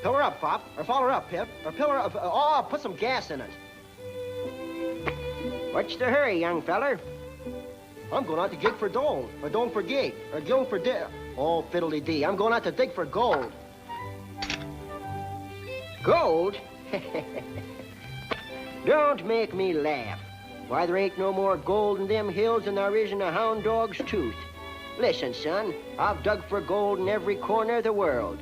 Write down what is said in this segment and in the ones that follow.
Fill her up, Pop. Or fill her up, Pip. Or fill her up. Oh, put some gas in it. What's the hurry, young feller? I'm going out to gig for dole. Or dole for gig. Or gil for oh, fiddly-dee. I'm going out to dig for gold. Gold? Don't make me laugh. Why, there ain't no more gold in them hills than there is in a hound dog's tooth. Listen, son, I've dug for gold in every corner of the world.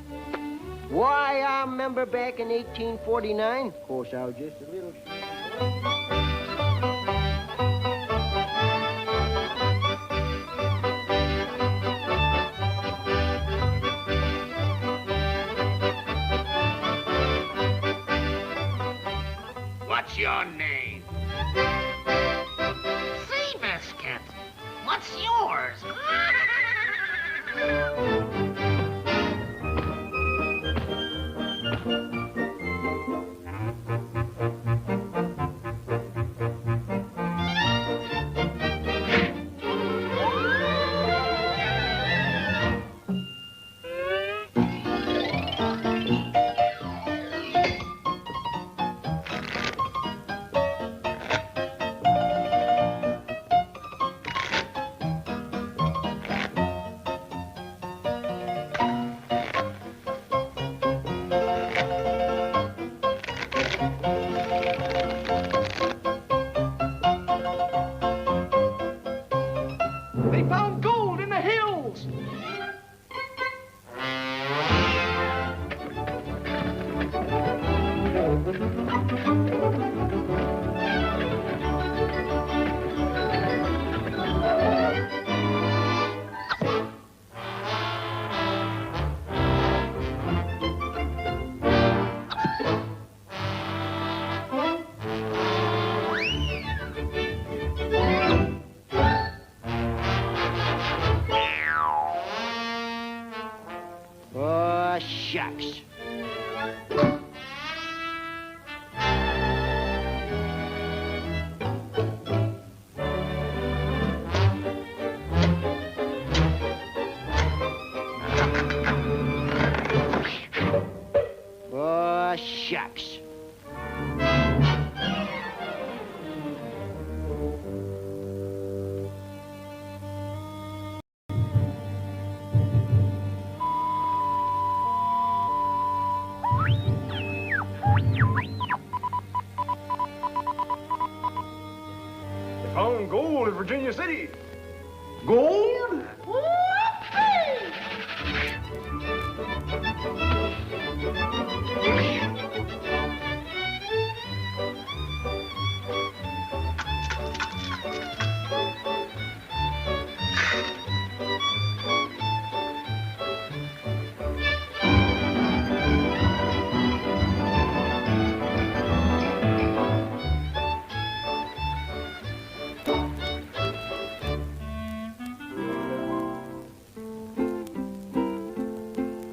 Why, I remember back in 1849, of course, I was just a little... What's your name? Seabiscuit. What's yours? They found gold in the hills. Oh, shucks. Oh, shucks. They found gold in Virginia City. Gold?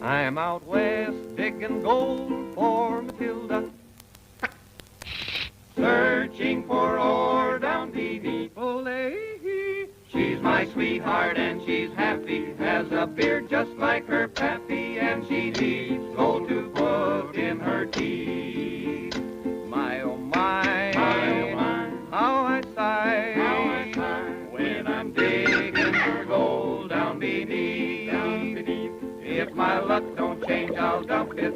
I'm out west digging gold for Matilda, searching for ore down beneath. She's my sweetheart and she's happy, has a beard just like her pappy, and she needs gold to put in her teeth. My oh my, how I sigh, when I'm digging for gold down beneath. If my luck don't change, I'll dump it,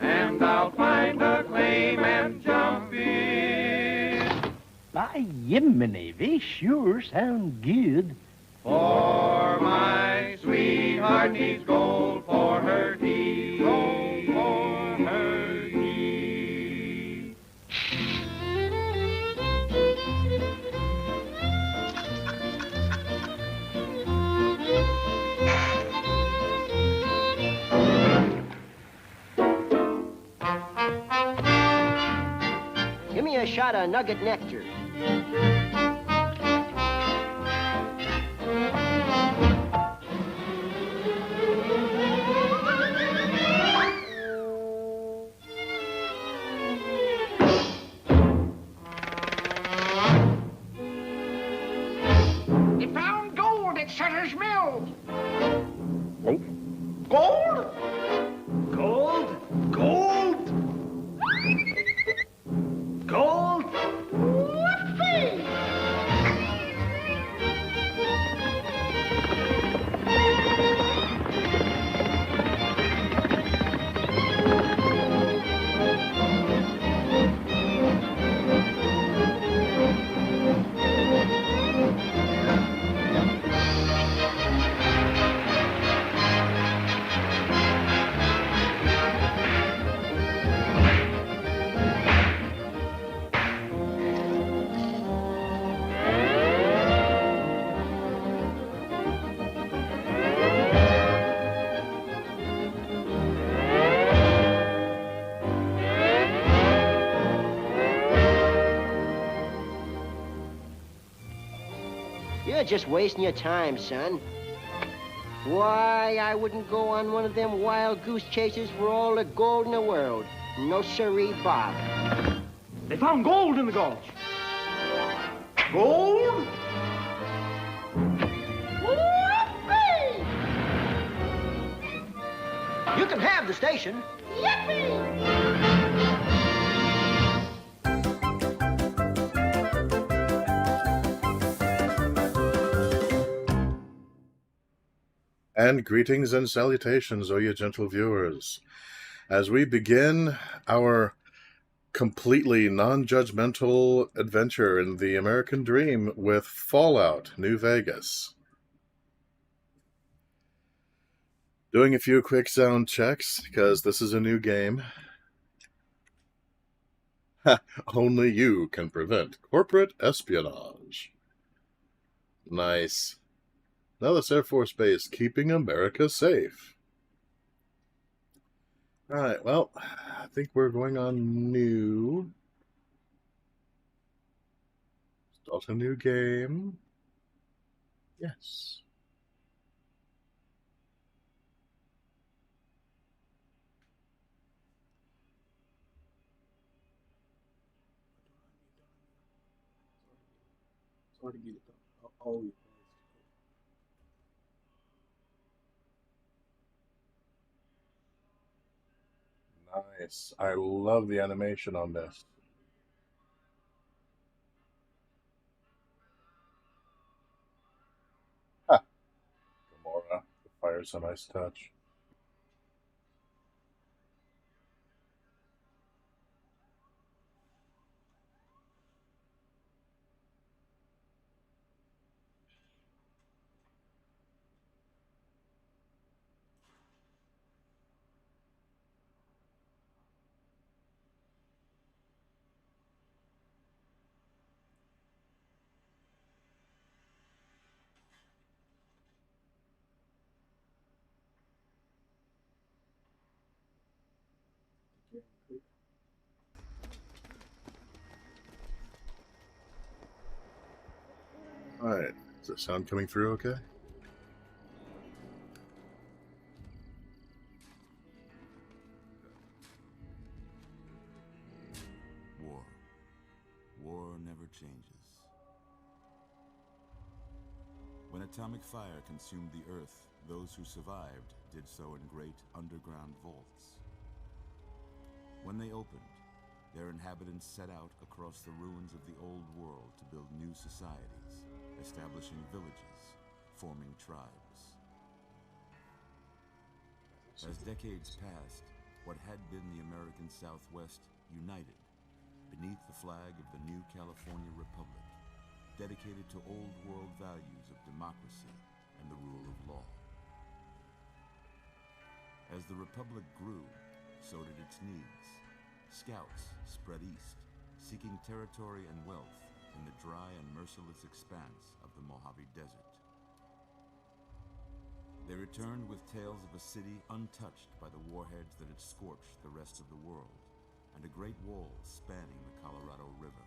and I'll find a claim and jump in. By Yiminy, they sure sound good. For my sweetheart needs gold for her teeth, gold for her teeth. Give me a shot of nugget nectar. They found gold at Sutter's Mill. Gold? Gold? Gold? You're just wasting your time, son. Why, I wouldn't go on one of them wild goose chases for all the gold in the world. No siree, Bob. They found gold in the gulch. Gold? Whoopee! You can have the station. Yippee! And greetings and salutations, O ye gentle viewers. As we begin our completely non-judgmental adventure in the American Dream with Fallout New Vegas. Doing a few quick sound checks, because this is a new game. Only you can prevent corporate espionage. Nice. Nellis Air Force Base, keeping America safe. Alright, well, I think we're going on new. Start a new game. Yes. Nice. I love the animation on this. Ha! Gamora, the fire's a nice touch. Alright, is the sound coming through okay? War. War never changes. When atomic fire consumed the Earth, those who survived did so in great underground vaults. When they opened, their inhabitants set out across the ruins of the old world to build new societies, establishing villages, forming tribes. As decades passed, what had been the American Southwest united beneath the flag of the new California Republic, dedicated to old world values of democracy and the rule of law. As the Republic grew, so did its needs. Scouts spread east, seeking territory and wealth in the dry and merciless expanse of the Mojave Desert. They returned with tales of a city untouched by the warheads that had scorched the rest of the world, and a great wall spanning the Colorado River.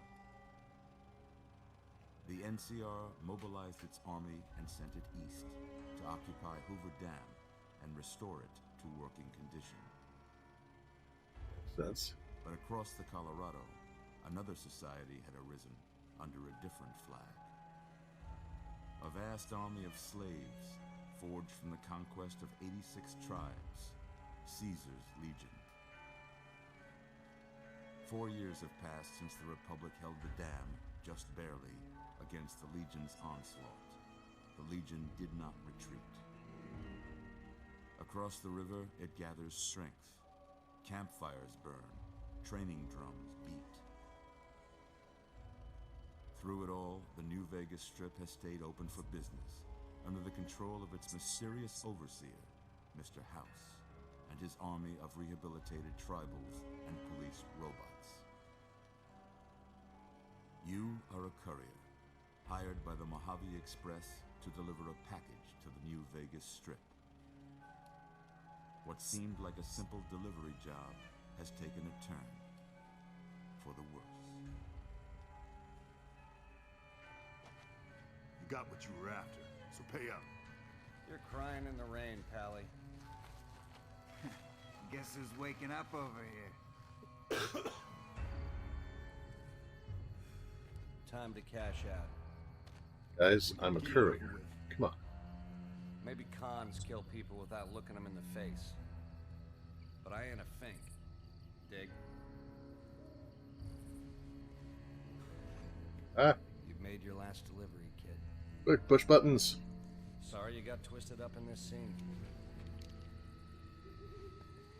The NCR mobilized its army and sent it east to occupy Hoover Dam and restore it to working condition. That's... But across the Colorado, another society had arisen under a different flag. A vast army of slaves, forged from the conquest of 86 tribes, Caesar's Legion. 4 years have passed since the Republic held the dam, just barely, against the Legion's onslaught. The Legion did not retreat. Across the river, it gathers strength. Campfires burn. Training drums beat. Through it all, the New Vegas Strip has stayed open for business, under the control of its mysterious overseer, Mr. House, and his army of rehabilitated tribals and police robots. You are a courier, hired by the Mojave Express to deliver a package to the New Vegas Strip. What seemed like a simple delivery job has taken a turn for the worse. You got what you were after, so pay up. You're crying in the rain, Pally. Guess who's waking up over here? Time to cash out. Guys, I'm a courier. Come on. Maybe cons kill people without looking them in the face. But I ain't a fink. Dig? Ah, You've made your last delivery, kid. quick, push buttons. Sorry you got twisted up in this scene.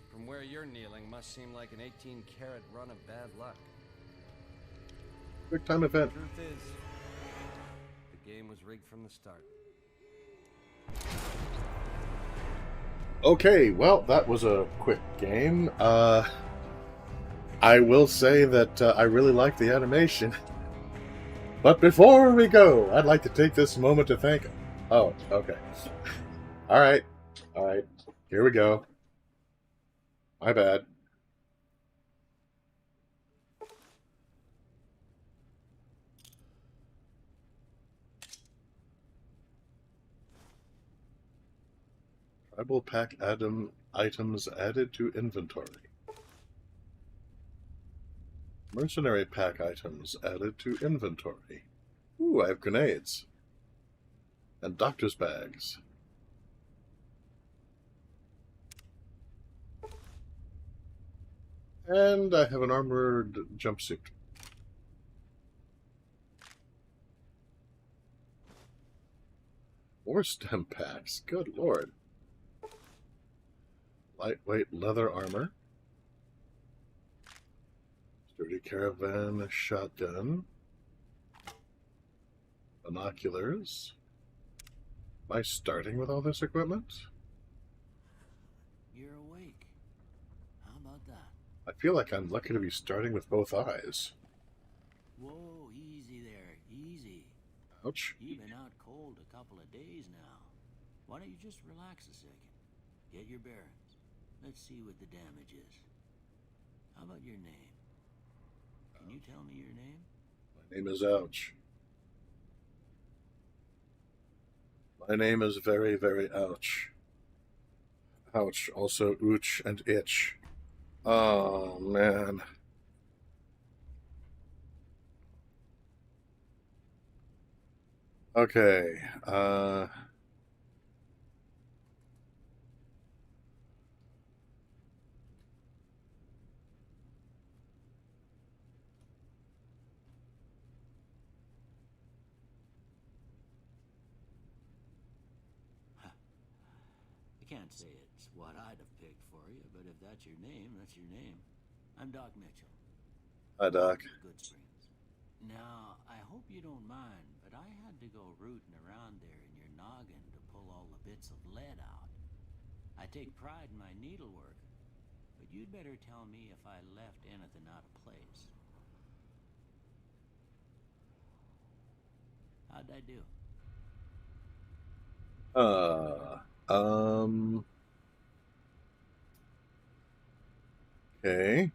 From where you're kneeling must seem like an 18-carat run of bad luck. Quick time event. Truth is, the game was rigged from the start. Okay, well, that was a quick game. I will say that I really like the animation. But before we go, I'd like to take this moment to thank... Oh, okay. All right. Here we go. My bad. Tribal pack items added to inventory. Mercenary pack items added to inventory. Ooh, I have grenades. And doctor's bags. And I have an armored jumpsuit. More stem packs. Good lord. Lightweight leather armor. Sturdy caravan shotgun. Binoculars. Am I starting with all this equipment? You're awake. How about that? I feel like I'm lucky to be starting with both eyes. Whoa, easy there, easy. Ouch. You've been out cold a couple of days now. Why don't you just relax a second? Get your bearings. Let's see what the damage is. How about your name? Can you tell me your name? My name is Ouch. My name is very, very ouch. Ouch. Also ooch and itch. Oh, man. Okay. I can't say it's what I'd have picked for you, but if that's your name, that's your name. I'm Doc Mitchell. Hi, Doc. Good Springs. Now, I hope you don't mind, but I had to go rooting around there in your noggin to pull all the bits of lead out. I take pride in my needlework, but you'd better tell me if I left anything out of place. How'd I do? Okay.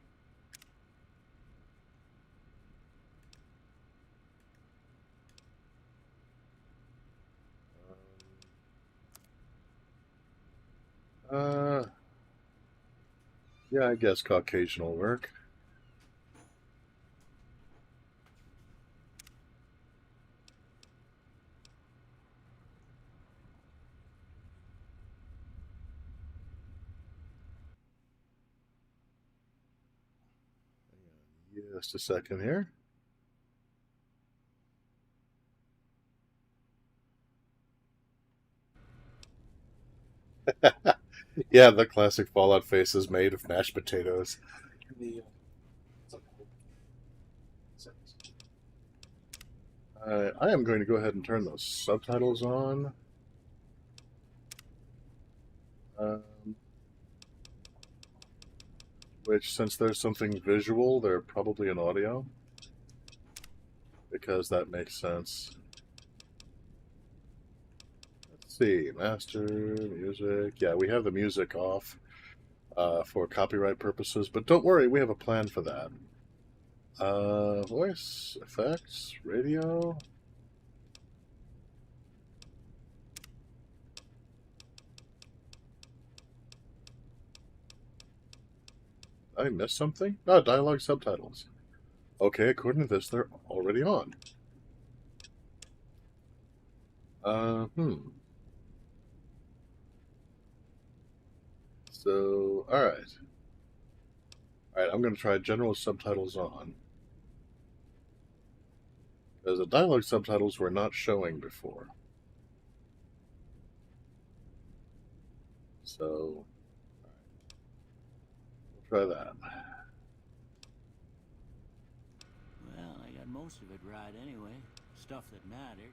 Yeah, I guess Caucasian will work. Just a second here. Yeah, the classic Fallout face is made of mashed potatoes. I am going to go ahead and turn those subtitles on. Which, since there's something visual, they're probably in audio. Because that makes sense. Let's see, master, music. Yeah, we have the music off for copyright purposes, but don't worry, we have a plan for that. Voice, effects, radio. I missed something? Oh, dialogue subtitles. Okay, according to this, they're already on. So, alright. Alright, I'm going to try general subtitles on. Because the dialogue subtitles were not showing before. So, we'll try that. Well, I got most of it right anyway. Stuff that mattered.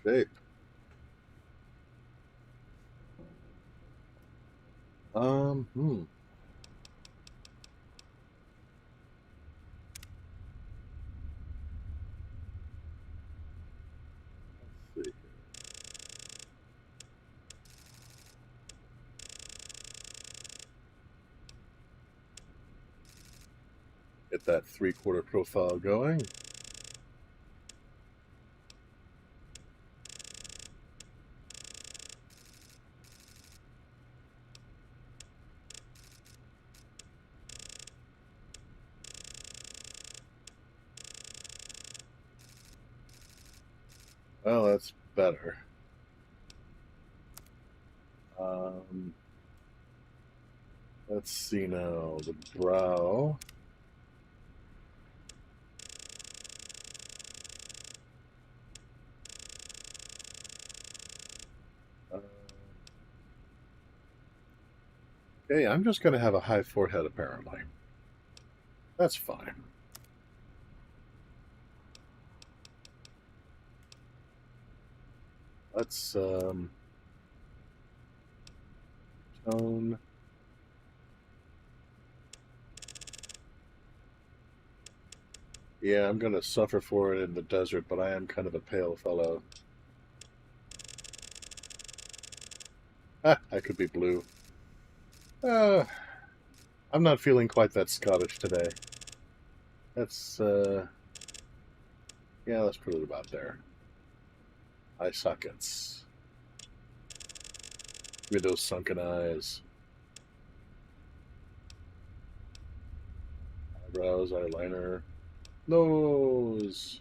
Shape. Let's see. Get that 3/4 profile going. Well, that's better. Let's see now. The brow. Okay, I'm just going to have a high forehead, apparently. That's fine. Let's, tone. Yeah, I'm going to suffer for it in the desert, but I am kind of a pale fellow. Ah, I could be blue. I'm not feeling quite that Scottish today. That's, yeah, let's put it about there. Eye sockets. Give me those sunken eyes. Eyebrows, eyeliner. Nose.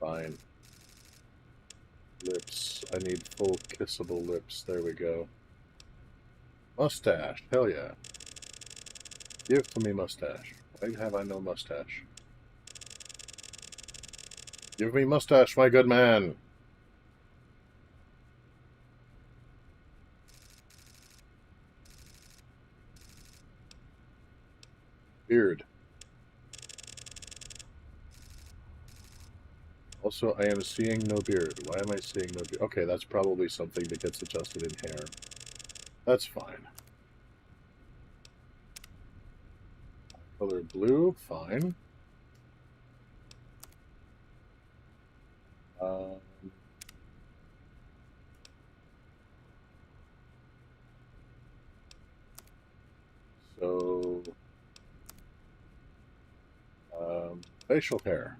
Fine. Lips. I need full kissable lips. There we go. Mustache. Hell yeah. Give to me mustache. Why have I no mustache? Give me mustache, my good man. Beard. Also, I am seeing no beard. Why am I seeing no beard? Okay, that's probably something that gets adjusted in hair. That's fine. Color blue, fine. So, facial hair.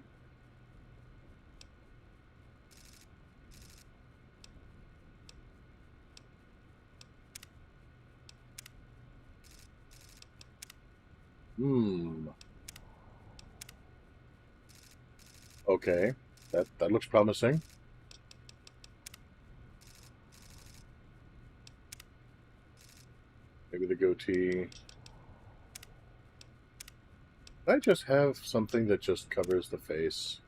Okay, that looks promising. Maybe the goatee. I just have something that just covers the face.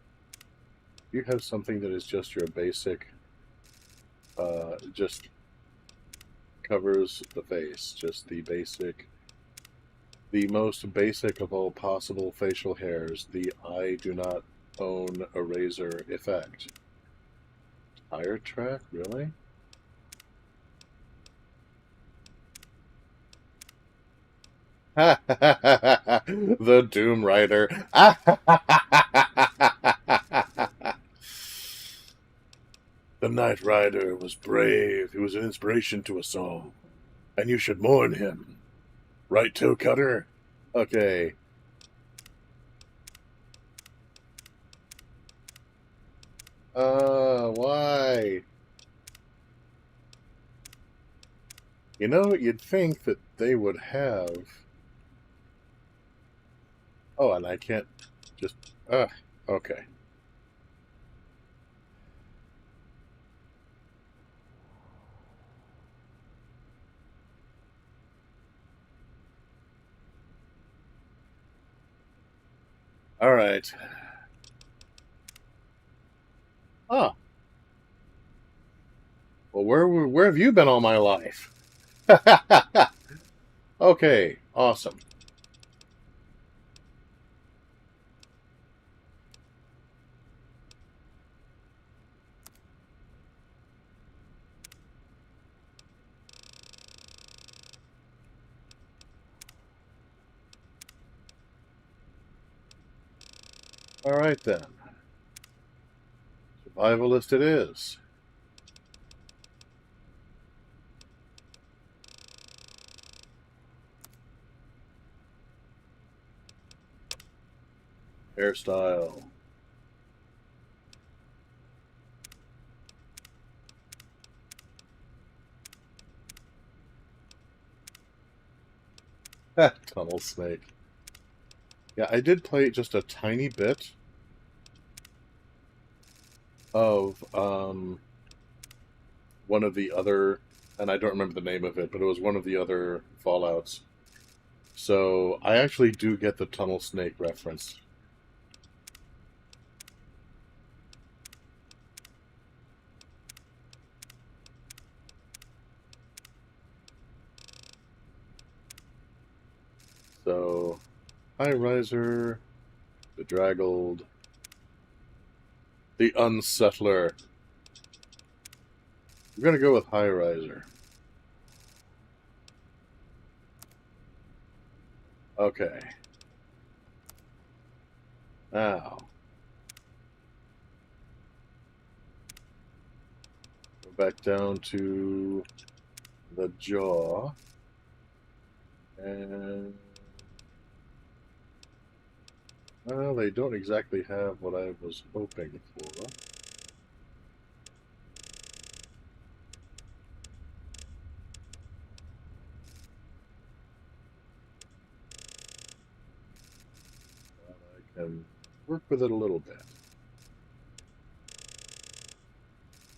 You have something that is just your basic, just covers the face, just the basic, the most basic of all possible facial hairs, the I do not own a razor effect. Tire track, really? The Doom Rider. The Night Rider was brave. He was an inspiration to us all. And you should mourn him. Right, Toe Cutter? Okay. Why? You know, you'd think that they would have... Oh, and I can't just... okay. All right. Ah. Well, where have you been all my life? Okay, awesome. All right, then. Survivalist it is. Hairstyle. Tunnel snake. Yeah, I did play just a tiny bit of one of the other, and I don't remember the name of it, but it was one of the other Fallouts. So I actually do get the tunnel snake reference. So, High Riser, Bedraggled, the Unsettler. We're going to go with High Riser. Okay. Now. Go back down to the jaw. And... well, they don't exactly have what I was hoping for. But I can work with it a little bit.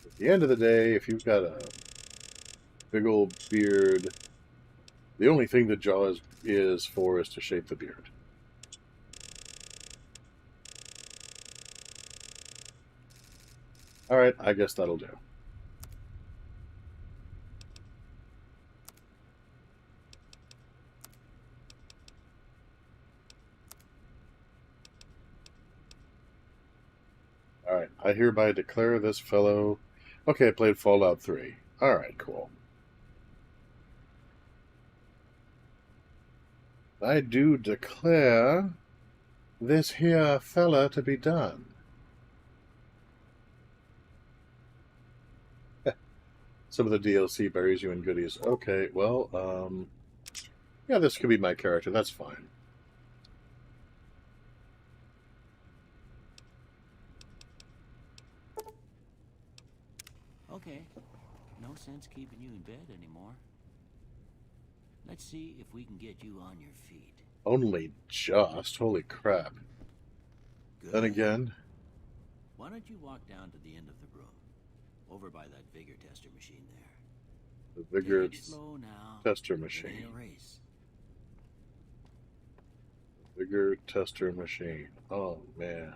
At the end of the day, if you've got a big old beard, the only thing the jaw is for is to shape the beard. Alright, I guess that'll do. Alright, I hereby declare this fellow... Okay, I played Fallout 3. Alright, cool. I do declare this here fella to be done. Some of the DLC buries you in goodies. Okay, well, yeah, this could be my character. That's fine. Okay. No sense keeping you in bed anymore. Let's see if we can get you on your feet. Only just? Holy crap. Good. Then again... why don't you walk down to the end of the room? Over by that vigor tester machine there. The vigor slow now. tester machine. Vigor tester machine. Oh, man.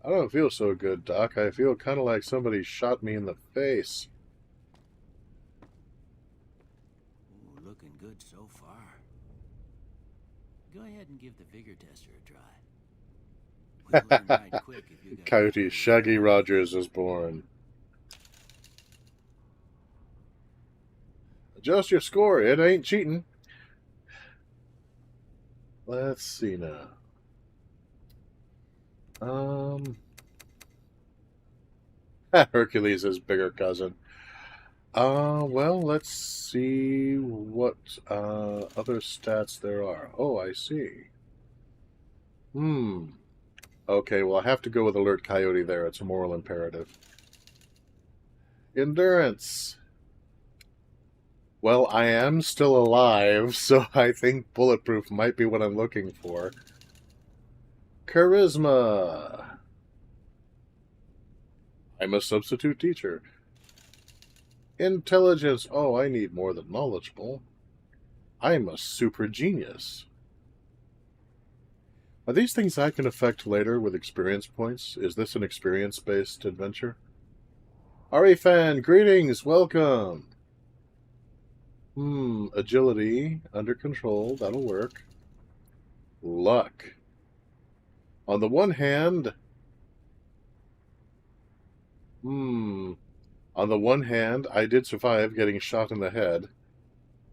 I don't feel so good, Doc. I feel kind of like somebody shot me in the face. Ooh, looking good so far. Go ahead and give the vigor tester a try. We'll learn right quick if you got Coyote Shaggy Rogers is born. Adjust your score. It ain't cheating. Let's see now. Hercules' bigger cousin. Well, let's see what other stats there are. Oh, I see. Okay, well, I have to go with Alert Coyote there. It's a moral imperative. Endurance. Well, I am still alive, so I think Bulletproof might be what I'm looking for. Charisma. I'm a substitute teacher. Intelligence. Oh, I need more than knowledgeable. I'm a super genius. Are these things I can affect later with experience points? Is this an experience-based adventure? Ari fan, greetings, welcome. Agility, under control, that'll work. Luck. On the one hand, I did survive getting shot in the head.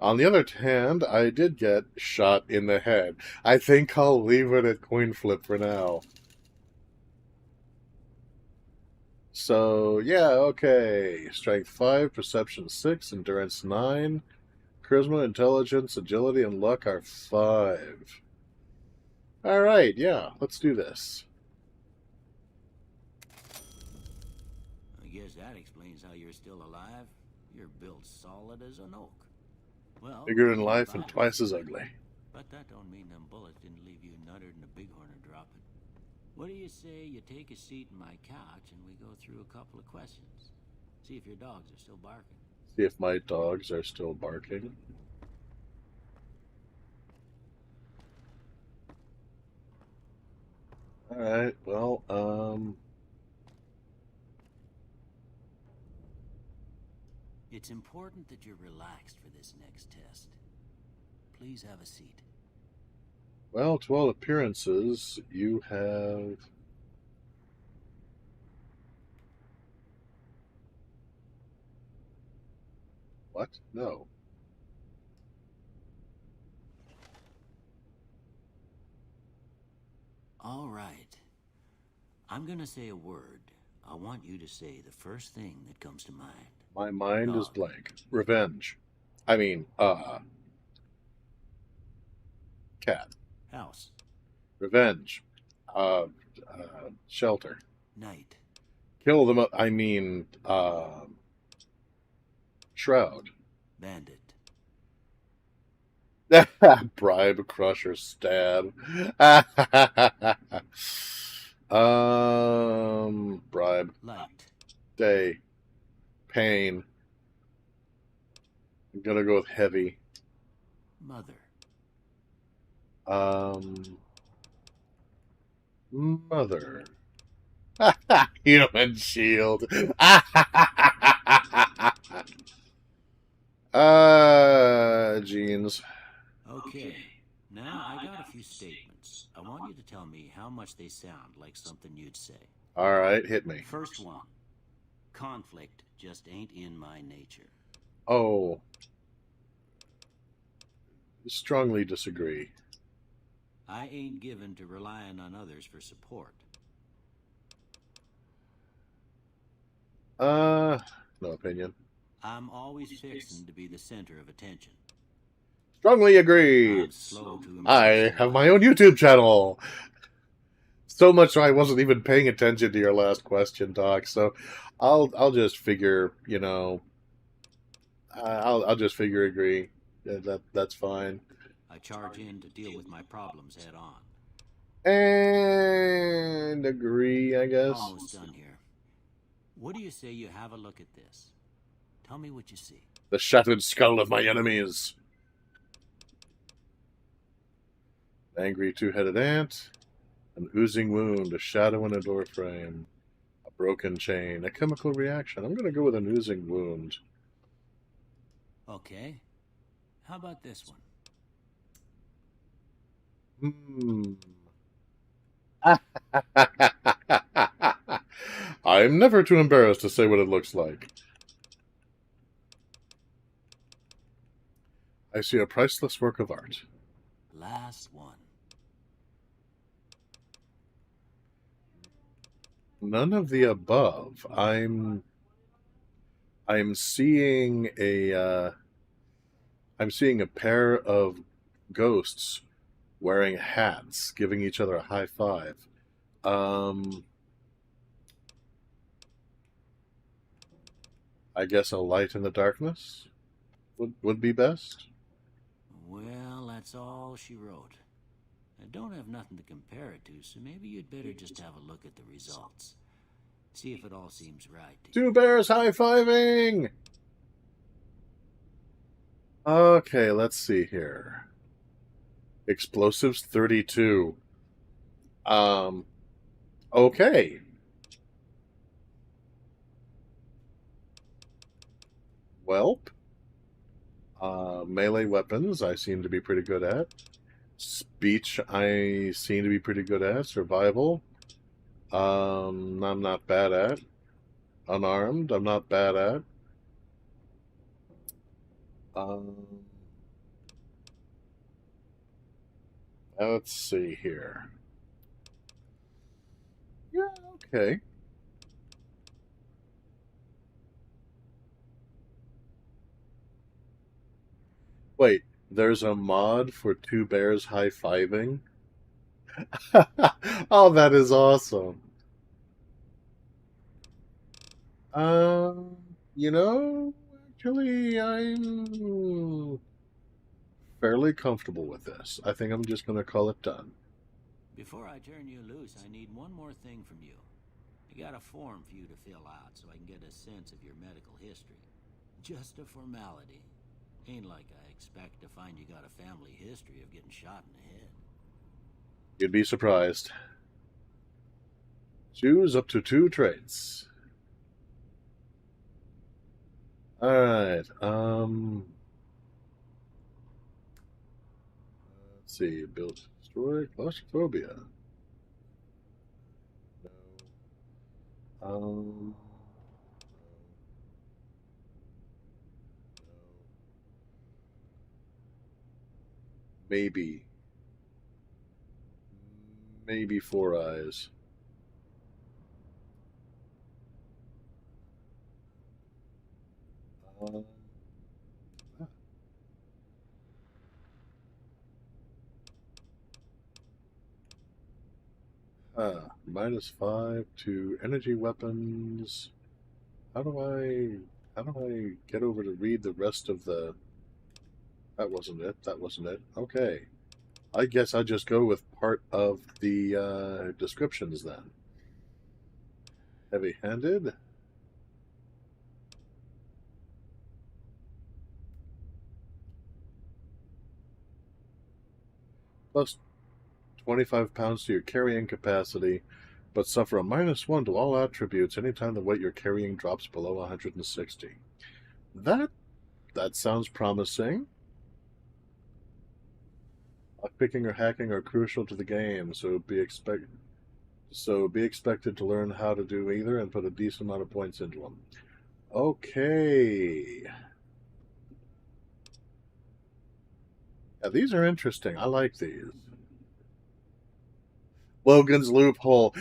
On the other hand, I did get shot in the head. I think I'll leave it at coin flip for now. So, yeah, okay. Strength 5, Perception 6, Endurance 9, Charisma, Intelligence, Agility, and Luck are 5. Alright, yeah, let's do this. I guess that explains how you're still alive. You're built solid as an oak. Well, bigger in life and twice as ugly. But that don't mean them bullets didn't leave you nuttered and a bighorn dropping. What do you say you take a seat in my couch and we go through a couple of questions? See if your dogs are still barking. See if my dogs are still barking. Alright, well, It's important that you're relaxed for this next test. Please have a seat. Well, to all appearances, you have... What? No. All right. I'm gonna say a word. I want you to say the first thing that comes to mind. My mind is blank. Revenge. I mean, cat. House. Revenge. Shelter. Night. Kill them. I mean, shroud. Bandit. Bribe, crush, or stab. Bribe. Light. Day. Pain. I'm gonna go with heavy. Mother. Mother. Human shield. Jeans. Okay. Now I got a few statements. I want you to tell me how much they sound like something you'd say. All right, hit me. First one. Conflict just ain't in my nature. Oh. Strongly disagree. I ain't given to relying on others for support. No opinion. I'm always fixing to be the center of attention. Strongly agree. I have my own YouTube channel. So much so I wasn't even paying attention to your last question, Doc. So I'll just figure, you know, I'll just figure agree. That's fine. I charge in to deal with my problems head on. And agree, I guess. Almost done here. What do you say you have a look at this? Tell me what you see. The shattered skull of my enemies. Angry two-headed ant. An oozing wound, a shadow in a door frame. A broken chain, a chemical reaction. I'm going to go with an oozing wound. Okay. How about this one? I'm never too embarrassed to say what it looks like. I see a priceless work of art. Last one. None of the above. I'm seeing a pair of ghosts wearing hats, giving each other a high five. I guess a light in the darkness would be best. Well, that's all she wrote. I don't have nothing to compare it to, so maybe you'd better just have a look at the results. See if it all seems right to you. Two bears high-fiving! Okay, let's see here. Explosives 32. Okay. Welp. Melee weapons I seem to be pretty good at. Speech I seem to be pretty good at. Survival. I'm not bad at. Unarmed, I'm not bad at. Let's see here. Yeah, okay. Wait, there's a mod for two bears high-fiving? Oh, that is awesome. You know, actually, I'm fairly comfortable with this. I think I'm just going to call it done. Before I turn you loose, I need one more thing from you. I got a form for you to fill out so I can get a sense of your medical history. Just a formality. Ain't like I expect to find you got a family history of getting shot in the head. You'd be surprised. Choose up to 2 traits. Alright, let's see, build, destroy, claustrophobia. No. Maybe 4 eyes. -5 to energy weapons. How do I get over to read the rest of the... That wasn't it. Okay. I guess I just go with part of the descriptions then. Heavy-handed. Plus 25 pounds to your carrying capacity, but suffer a -1 to all attributes anytime the weight you're carrying drops below 160. That sounds promising. Lockpicking or hacking are crucial to the game, so be expected to learn how to do either and put a decent amount of points into them. Okay. Yeah, these are interesting. I like these. Logan's loophole.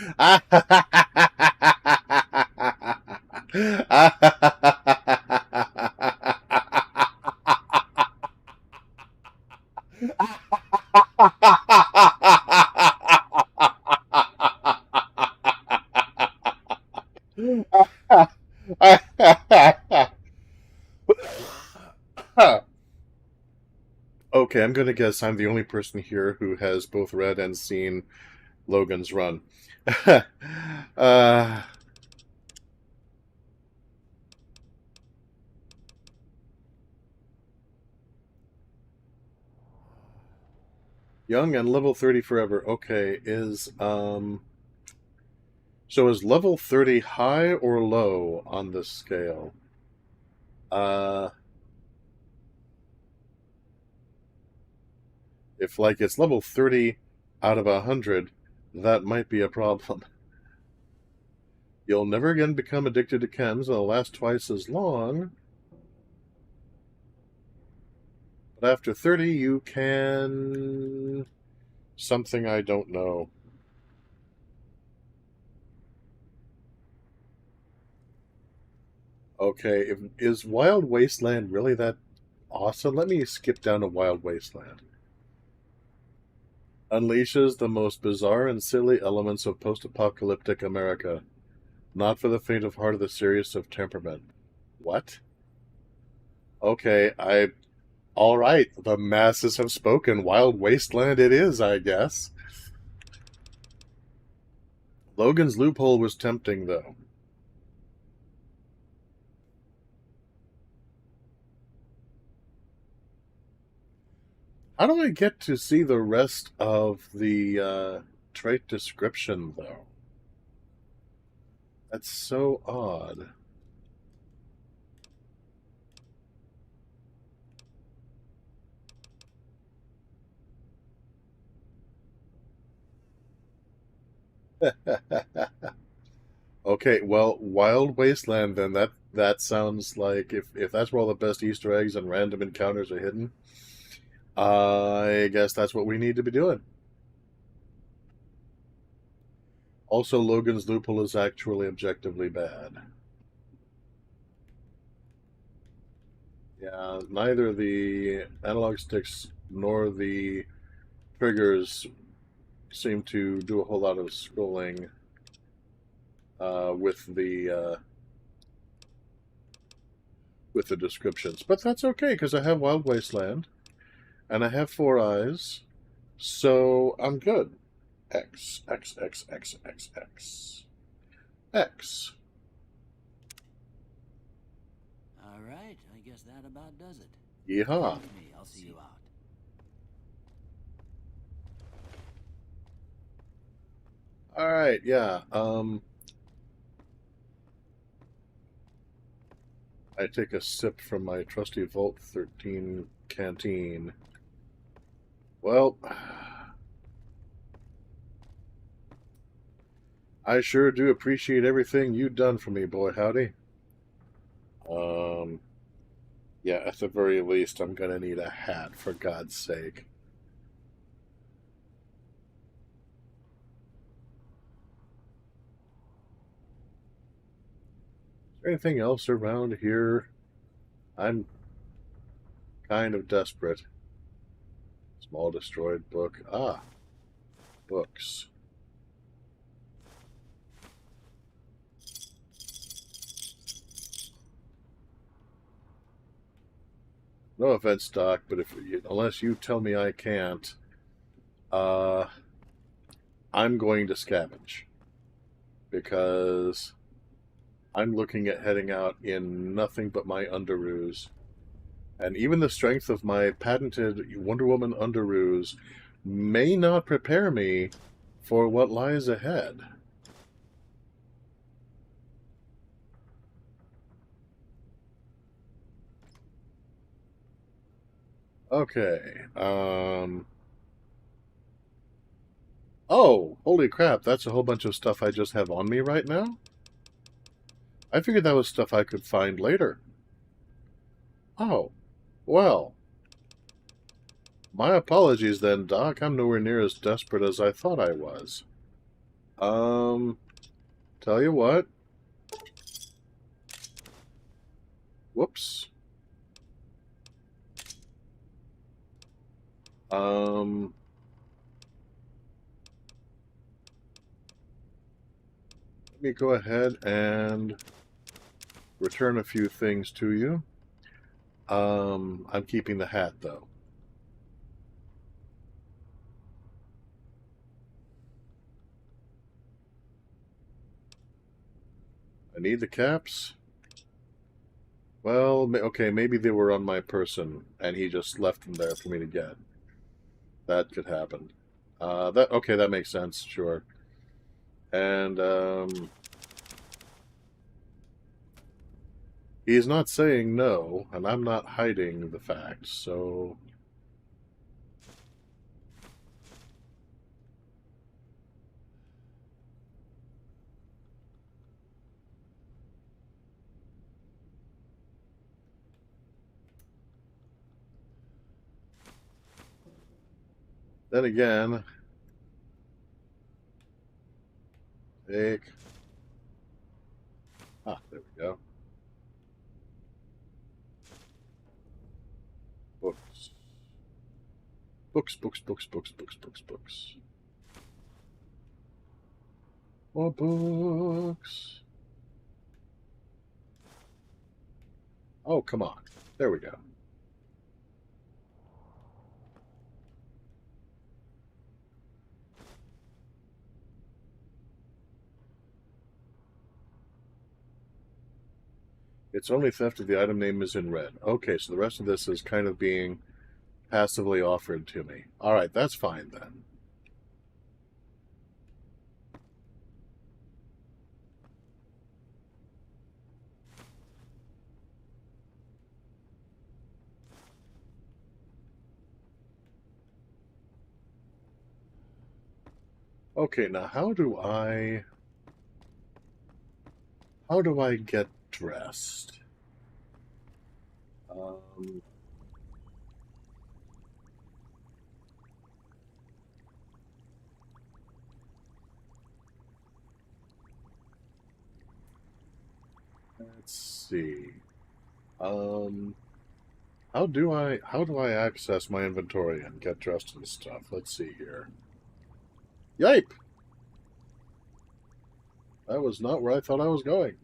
Okay, I'm going to guess I'm the only person here who has both read and seen Logan's Run. Young and level 30 forever. Okay, so is level 30 high or low on this scale? If, like, it's level 30 out of 100, that might be a problem. You'll never again become addicted to chems, and they'll last twice as long. But after 30, you can... Something I don't know. Okay, is Wild Wasteland really that awesome? Let me skip down to Wild Wasteland. Unleashes the most bizarre and silly elements of post-apocalyptic America. Not for the faint of heart or the serious of temperament. What? Okay, all right, the masses have spoken. Wild Wasteland it is, I guess. Logan's Loophole was tempting, though. How do I get to see the rest of the trait description, though? That's so odd. Okay, well, Wild Wasteland, then that sounds like if that's where all the best Easter eggs and random encounters are hidden, I guess that's what we need to be doing. Also, Logan's Loophole is actually objectively bad. Yeah, neither the analog sticks nor the triggers seem to do a whole lot of scrolling with the descriptions, but that's okay because I have Wild Wasteland and I have 4 eyes, so I'm good. X. All right, I guess that about does it. Yeehaw. I'll see you out. All right, yeah. I take a sip from my trusty Vault 13 canteen. Well, I sure do appreciate everything you've done for me, boy howdy. Yeah, at the very least, I'm gonna need a hat, for God's sake. Is there anything else around here? I'm kind of desperate. Small destroyed book. Ah, books. No offense, Doc, but unless you tell me I can't, I'm going to scavenge. Because I'm looking at heading out in nothing but my underoos. And even the strength of my patented Wonder Woman underoos may not prepare me for what lies ahead. Okay, oh, holy crap, that's a whole bunch of stuff I just have on me right now? I figured that was stuff I could find later. Oh, well. My apologies then, Doc. I'm nowhere near as desperate as I thought I was. Tell you what. Whoops. Let me go ahead and return a few things to you. I'm keeping the hat, though. I need the caps. Well, okay, maybe they were on my person, and he just left them there for me to get. That could happen. Okay, that makes sense, sure. And, he's not saying no, and I'm not hiding the fact, so... Then again, take... Ah, there we go. Books, books, books, books, books, books, books. More books. Oh, come on. There we go. It's only theft if the item name is in red. Okay, so the rest of this is kind of being passively offered to me. Alright, that's fine then. Okay, now how do I get dressed? Let's see. How do I access my inventory and get dressed and stuff? Let's see here. Yipe! That was not where I thought I was going.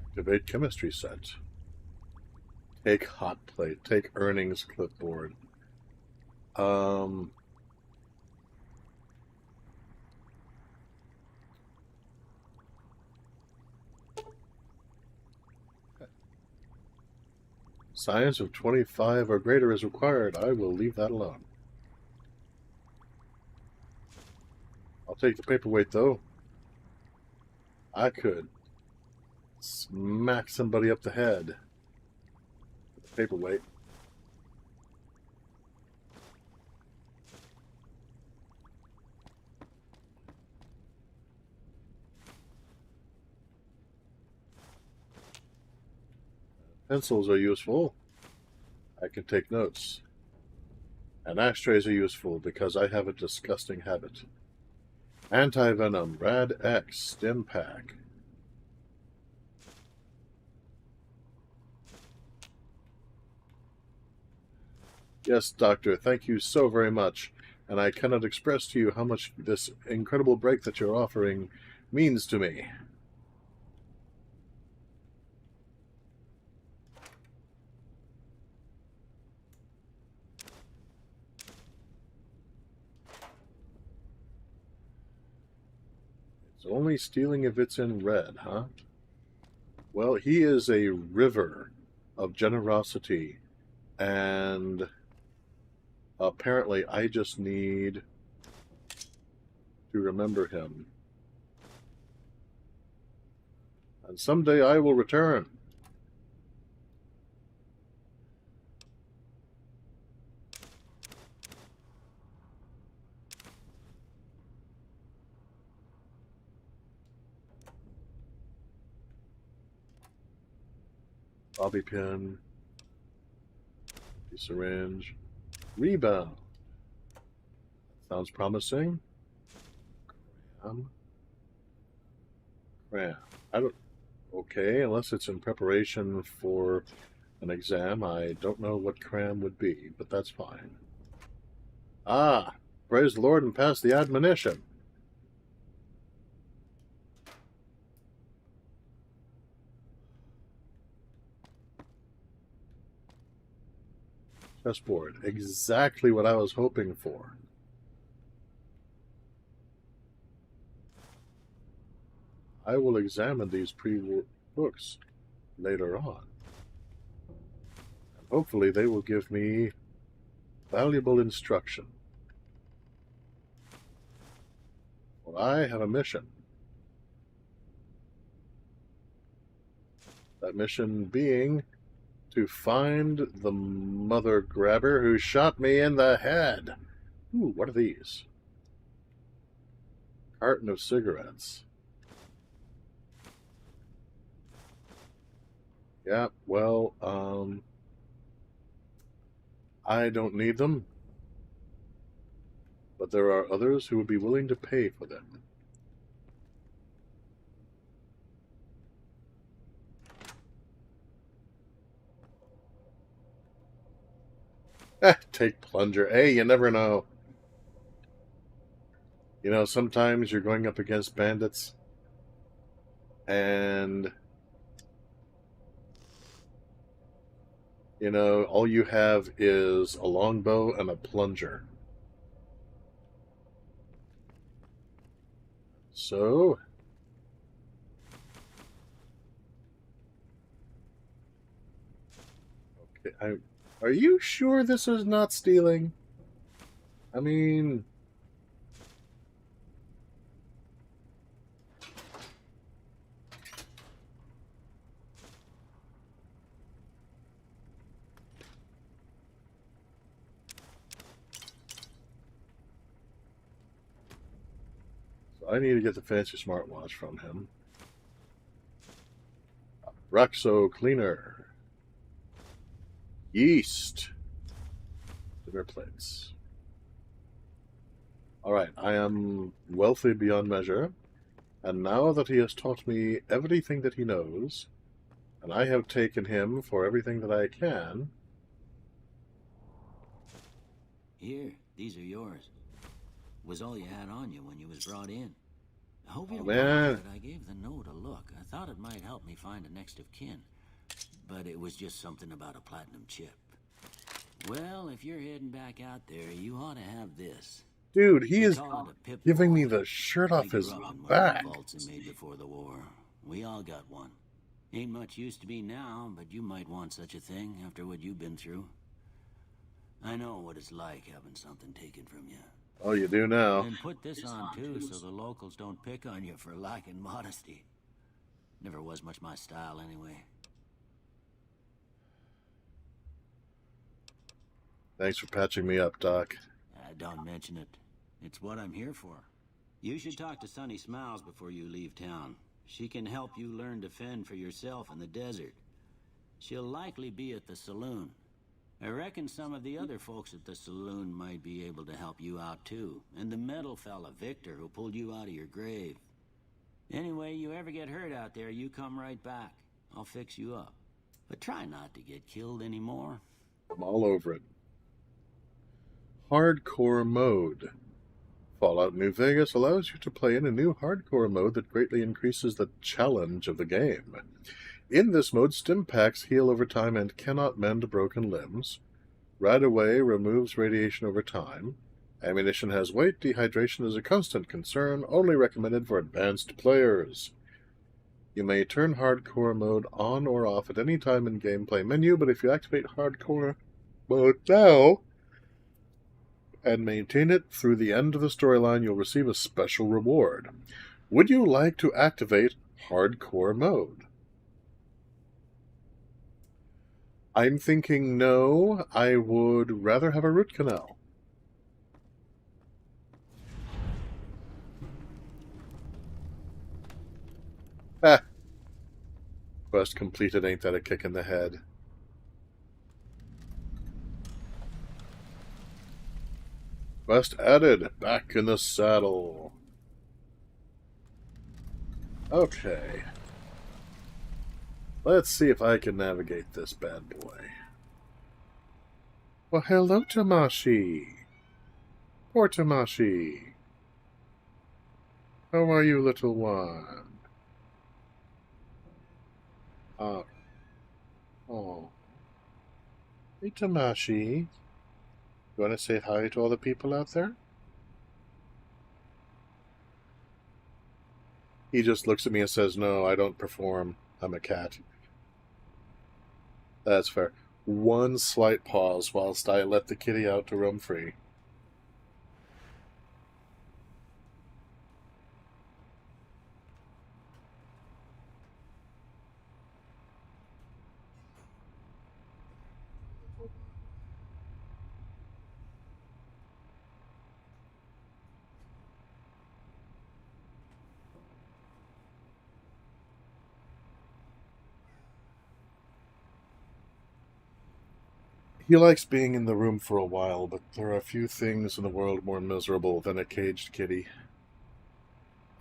Activate chemistry set. Take hot plate. Take earnings clipboard. Science of 25 or greater is required. I will leave that alone. I'll take the paperweight, though. I could smack somebody up the head with the paperweight. Pencils are useful. I can take notes. And ashtrays are useful because I have a disgusting habit. Anti-venom, Rad X, Stim Pack. Yes, Doctor, thank you so very much. And I cannot express to you how much this incredible break that you're offering means to me. It's only stealing if it's in red, huh? Well, he is a river of generosity, and apparently I just need to remember him. And someday I will return. Bobby pin, syringe, rebound. Sounds promising. Cram. I don't. Okay, unless it's in preparation for an exam, I don't know what cram would be, but that's fine. Ah, praise the Lord and pass the admonition. Chessboard. Exactly what I was hoping for. I will examine these pre-books later on. And hopefully they will give me valuable instruction. For I have a mission. That mission being to find the mother grabber who shot me in the head. Ooh, what are these? Carton of cigarettes. Yeah, well, I don't need them. but there are others who would be willing to pay for them. Take plunger. Hey, you never know. You know, sometimes you're going up against bandits and, you know, all you have is a longbow and a plunger. So, okay, are you sure this is not stealing? I mean, so I need to get the fancy smartwatch from him. Roxo cleaner. Yeast. Dinner plates. Alright, I am wealthy beyond measure, and now that he has taught me everything that he knows, and I have taken him for everything that I can... Here, these are yours. Was all you had on you when you was brought in. I hope you don't man. mind that I gave the note a look. I thought it might help me find a next of kin. But it was just something about a platinum chip. Well, if you're heading back out there, you ought to have this. Dude, he is giving me the shirt off his back. Vaults made before the war. We all got one. Ain't much use to me now, but you might want such a thing after what you've been through. I know what it's like having something taken from you. Oh, you do now. And put this on too, so the locals don't pick on you for lacking modesty. Never was much my style anyway. Thanks for patching me up, Doc. Don't mention it. It's what I'm here for. You should talk to Sunny Smiles before you leave town. She can help you learn to fend for yourself in the desert. She'll likely be at the saloon. I reckon some of the other folks at the saloon might be able to help you out too. And the metal fella, Victor, who pulled you out of your grave. Anyway, you ever get hurt out there, you come right back. I'll fix you up. But try not to get killed anymore. I'm all over it. Hardcore mode. Fallout New Vegas allows you to play in a new hardcore mode that greatly increases the challenge of the game. In this mode, stim packs heal over time and cannot mend broken limbs. Right away removes radiation over time. Ammunition has weight. Dehydration is a constant concern, only recommended for advanced players. You may turn hardcore mode on or off at any time in gameplay menu, but if you activate hardcore mode now and maintain it through the end of the storyline, you'll receive a special reward. Would you like to activate hardcore mode? I'm thinking no, I would rather have a root canal. Ah. Quest completed, ain't that a kick in the head? Quest added, back in the saddle. Okay. Let's see if I can navigate this bad boy. Well, hello, Tamashi. Poor Tamashi. How are you, little one? Oh. Hey, Tamashi. You want to say hi to all the people out there? He just looks at me and says, no, I don't perform. I'm a cat. That's fair. One slight pause whilst I let the kitty out to roam free. He likes being in the room for a while, but there are a few things in the world more miserable than a caged kitty.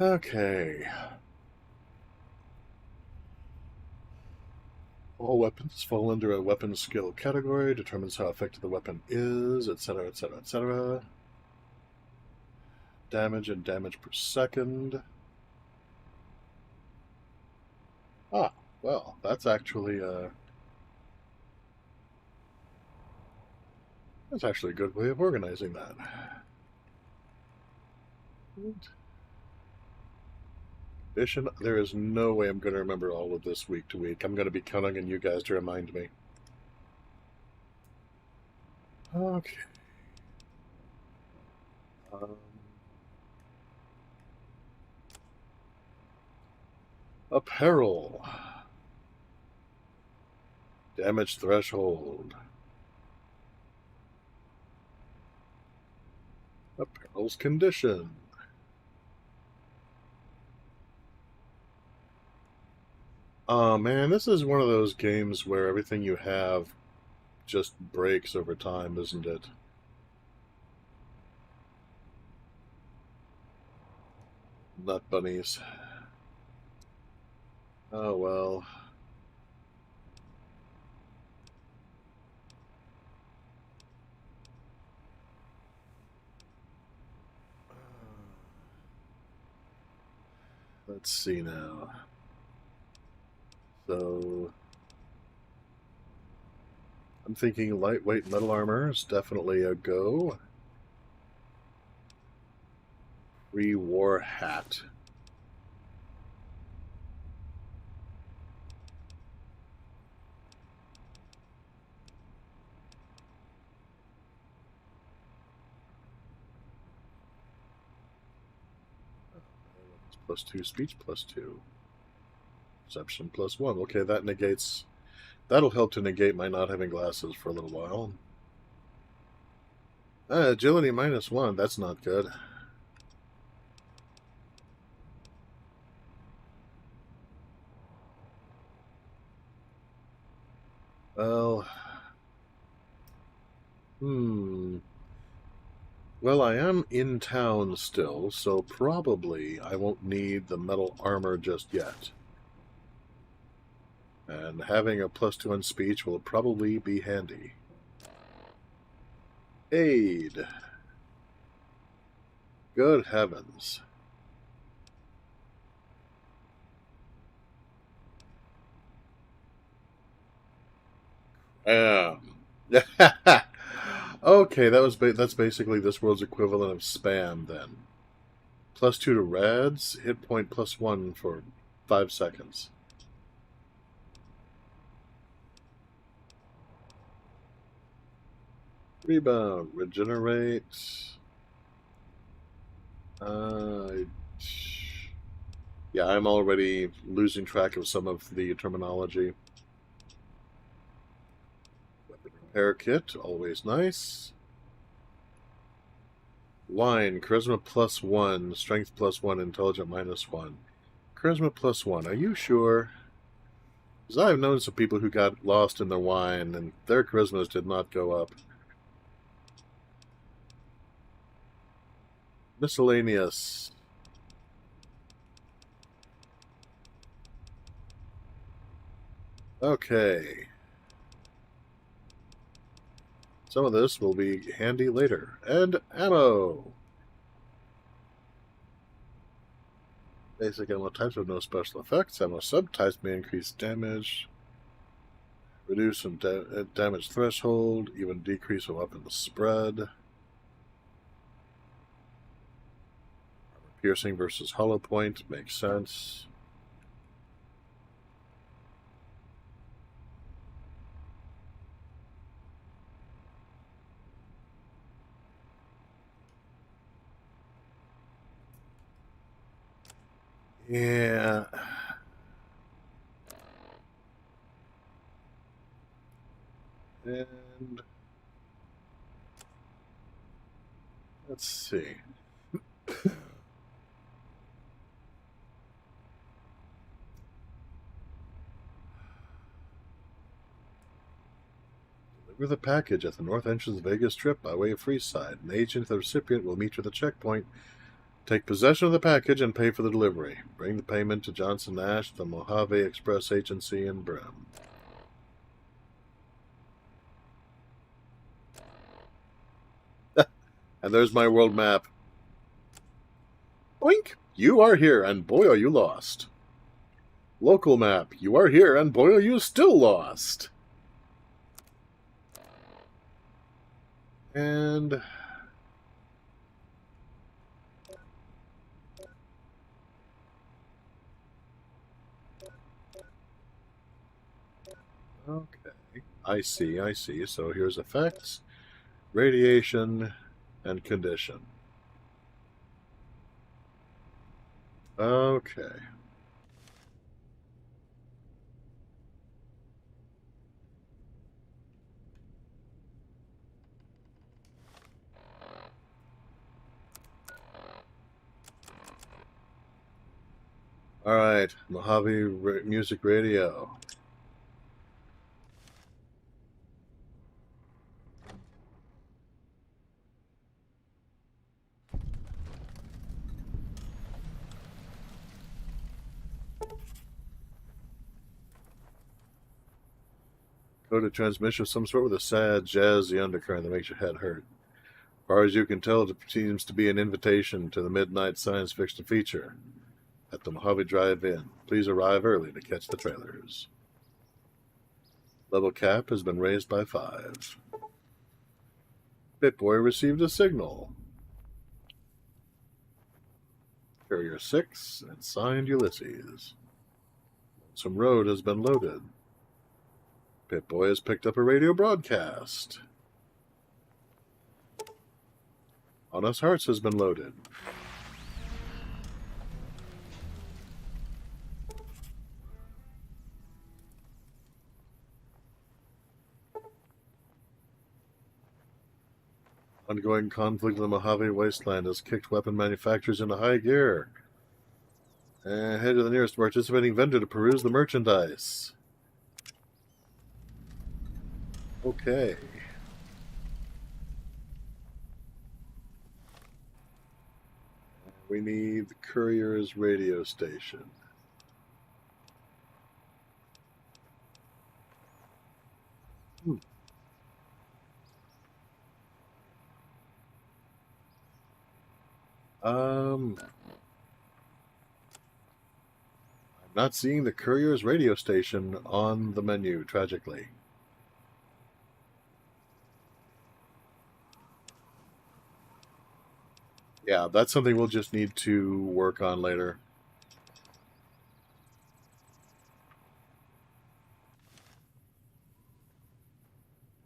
Okay. All weapons fall under a weapon skill category, determines how effective the weapon is, etc., etc., etc. Damage and damage per second. Ah, well, that's actually a good way of organizing that. Condition. There is no way I'm going to remember all of this week to week. I'm going to be counting on you guys to remind me. Okay. Apparel. Damage threshold. Apparel's condition. Oh man, this is one of those games where everything you have just breaks over time, isn't it? Nut bunnies. Oh well. Let's see now. So I'm thinking lightweight metal armor is definitely a go. Pre-war hat. +2 speech +2. Perception +1. Okay, that negates. That'll help to negate my not having glasses for a little while. Agility -1. That's not good. Well, Well, I am in town still, so probably I won't need the metal armor just yet. And having a +2 on speech will probably be handy. Aid. Good heavens. Okay, that's basically this world's equivalent of spam then. +2 to rads, hit point +1 for 5 seconds. Rebound, regenerate. Yeah, I'm already losing track of some of the terminology. Weapon repair kit, always nice. Wine, charisma +1, strength +1, intelligent -1. Charisma +1, are you sure? Because I've known some people who got lost in their wine and their charismas did not go up. Miscellaneous. Okay. Some of this will be handy later. And ammo! Basic ammo types with no special effects. Ammo subtypes may increase damage, reduce some damage threshold, even decrease a weapon spread. Piercing versus hollow point makes sense. Yeah. And let's see. With a package at the north entrance of the Vegas Strip by way of Freeside. An agent of the recipient will meet you at the checkpoint. Take possession of the package and pay for the delivery. Bring the payment to Johnson Nash, the Mojave Express Agency in Brim. And there's my world map. Oink! You are here, and boy are you lost. Local map. You are here, and boy are you still lost. And... okay. I see. So here's effects, radiation, and condition. Okay. All right, Mojave Music Radio. Go to transmission of some sort with a sad, jazzy undercurrent that makes your head hurt. As far as you can tell, it seems to be an invitation to the midnight science fiction feature at the Mojave Drive-In. Please arrive early to catch the trailers. Level cap has been raised by 5. Bitboy received a signal. Carrier 6 and signed Ulysses. Some road has been loaded. Pip-Boy has picked up a radio broadcast. Honest Hearts has been loaded. Ongoing conflict in the Mojave Wasteland has kicked weapon manufacturers into high gear. And head to the nearest participating vendor to peruse the merchandise. Okay. We need the courier's radio station. I'm not seeing the courier's radio station on the menu, tragically. Yeah, that's something we'll just need to work on later.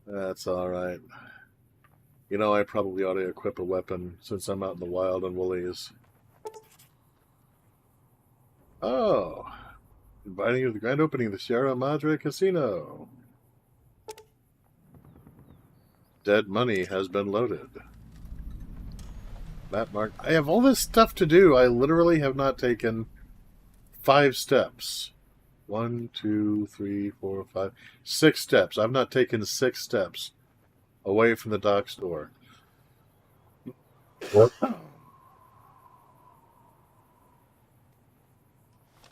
That's all right. You know, I probably ought to equip a weapon since I'm out in the wild on Woolies. Oh, inviting you to the grand opening of the Sierra Madre Casino. Dead money has been loaded. Map mark. I have all this stuff to do. I literally have not taken 5 steps. 1, 2, 3, 4, 5, 6 steps. I've not taken 6 steps away from the dock store.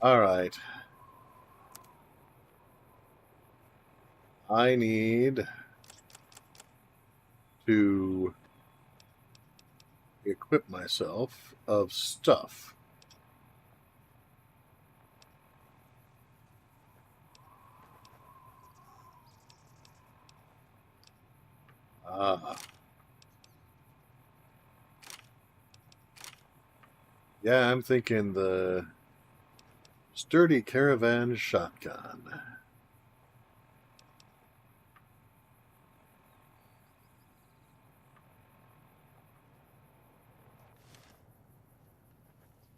All right. I need to equip myself of stuff. Yeah, I'm thinking the sturdy caravan shotgun.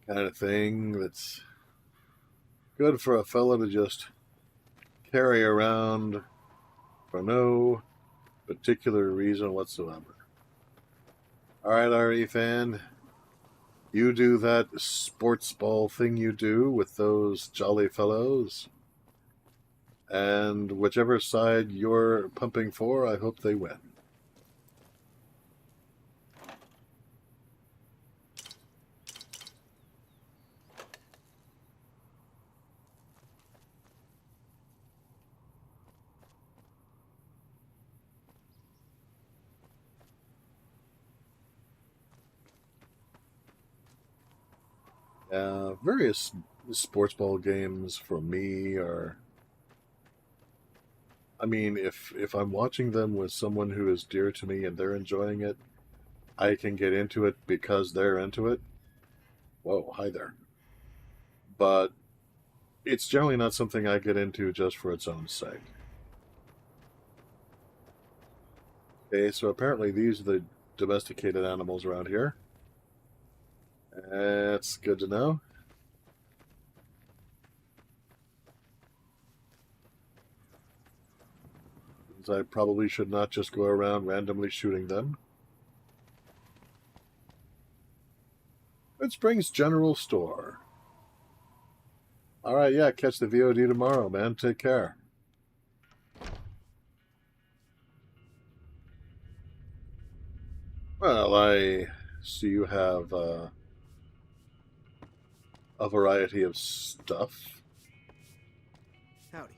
Kind of thing that's good for a fellow to just carry around for no particular reason whatsoever. All right, RE fan, you do that sports ball thing you do with those jolly fellows. And whichever side you're pumping for, I hope they win. Various sports ball games for me are... I mean, if I'm watching them with someone who is dear to me and they're enjoying it, I can get into it because they're into it. Whoa, hi there. But it's generally not something I get into just for its own sake. Okay, so apparently these are the domesticated animals around here. That's good to know. I probably should not just go around randomly shooting them. Red Springs General Store. Alright, yeah, catch the VOD tomorrow, man. Take care. Well, I see you have a variety of stuff. Howdy.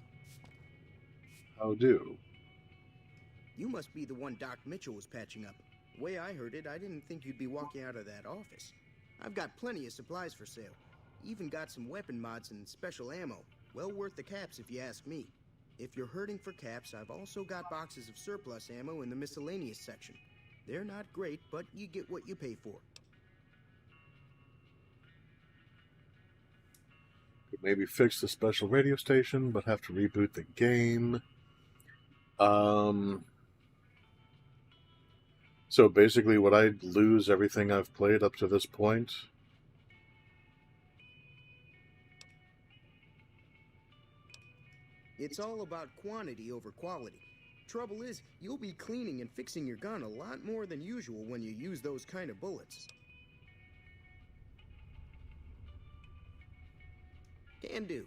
How do? You must be the one Doc Mitchell was patching up. The way I heard it, I didn't think you'd be walking out of that office. I've got plenty of supplies for sale. Even got some weapon mods and special ammo. Well worth the caps if you ask me. If you're hurting for caps, I've also got boxes of surplus ammo in the miscellaneous section. They're not great, but you get what you pay for. Could maybe fix the special radio station, but have to reboot the game. So basically, would I lose everything I've played up to this point? It's all about quantity over quality. Trouble is, you'll be cleaning and fixing your gun a lot more than usual when you use those kind of bullets. Can do.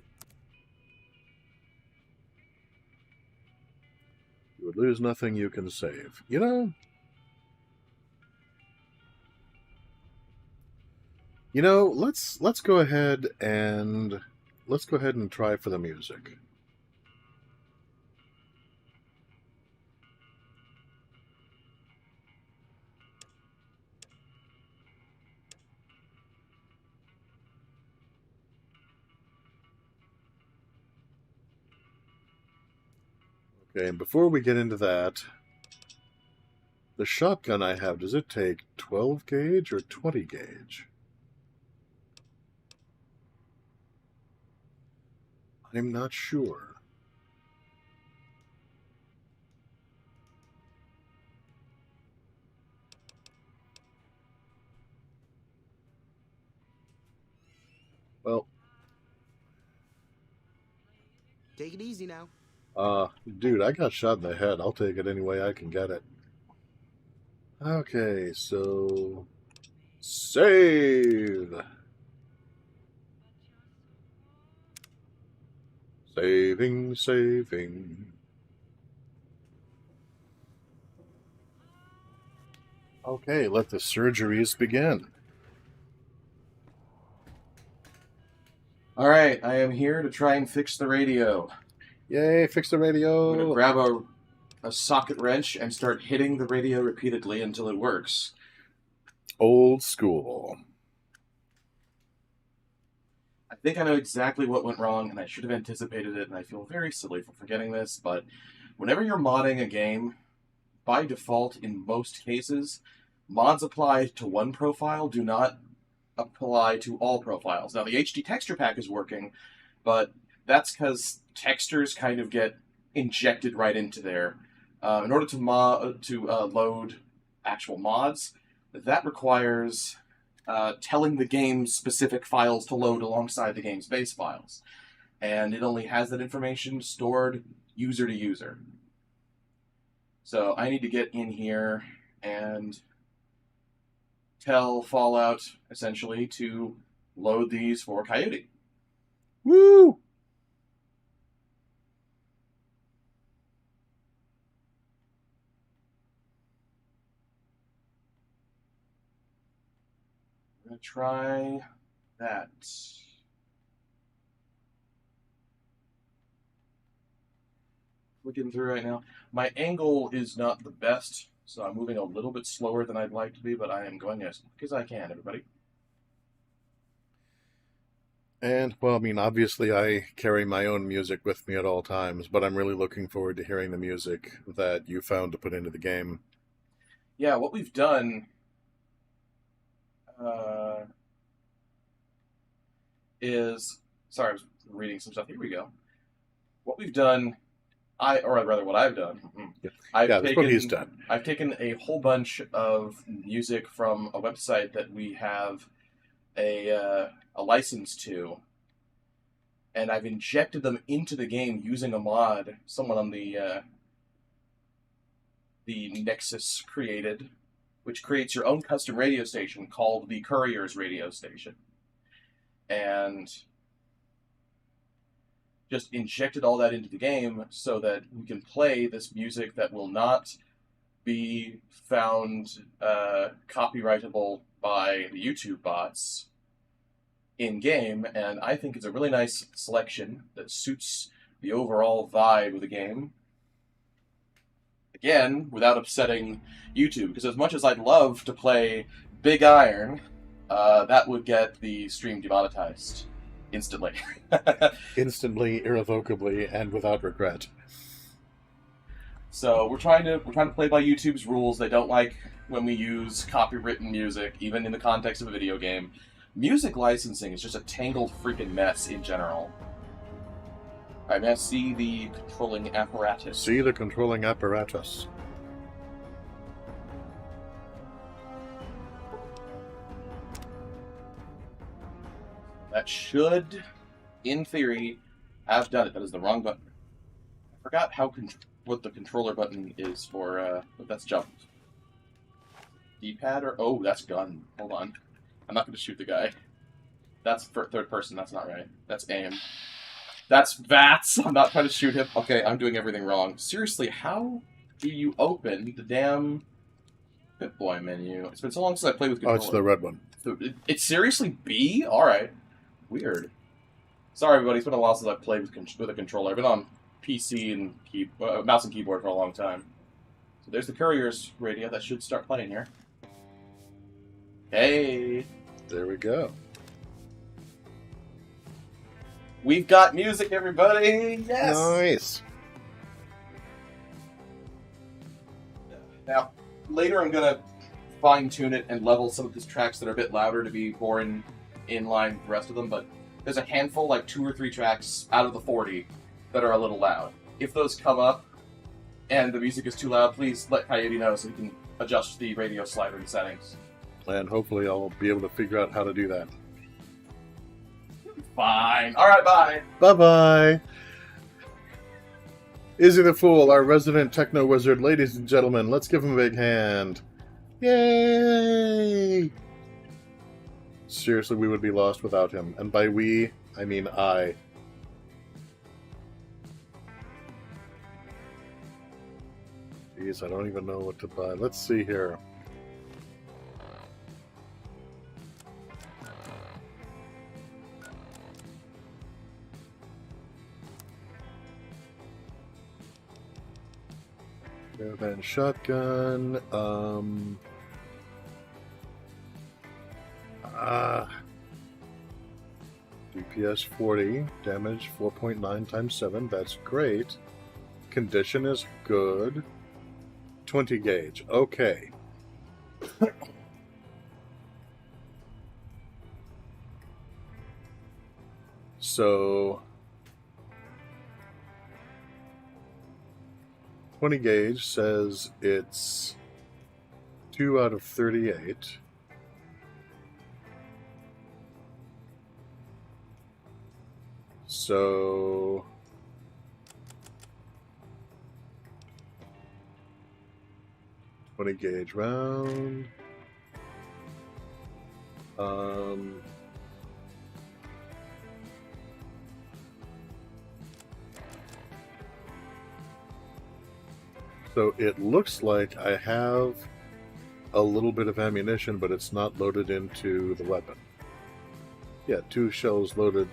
You would lose nothing you can save. You know? Let's go ahead and try for the music. Okay, and before we get into that, the shotgun I have, does it take 12 gauge or 20 gauge? I'm not sure. Well, take it easy now. Dude, I got shot in the head. I'll take it any way I can get it. Okay, so save. Saving. Okay, let the surgeries begin. Alright, I am here to try and fix the radio. Yay, fix the radio! I'm going to grab a socket wrench and start hitting the radio repeatedly until it works. Old school. I think I know exactly what went wrong, and I should have anticipated it, and I feel very silly for forgetting this, but whenever you're modding a game, by default, in most cases, mods apply to one profile, do not apply to all profiles. Now, the HD texture pack is working, but that's because textures kind of get injected right into there. In order to load actual mods, that requires telling the game specific files to load alongside the game's base files. And it only has that information stored user to user. So I need to get in here and tell Fallout, essentially, to load these for Coyote. Woo! gonna try that. Looking through right now. My angle is not the best, so I'm moving a little bit slower than I'd like to be, but I am going as quick as I can, everybody. And, well, I mean, obviously I carry my own music with me at all times, but I'm really looking forward to hearing the music that you found to put into the game. Yeah, what we've done is... Sorry, I was reading some stuff. Here we go. What we've done... or rather, what I've done. That's what he's done. I've taken a whole bunch of music from a website that we have a license to, and I've injected them into the game using a mod someone on the Nexus created, which creates your own custom radio station called the Courier's Radio Station. And just injected all that into the game so that we can play this music that will not be found copyrightable by the YouTube bots in-game, and I think it's a really nice selection that suits the overall vibe of the game. Again, without upsetting YouTube, because as much as I'd love to play Big Iron, that would get the stream demonetized instantly. Instantly, irrevocably, and without regret. So we're trying to play by YouTube's rules. They don't like when we use copywritten music, even in the context of a video game. Music licensing is just a tangled freaking mess in general. Alright, now see the controlling apparatus. See the controlling apparatus. That should, in theory, have done it. That is the wrong button. I forgot what the controller button is for, but that's jump. D-pad or... Oh, that's gun. Hold on. I'm not going to shoot the guy. That's for third person. That's not right. That's aim. That's VATS. I'm not trying to shoot him. Okay, I'm doing everything wrong. Seriously, how do you open the damn Pip-Boy menu? It's been so long since I played with controller. Oh, it's the red one. It's seriously B? Alright. Weird. Sorry, everybody. It's been a while since I've played with a controller. I've been on PC and mouse and keyboard for a long time. So there's the Courier's radio. That should start playing here. Hey! There we go. We've got music, everybody! Yes! Nice! Now, later I'm going to fine-tune it and level some of these tracks that are a bit louder to be more in line with the rest of them, but there's a handful, like 2 or 3 tracks out of the 40 that are a little loud. If those come up and the music is too loud, please let Coyote know so we can adjust the radio slider and settings. And hopefully I'll be able to figure out how to do that. Fine. Alright, bye! Bye-bye! Izzy the Fool, our resident techno wizard. Ladies and gentlemen, let's give him a big hand. Yay! Seriously, we would be lost without him. And by we, I mean I. Jeez, I don't even know what to buy. Let's see here. Caravan shotgun. DPS 40, damage 4.9 times 7. That's great. Condition is good. 20 gauge. Okay. So 20 gauge says it's 2 out of 38. So .20 gauge round. So it looks like I have a little bit of ammunition, but it's not loaded into the weapon. Yeah, 2 shells loaded,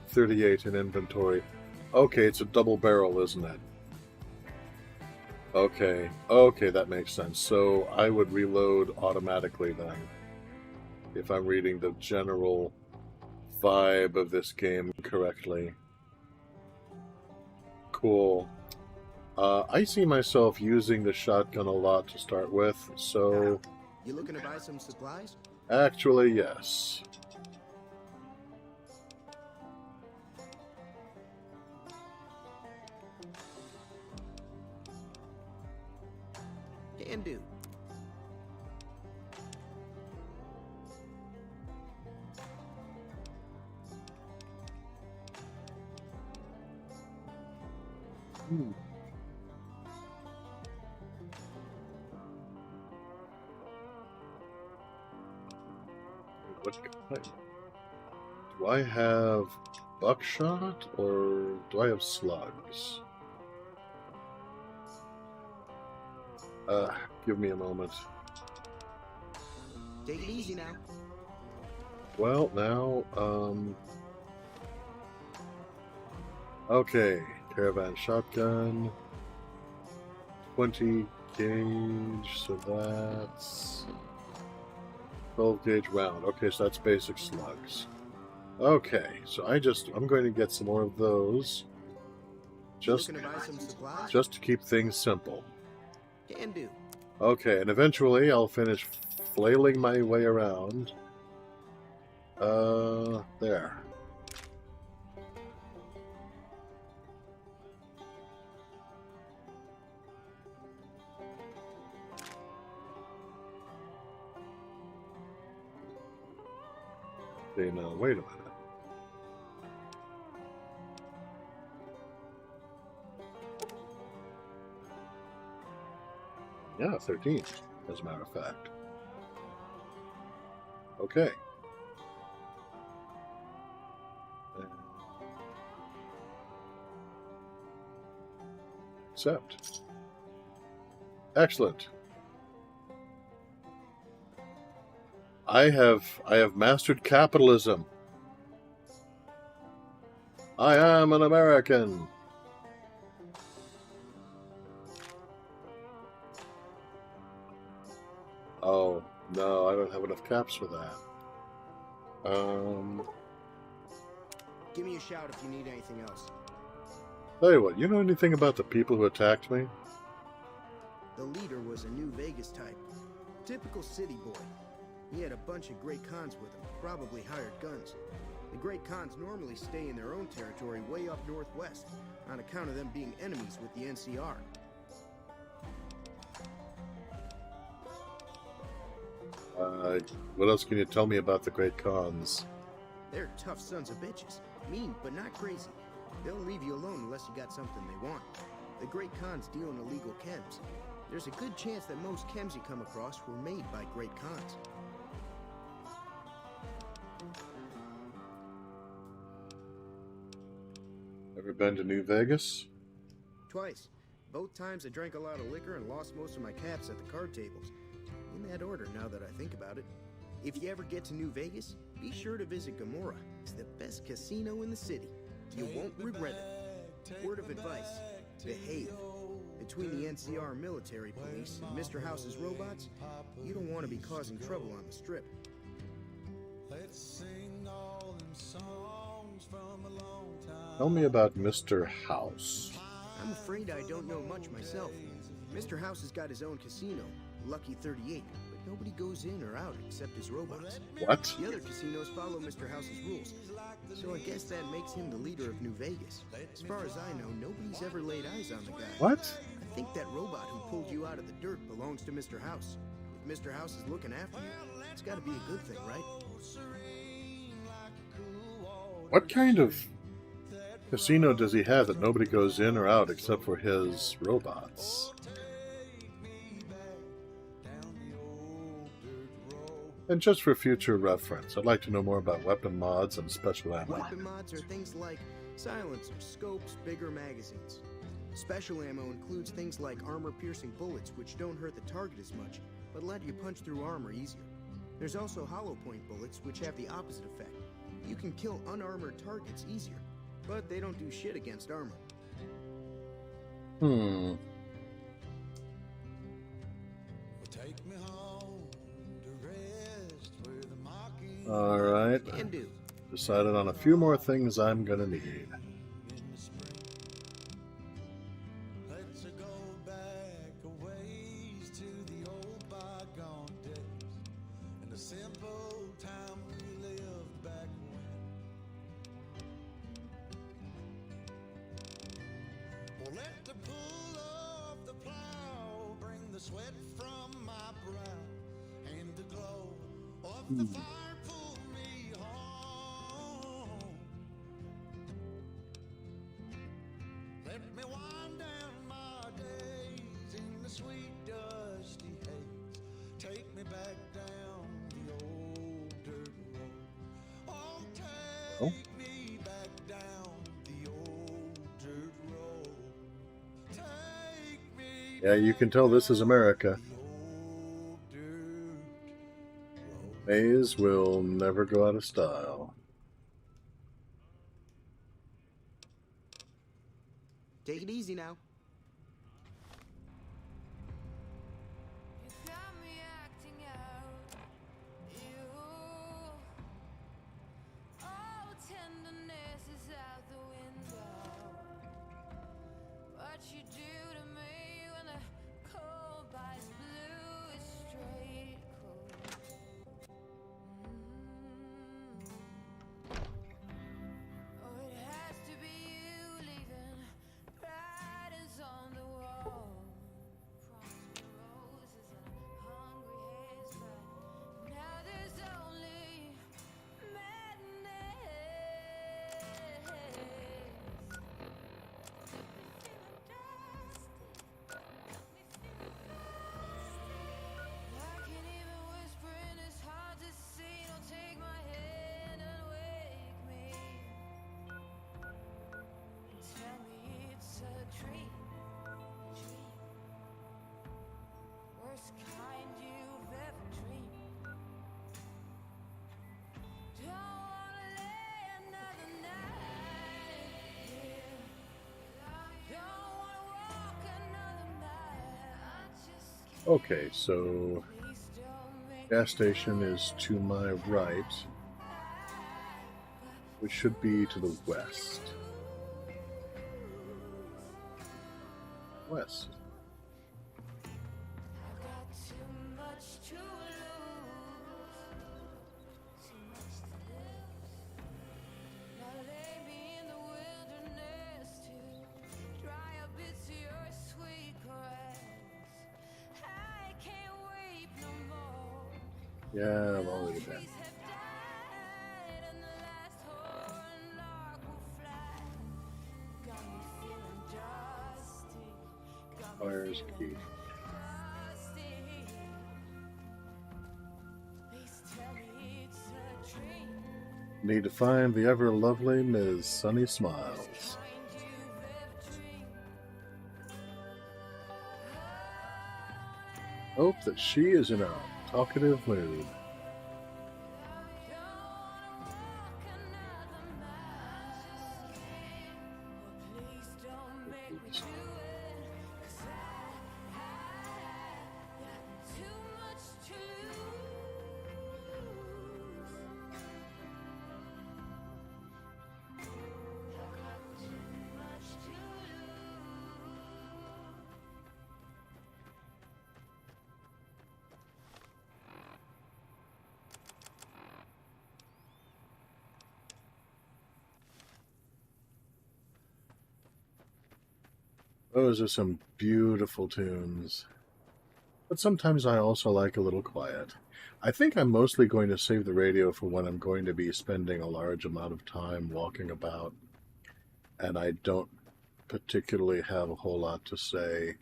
38 in inventory. Okay, it's a double barrel, isn't it? Okay, that makes sense. So I would reload automatically then, if I'm reading the general vibe of this game correctly. Cool. I see myself using the shotgun a lot to start with, so... You looking to buy some supplies? Actually, yes. Can do. What kind? Do I have buckshot or do I have slugs? Give me a moment. Take it easy now. Well, now, okay, caravan shotgun, 20 gauge, so that's 12 gauge round. Okay, so that's basic slugs. Okay, so I'm going to get some more of those, just to keep things simple. Can do. Okay, and eventually I'll finish flailing my way around. There. Okay, now, wait a minute. Yeah, 13, as a matter of fact. Okay. Accept. Excellent. I have mastered capitalism. I am an American. Oh, no, I don't have enough caps for that. Give me a shout if you need anything else. Tell you what, you know anything about the people who attacked me? The leader was a New Vegas type. Typical city boy. He had a bunch of Great Khans with him, probably hired guns. The Great Khans normally stay in their own territory way up northwest, on account of them being enemies with the NCR. What else can you tell me about the Great Khans? They're tough sons of bitches. Mean, but not crazy. They'll leave you alone unless you got something they want. The Great Khans deal in illegal chems. There's a good chance that most chems you come across were made by Great Khans. Ever been to New Vegas? Twice. Both times I drank a lot of liquor and lost most of my caps at the card tables. In that order, now that I think about it. If you ever get to New Vegas, be sure to visit Gomorrah. It's the best casino in the city. You won't regret it. Word of advice, behave. Between the NCR military police and Mr. House's robots, you don't want to be causing trouble on the strip. Tell me about Mr. House. I'm afraid I don't know much myself. Mr. House has got his own casino, Lucky 38, but nobody goes in or out except his robots. What? The other casinos follow Mr. House's rules, so I guess that makes him the leader of New Vegas. As far as I know, nobody's ever laid eyes on the guy. What? I think that robot who pulled you out of the dirt belongs to Mr. House. If Mr. House is looking after you, it's got to be a good thing, right? What kind of casino does he have that nobody goes in or out except for his robots? And just for future reference, I'd like to know more about weapon mods and special ammo. Weapon mods are things like silencers, scopes, bigger magazines. Special ammo includes things like armor-piercing bullets, which don't hurt the target as much. but let you punch through armor easier. There's also hollow point bullets, which have the opposite effect. You can kill unarmored targets easier, but they don't do shit against armor. All right. Can do. Decided on a few more things I'm gonna need. Yeah, you can tell this is America. Maze will never go out of style. Take it easy now. Okay, so gas station is to my right, which should be to the west. West. Yeah, I'm already there. Fire's key. Need to find the ever lovely Ms. Sunny Smiles. Hope that she is in a talkative mood. Those are some beautiful tunes. But sometimes I also like a little quiet. I think I'm mostly going to save the radio for when I'm going to be spending a large amount of time walking about, and I don't particularly have a whole lot to say,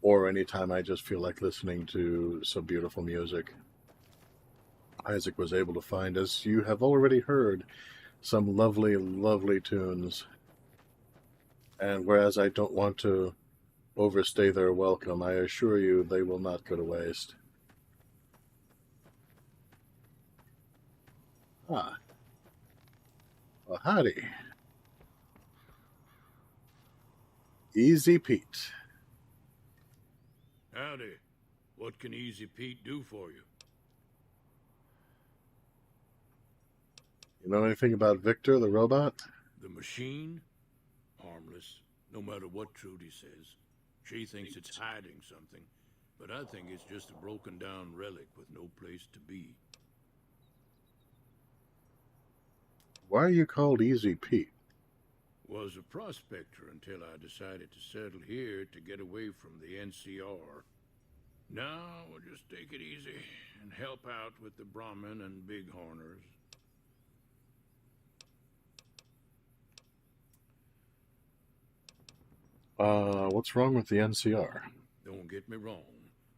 or anytime I just feel like listening to some beautiful music. Isaac was able to find, as you have already heard, some lovely, lovely tunes. And whereas I don't want to overstay their welcome, I assure you they will not go to waste. Ah. Well, howdy. Easy Pete. Howdy. What can Easy Pete do for you? You know anything about Victor, the robot? The machine? Harmless, no matter what Trudy says. She thinks it's hiding something, but I think it's just a broken down relic with no place to be. Why are you called Easy Pete? Was a prospector until I decided to settle here to get away from the NCR. Now we'll just take it easy and help out with the Brahmin and Bighorners. What's wrong with the NCR? Don't get me wrong.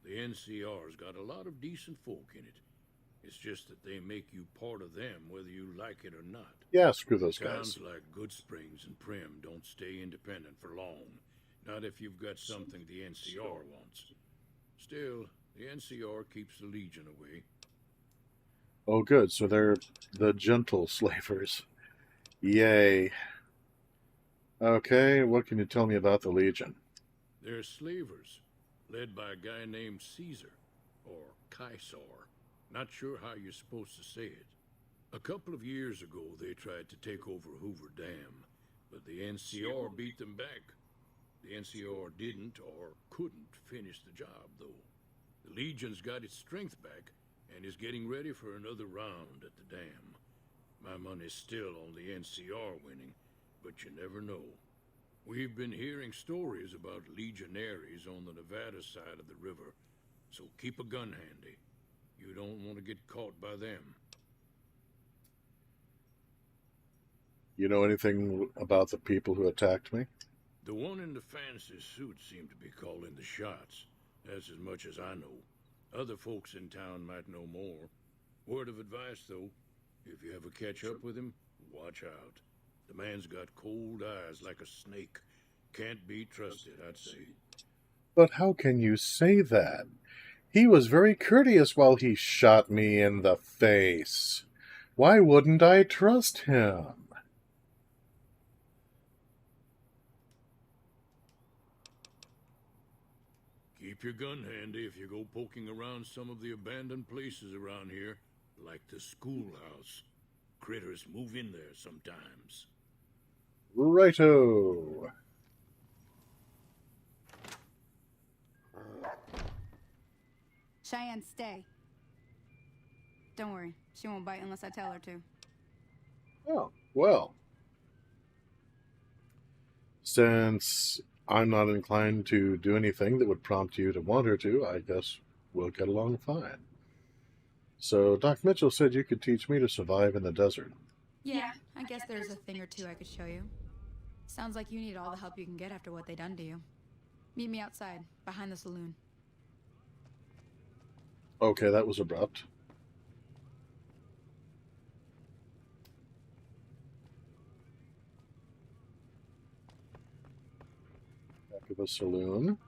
The NCR's got a lot of decent folk in it. It's just that they make you part of them whether you like it or not. Yeah, screw those Towns guys. like Good Springs and Prim don't stay independent for long. Not if you've got something the NCR wants. Still, the NCR keeps the Legion away. Oh, good. So they're the gentle slavers. Yay. Okay, what can you tell me about the Legion? They're slavers, led by a guy named Caesar, or Caesar. Not sure how you're supposed to say it. A couple of years ago, they tried to take over Hoover Dam, but the NCR beat them back. The NCR didn't or couldn't finish the job, though. The Legion's got its strength back and is getting ready for another round at the dam. My money's still on the NCR winning, but you never know. We've been hearing stories about legionaries on the Nevada side of the river, so keep a gun handy. You don't want to get caught by them. You know anything about the people who attacked me? The one in the fancy suit seemed to be calling the shots. That's as much as I know. Other folks in town might know more. Word of advice, though, if you ever catch up with him, watch out. The man's got cold eyes like a snake. Can't be trusted, I'd say. But how can you say that? He was very courteous while he shot me in the face. Why wouldn't I trust him? Keep your gun handy if you go poking around some of the abandoned places around here, like the schoolhouse. Critters move in there sometimes. Righto. Cheyenne, stay. Don't worry, she won't bite unless I tell her to. Oh, well. Since I'm not inclined to do anything that would prompt you to want her to, I guess we'll get along fine. So, Doc Mitchell said you could teach me to survive in the desert. Yeah, I guess there's a thing or two I could show you. Sounds like you need all the help you can get after what they done to you. Meet me outside, behind the saloon. Okay, that was abrupt. Back of a saloon.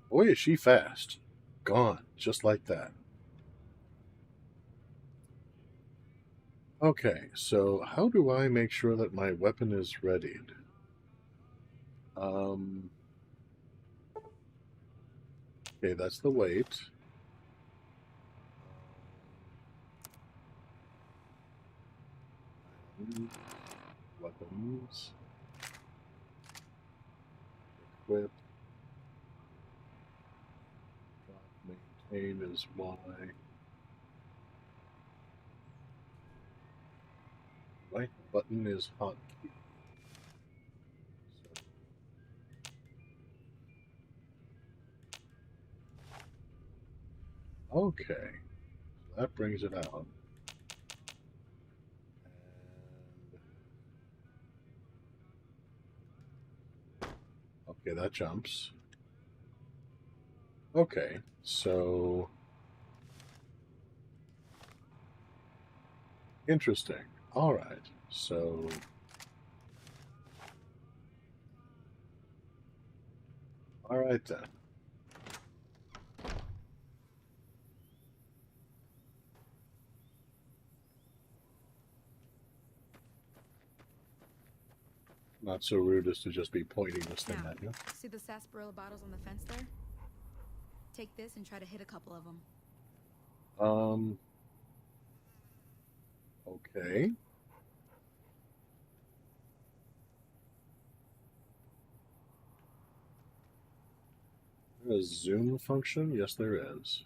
Boy, is she fast. Gone, just like that. Okay, so how do I make sure that my weapon is readied? Okay, that's the weight. Weapons. Equip. Maintain is Y. Right button is hotkey. Okay, so that brings it out. Okay, that jumps. Okay, so interesting. All right, so all right then. not so rude as to just be pointing this thing Now, at you. see the sarsaparilla bottles on the fence there? Take this and try to hit a couple of them. Okay. There is a zoom function? Yes, there is.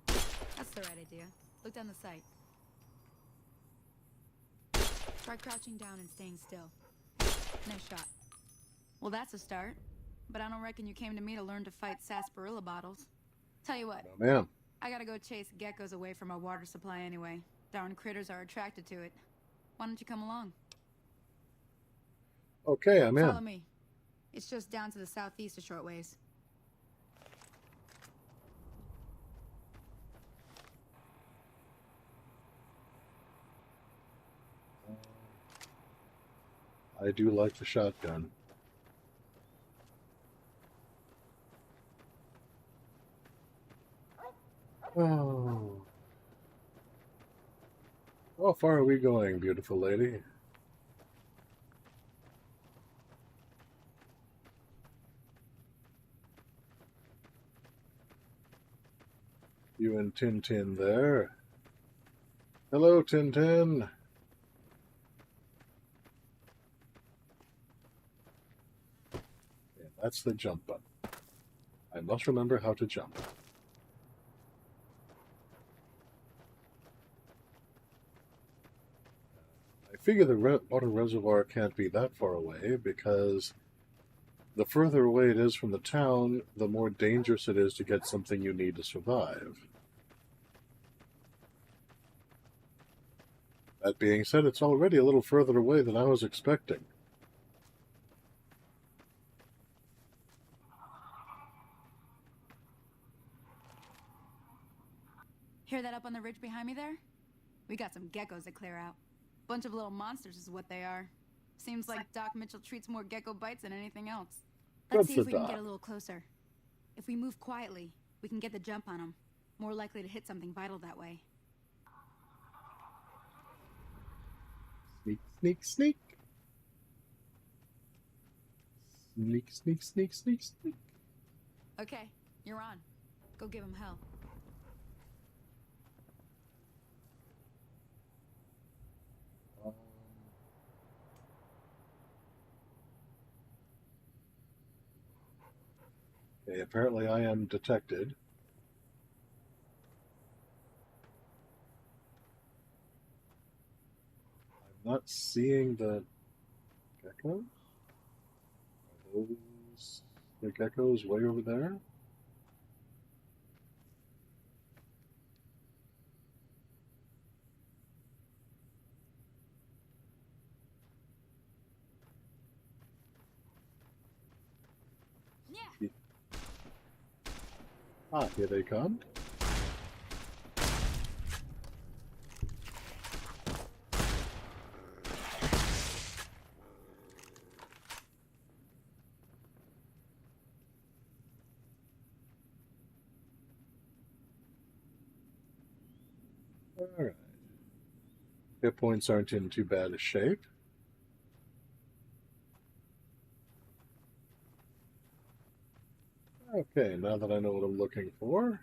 That's the right idea. Look down the sight. Try crouching down and staying still. Nice shot. Well, that's a start. But I don't reckon you came to me to learn to fight sarsaparilla bottles. Tell you what. No, ma'am. I gotta go chase geckos away from our water supply anyway. Darn critters are attracted to it. Why don't you come along? Okay, I'm in. Follow me. It's just down to the southeast a short ways. I do like the shotgun. Oh. How far are we going, beautiful lady? You and Tintin there. Hello, Tintin. That's the jump button. I must remember how to jump. I figure the water reservoir can't be that far away because the further away it is from the town, the more dangerous it is to get something you need to survive. That being said, it's already a little further away than I was expecting. Hear that up on the ridge behind me there? We got some geckos to clear out. Bunch of little monsters is what they are. Seems like Doc Mitchell treats more gecko bites than anything else. Let's see if we can get a little closer. If we move quietly, we can get the jump on them. More likely to hit something vital that way. Sneak, sneak, sneak. Sneak, sneak, sneak, sneak, sneak. Okay, you're on. Go give him hell. Okay, apparently I am detected. I'm not seeing the geckos. Are those the geckos way over there? Yeah. Ah, here they come. Alright. Hit points aren't in too bad a shape. Okay, now that I know what I'm looking for.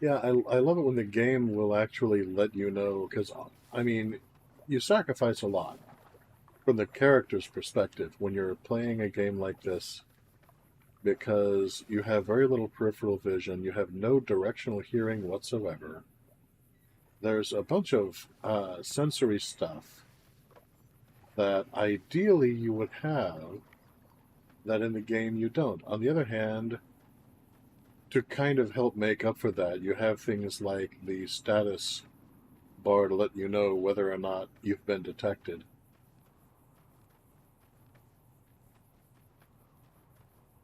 Yeah, I love it when the game will actually let you know, because, I mean, you sacrifice a lot from the character's perspective when you're playing a game like this, because you have very little peripheral vision, you have no directional hearing whatsoever. There's a bunch of sensory stuff that ideally you would have that in the game you don't. On the other hand, to kind of help make up for that, you have things like the status bar to let you know whether or not you've been detected.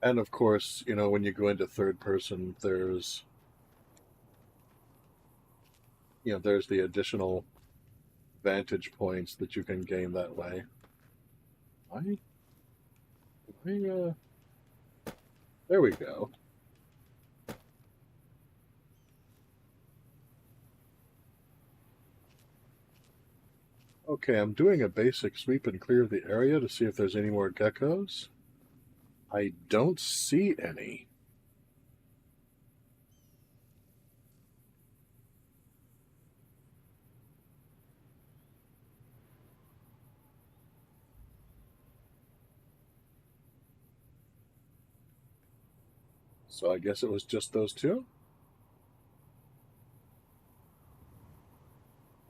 And of course, you know, when you go into third person, there's there's the additional vantage points that you can gain that way. There we go. Okay, I'm doing a basic sweep and clear of the area to see if there's any more geckos. I don't see any. So I guess it was just those two?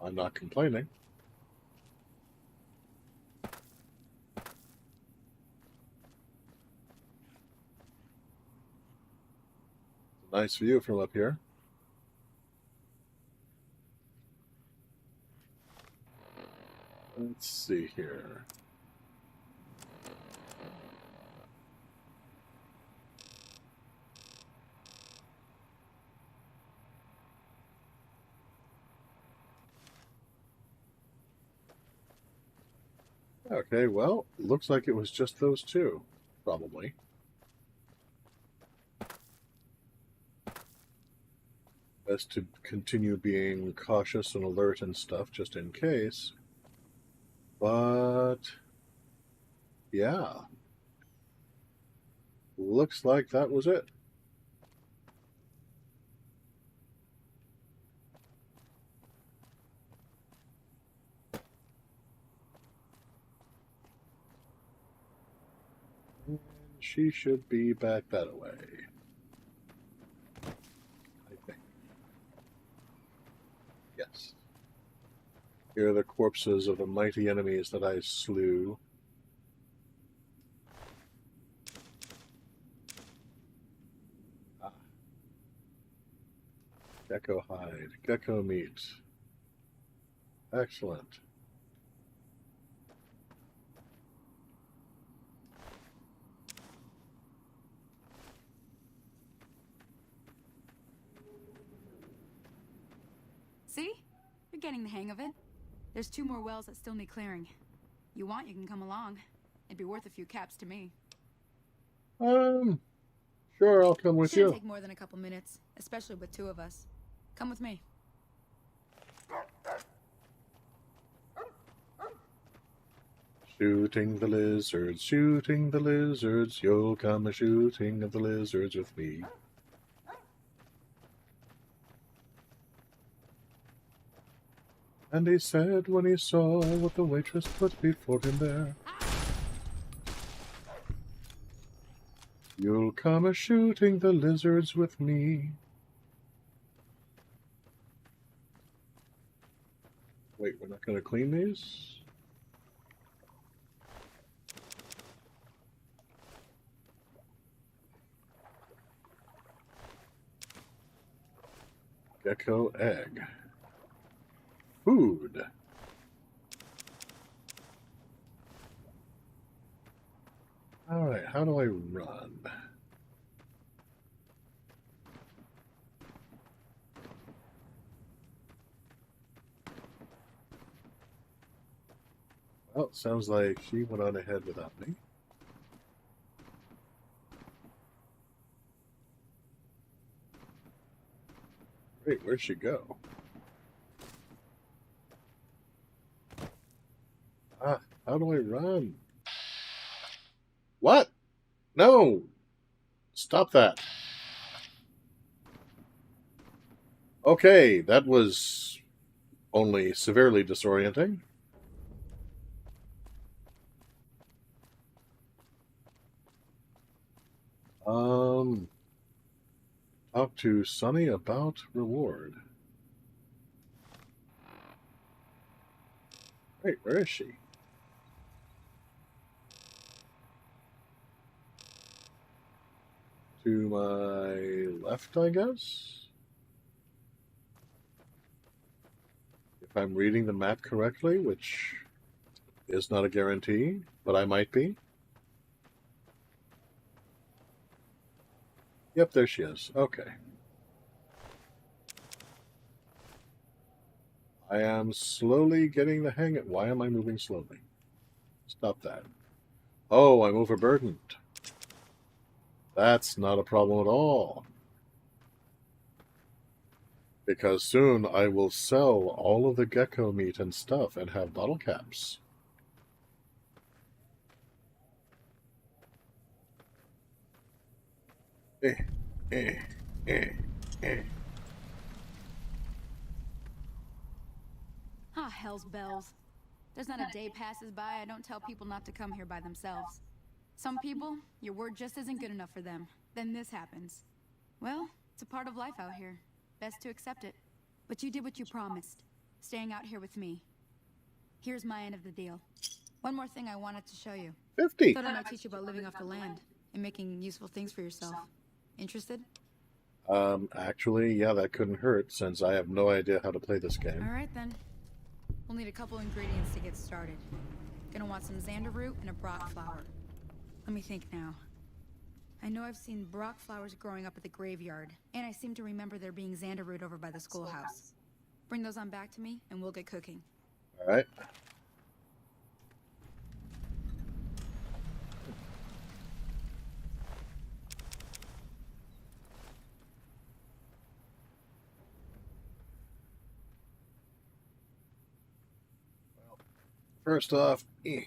I'm not complaining. Nice view from up here. Let's see here. Okay, well, looks like it was just those two, probably. Best to continue being cautious and alert and stuff, just in case. But, yeah. Looks like that was it. And she should be back that way. I think. Yes. Here are the corpses of the mighty enemies that I slew. Gecko hide, gecko meat. Excellent. See? You're getting the hang of it. There's 2 more wells that still need clearing. You want, you can come along. It'd be worth a few caps to me. Sure, I'll come with you. Shouldn't take more than a couple minutes, especially with 2 of us. Come with me. Shooting the lizards, you'll come a-shooting of the lizards with me. And he said when he saw what the waitress put before him there, you'll come a-shooting the lizards with me. Wait, we're not going to clean these? Gecko egg. Food. Alright, how do I run? Well, sounds like she went on ahead without me. Wait, where'd she go? Ah, how do I run? What? No! Stop that. Okay, that was only severely disorienting. Talk to Sunny about reward. Wait, where is she? To my left, I guess? If I'm reading the map correctly, which is not a guarantee, but I might be. Yep, there she is. Okay. I am slowly getting the hang of... Why am I moving slowly? Stop that. Oh, I'm overburdened. That's not a problem at all. Because soon I will sell all of the gecko meat and stuff and have bottle caps. Ah, hell's bells. There's not a day passes by I don't tell people not to come here by themselves. Some people, your word just isn't good enough for them. Then this happens. Well, it's a part of life out here. Best to accept it. But you did what you promised. Staying out here with me. Here's my end of the deal. One more thing I wanted to show you. 50. Thought I might teach you about living off the land and making useful things for yourself. Interested? Actually, yeah, that couldn't hurt, since I have no idea how to play this game. Alright then. We'll need a couple ingredients to get started. Gonna want some xander root and a brock flower. Let me think now. I know I've seen brock flowers growing up at the graveyard, and I seem to remember there being xander root over by the schoolhouse. Bring those on back to me, and we'll get cooking. Alright. First off, I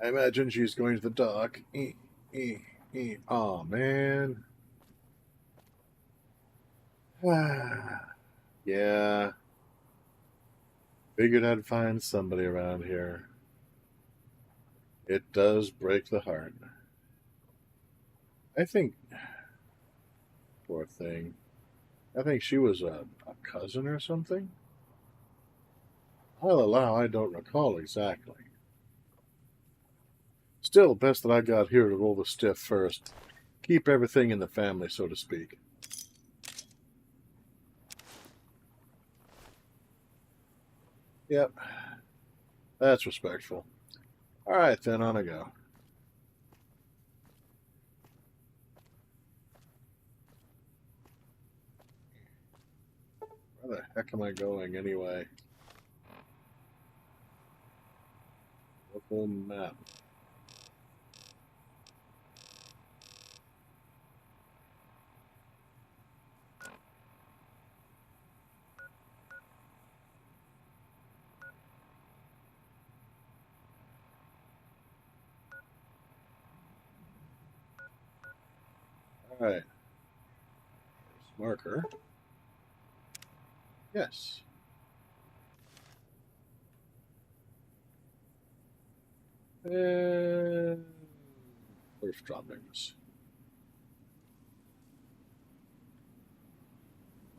imagine she's going to the dock. Oh man. Yeah. Figured I'd find somebody around here. It does break the heart. I think, poor thing. I think she was a cousin or something. I'll allow I don't recall exactly. Still, best that I got here to roll the stiff first. Keep everything in the family, so to speak. Yep. That's respectful. Alright, then on I go. Where the heck am I going anyway? Local map. Alright. Marker. Yes. And earth droppings.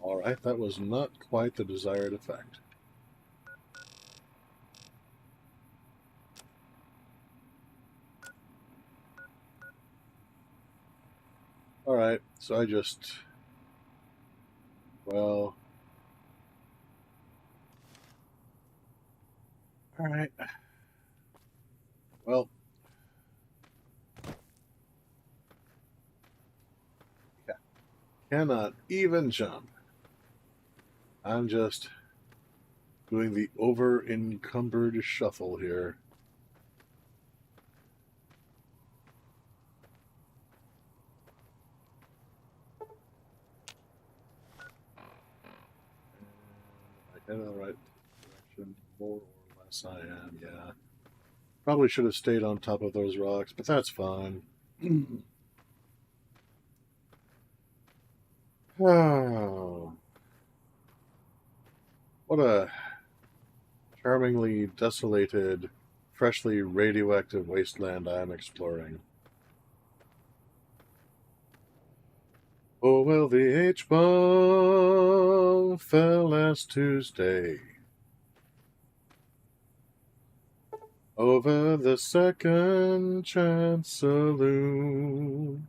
Alright, that was not quite the desired effect. Alright, so I just... Well... Alright. Well... Yeah. Cannot even jump. I'm just doing the over-encumbered shuffle here. I head in the right direction, more or less I am, yeah. Probably should have stayed on top of those rocks, but that's fine. Oh. What a charmingly desolated, freshly radioactive wasteland I am exploring. Oh, well, the H-bomb fell last Tuesday over the Second Chance Saloon.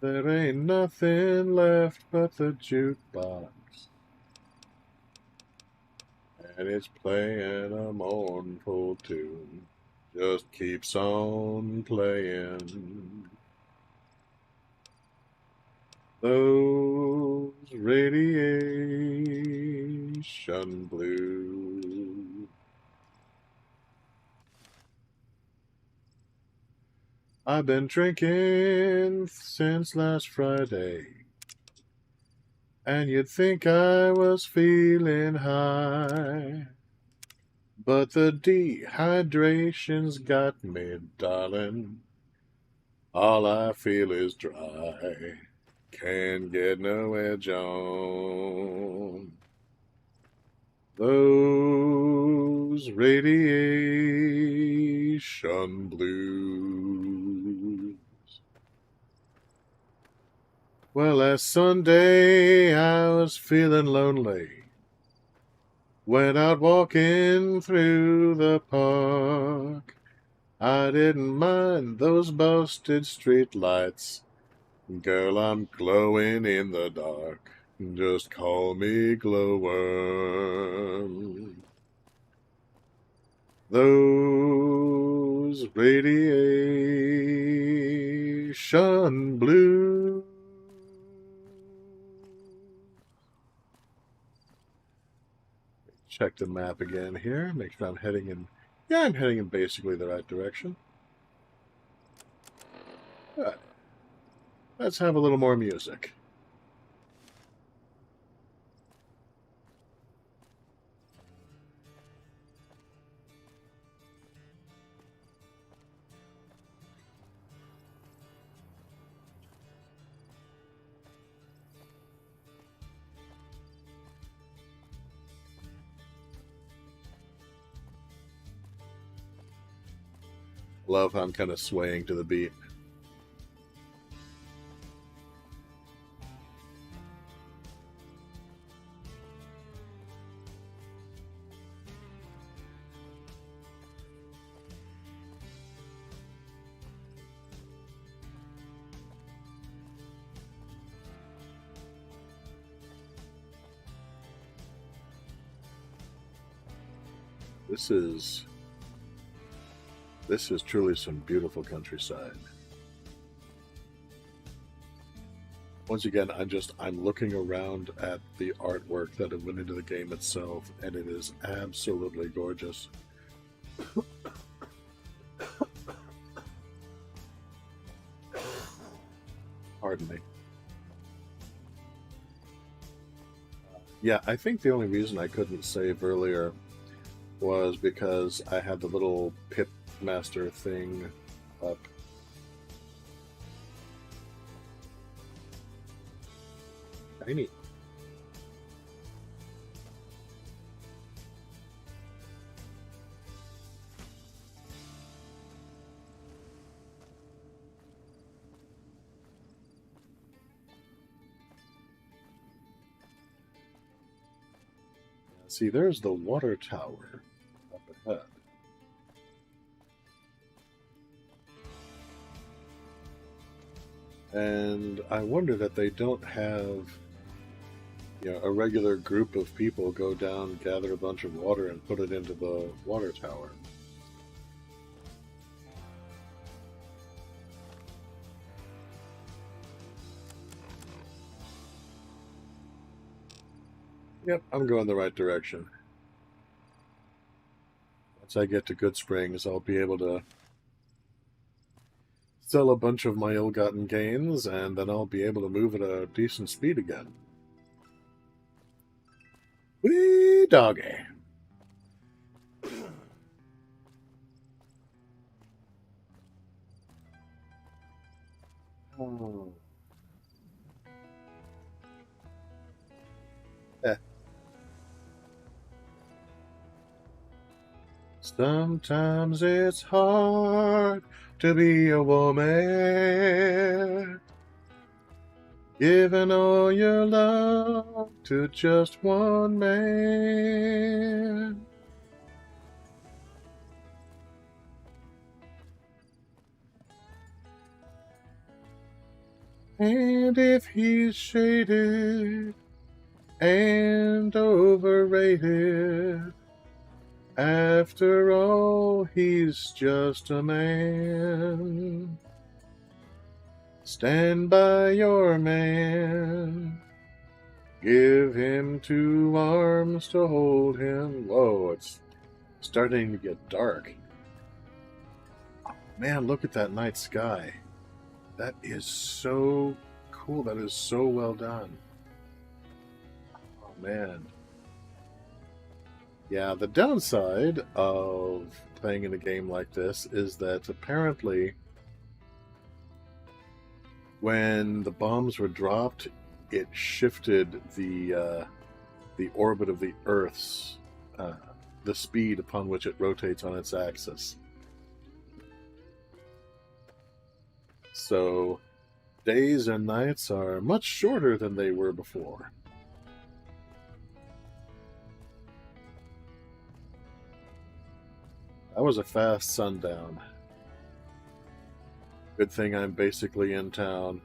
There ain't nothing left but the jukebox. and it's playing a mournful tune. Just keeps on playing. Those radiation blues. I've been drinking since last Friday, and you'd think I was feeling high, but the dehydration's got me, darling. All I feel is dry. Can't get no edge on. Those radiation blues. Well, last Sunday I was feeling lonely. Went out walking through the park. I didn't mind those busted street lights. Girl, I'm glowing in the dark. Just call me Glowworm. Those radiation blues. Check the map again here. Make sure I'm heading in. Yeah, I'm heading in basically the right direction. Good. Let's have a little more music. Love how I'm kind of swaying to the beat. This is truly some beautiful countryside. Once again, I'm looking around at the artwork that went into the game itself, and it is absolutely gorgeous. Pardon me. Yeah, I think the only reason I couldn't save earlier was because I had the little pit master thing up. Tiny. See, there's the water tower up ahead. And I wonder that they don't have, a regular group of people go down, gather a bunch of water, and put it into the water tower. Yep, I'm going the right direction. Once I get to Good Springs, I'll be able to sell a bunch of my ill-gotten gains, and then I'll be able to move at a decent speed again. Wee doggy. Oh. Sometimes it's hard to be a woman, giving all your love to just one man. And if he's shaded ain't overrated. After all, he's just a man. Stand by your man. Give him 2 arms to hold him. Whoa, it's starting to get dark. Oh, man, look at that night sky. That is so cool. That is so well done. Oh, man. Yeah, the downside of playing in a game like this is that apparently when the bombs were dropped, it shifted the orbit of the Earth's the speed upon which it rotates on its axis. So days and nights are much shorter than they were before. That was a fast sundown. Good thing I'm basically in town.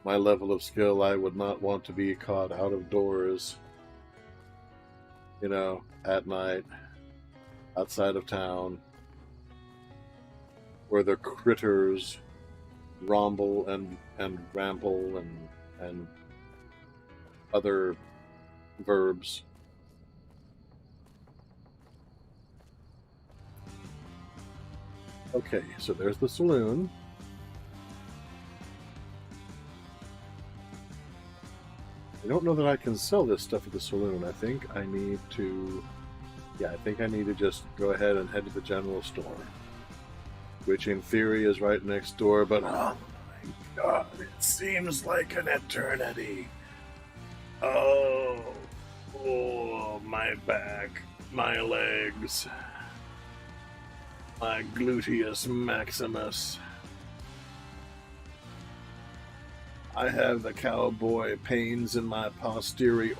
My level of skill, I would not want to be caught out of doors, you know, at night, outside of town, where the critters rumble and ramble and other verbs. Okay, so there's the saloon. I don't know that I can sell this stuff at the saloon. I think I need to... Yeah, I think I need to just go ahead and head to the general store. Which in theory is right next door, but oh my god, it seems like an eternity. Oh, my back, my legs, my gluteus maximus. I have the cowboy pains in my posterior.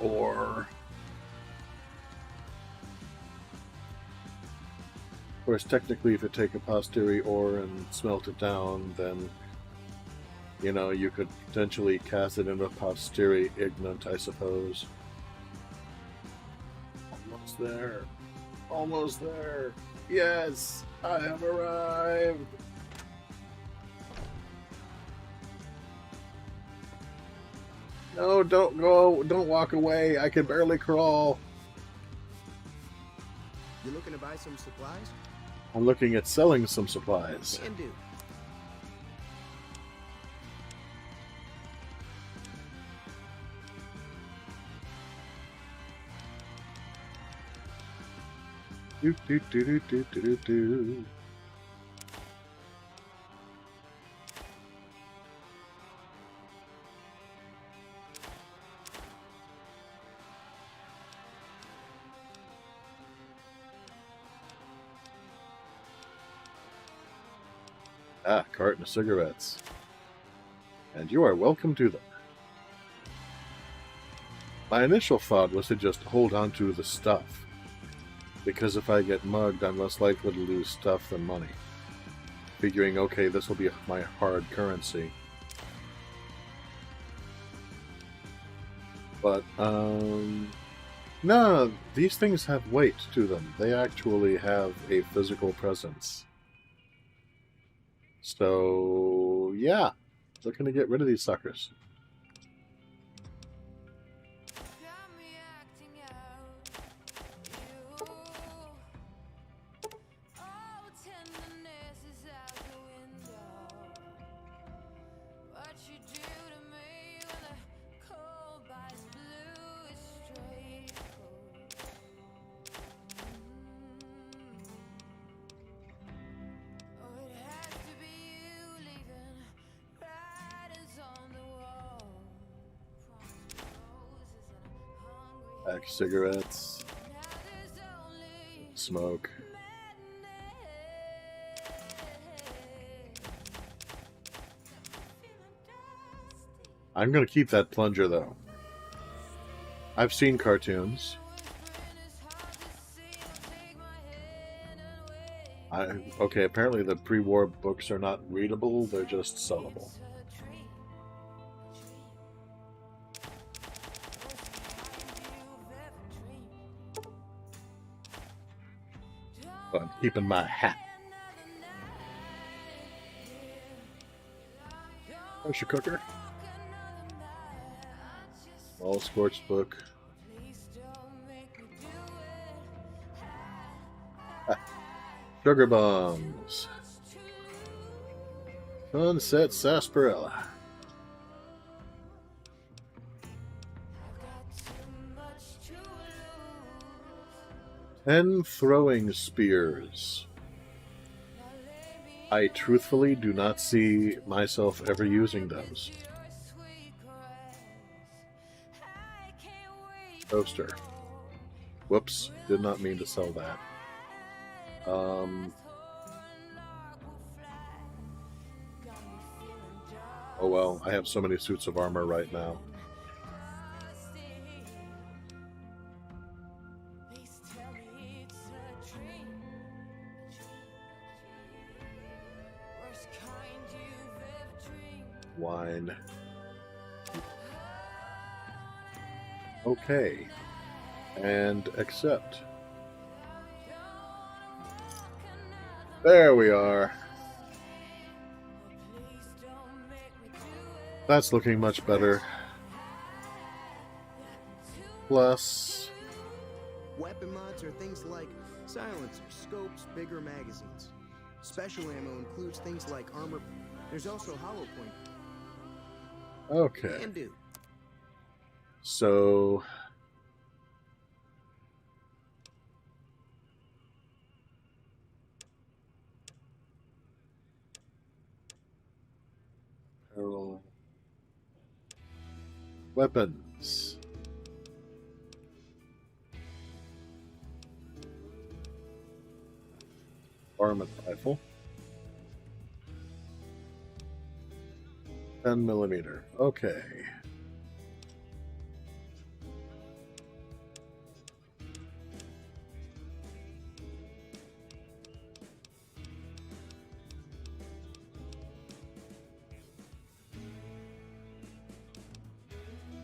Of course, technically, if you take a posterior and smelt it down, then, you know, you could potentially cast it into a posterior ignant, I suppose. Almost there. Almost there. Yes, I have arrived. No, don't go. Don't walk away. I can barely crawl. You looking to buy some supplies? I'm looking at selling some supplies. Can do. Do do do do do do do. Ah, carton of cigarettes. And you are welcome to them. My initial thought was to just hold on to the stuff, because if I get mugged, I'm less likely to lose stuff than money. Figuring, okay, this will be my hard currency. But, no, these things have weight to them. They actually have a physical presence. So, yeah, looking to get rid of these suckers. Pack cigarettes, smoke. I'm going to keep that plunger, though. I've seen cartoons. Okay, apparently the pre-war books are not readable, they're just sellable. Oh, I'm keeping my hat. Pressure cooker. All sports book. Sugar bombs. Sunset sarsaparilla. 10 throwing spears. I truthfully do not see myself ever using those. Toaster. Whoops, did not mean to sell that. Oh well, I have so many suits of armor right now. Wine. Okay. And accept. There we are. That's looking much better. Plus... weapon mods are things like silencers, scopes, bigger magazines. Special ammo includes things like armor. There's also hollow point. Okay. Can do. So... apparel. Weapons. Varmint rifle. 10mm. Okay.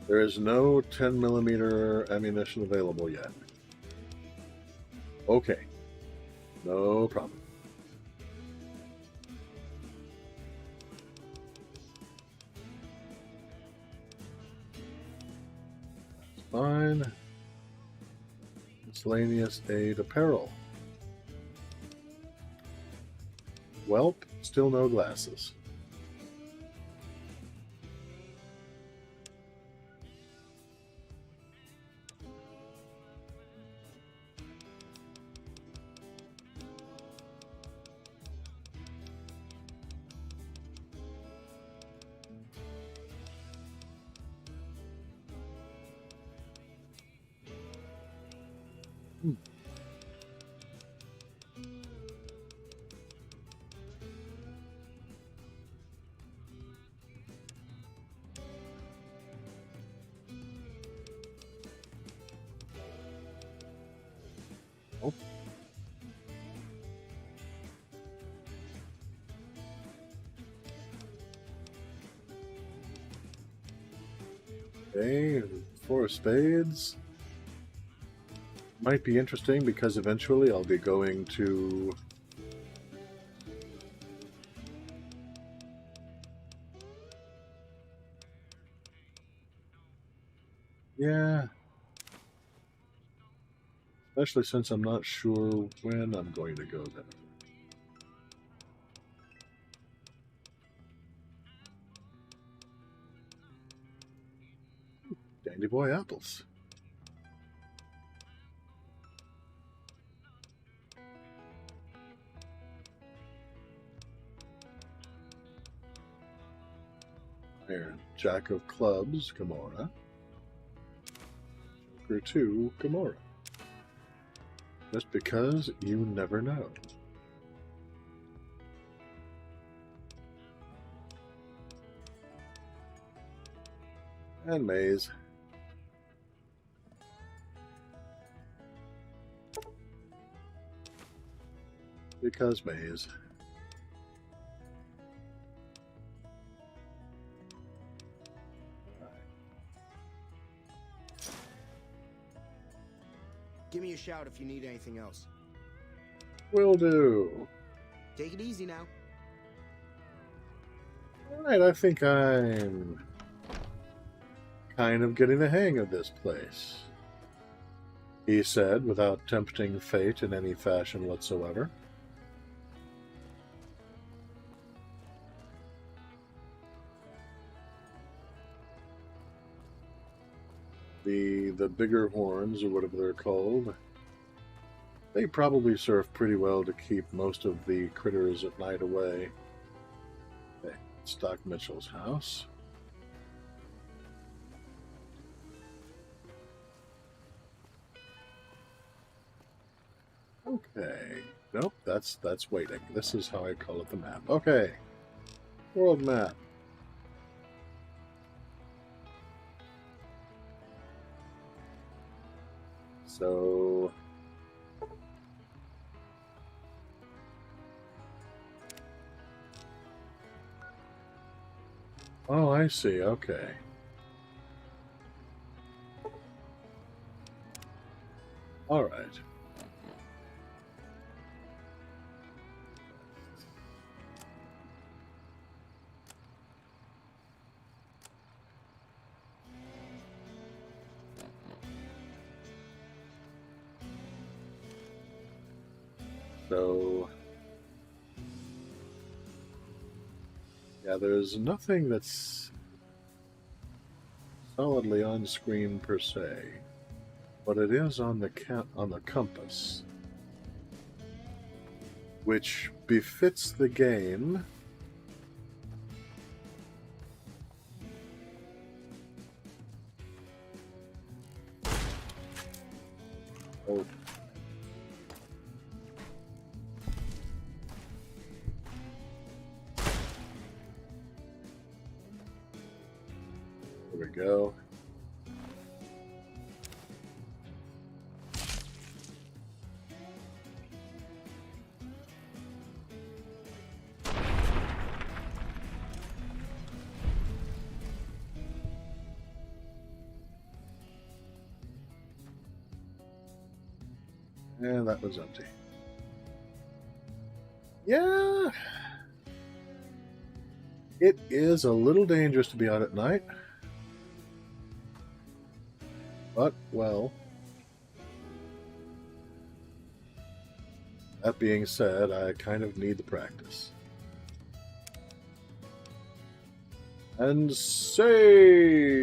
There is no 10mm ammunition available yet. Okay. No problem. Fine. Miscellaneous aid apparel. Welp, still no glasses. Okay, 4 of spades. Might be interesting because eventually I'll be going to... yeah. Especially since I'm not sure when I'm going to go there. Dandy boy apples. Iron Jack of clubs, Gamora. Joker 2, Gamora. Just because you never know. And Maze. Because Maze. Give me a shout if you need anything else. Will do. Take it easy now. Alright, I think I'm kind of getting the hang of this place, he said, without tempting fate in any fashion whatsoever. The bigger horns, or whatever they're called, they probably serve pretty well to keep most of the critters at night away. Okay, it's Doc Mitchell's house. Okay. Nope, that's waiting. This is how I call it the map. Okay. World map. So oh, I see. Okay. All right. So, yeah, there's nothing that's solidly on screen per se, but it is on the compass, which befits the game. Oh. There we go. And that was empty. Yeah. It is a little dangerous to be out at night. But, well, that being said, I kind of need the practice. And save!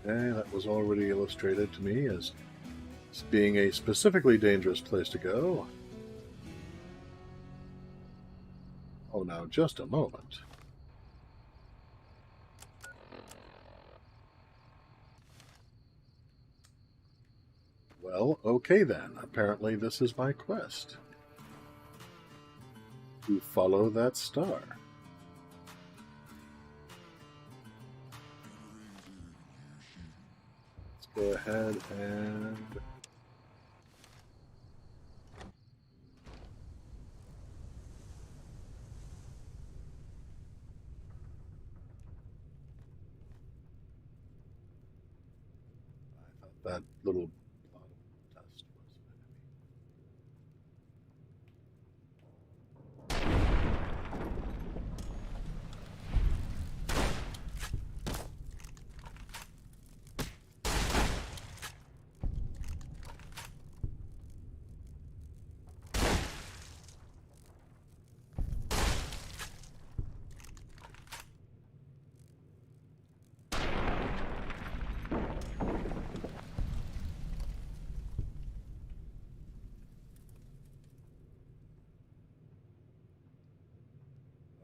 Okay, that was already illustrated to me as being a specifically dangerous place to go. Oh, now, just a moment. Well, okay then. Apparently this is my quest. To follow that star. Let's go ahead and... that little plot of dust was an enemy.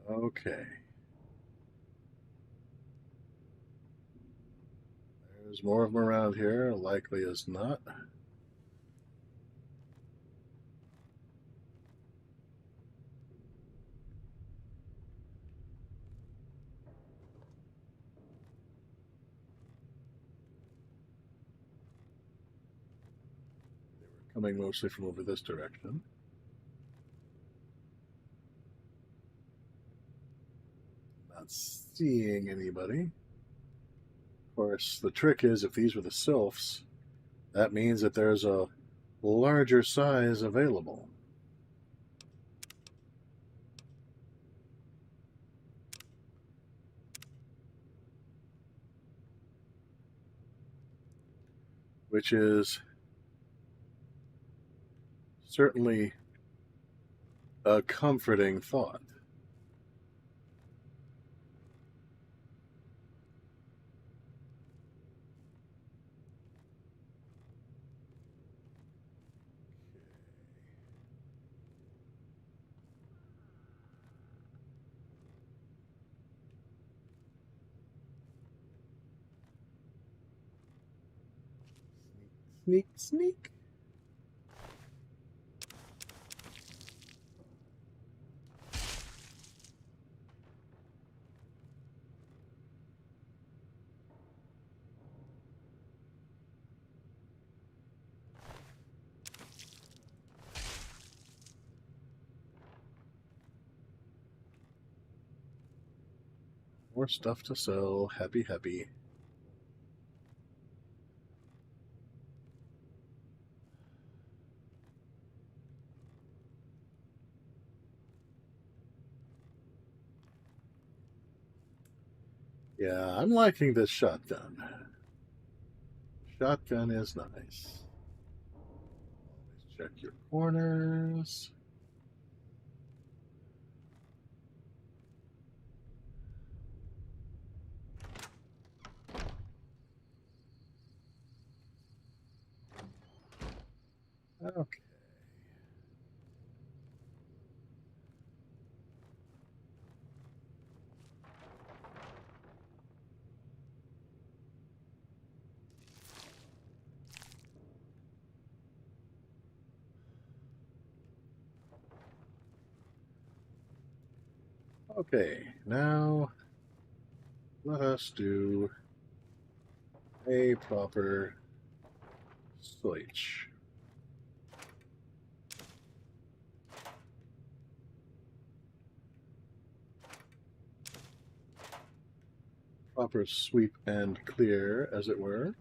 Okay. There's more of them around here, likely as not. coming mostly from over this direction. Not seeing anybody. Of course, the trick is if these were the sylphs, that means that there's a larger size available. Which is certainly a comforting thought. Sneak, sneak. More stuff to sell. Happy, happy. Yeah, I'm liking this shotgun. Shotgun is nice. Always check your corners. Okay. Okay, now let us do a proper switch. Proper sweep and clear, as it were.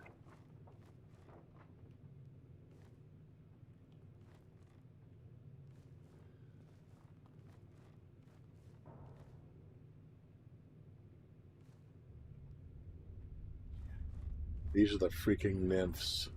These are the freaking nymphs.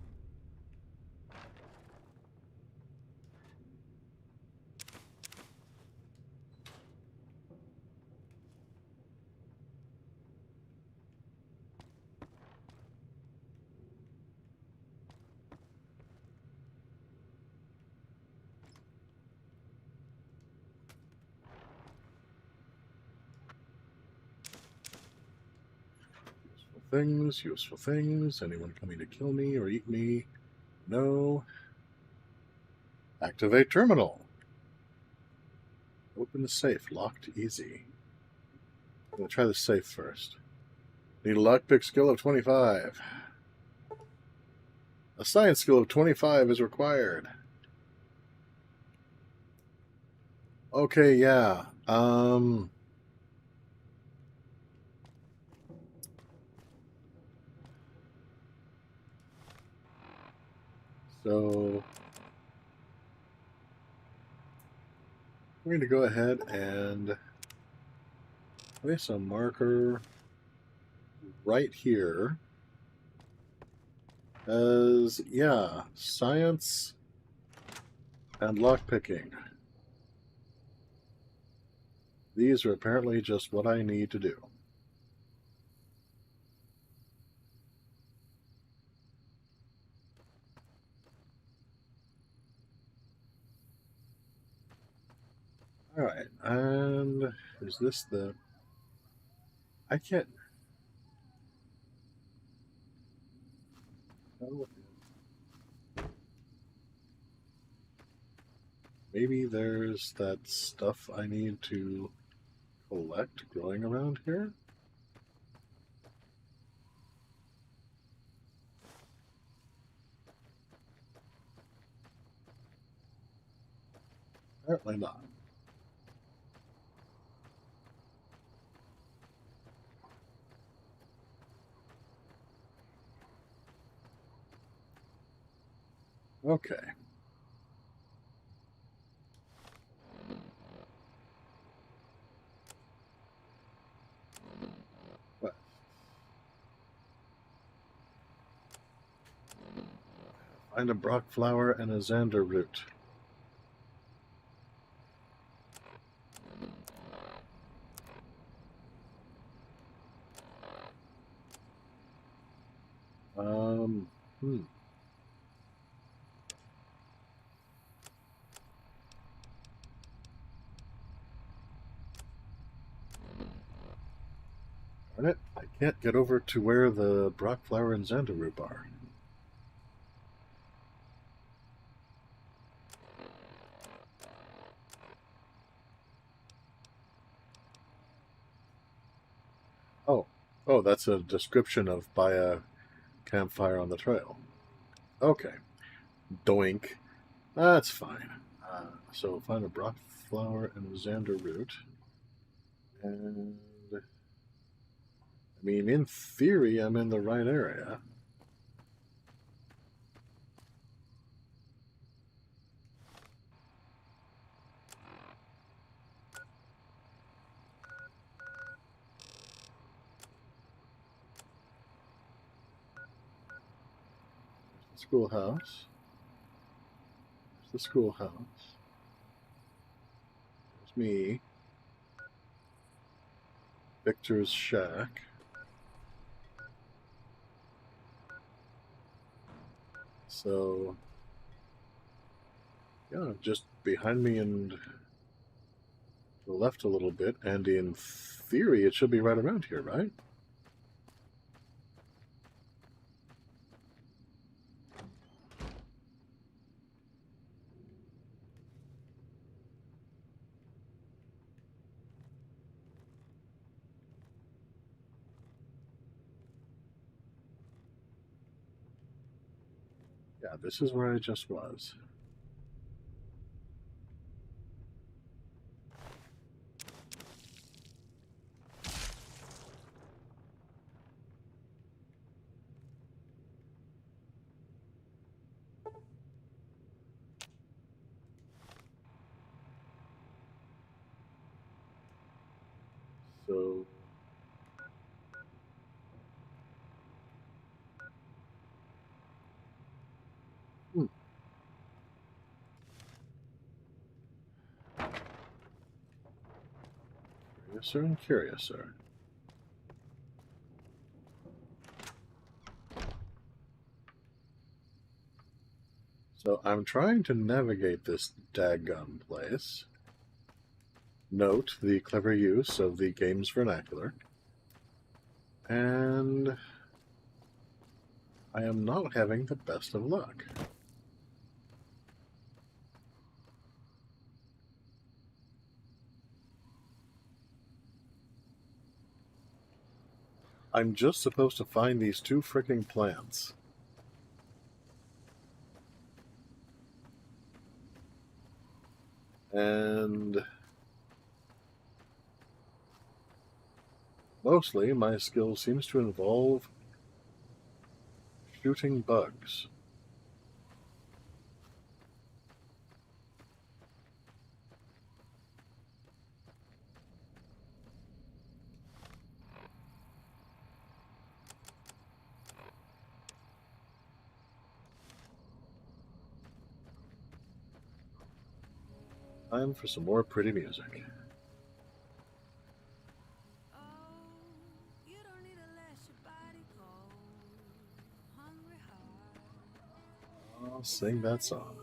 Useful things. Anyone coming to kill me or eat me? No. Activate terminal. Open the safe. Locked easy. I'm going to try the safe first. Need a lockpick skill of 25. A science skill of 25 is required. Okay, yeah. So we're going to go ahead and place a marker right here as, yeah, science and lockpicking. These are apparently just what I need to do. Alright, and is this the... I can't... Oh. Maybe there's that stuff I need to collect growing around here? Apparently not. Okay. What? Find a Brock flower and a Xander root. Hmm. Darn it, I can't get over to where the Brock flower and Xander root are. Oh, that's a description of by a campfire on the trail. Okay. Doink. That's fine. So find a Brock flower and a Xander root. And I mean, in theory, I'm in the right area. Schoolhouse. There's the schoolhouse. There's me. Victor's shack. So, yeah, just behind me and to the left a little bit, and in theory, it should be right around here, right? Yeah, this is where I just was. So, Curiouser and curiouser. So I'm trying to navigate this daggum place. Note the clever use of the game's vernacular. And I am not having the best of luck. I'm just supposed to find these two freaking plants. And mostly my skill seems to involve shooting bugs. Time for some more pretty music. I'll sing that song.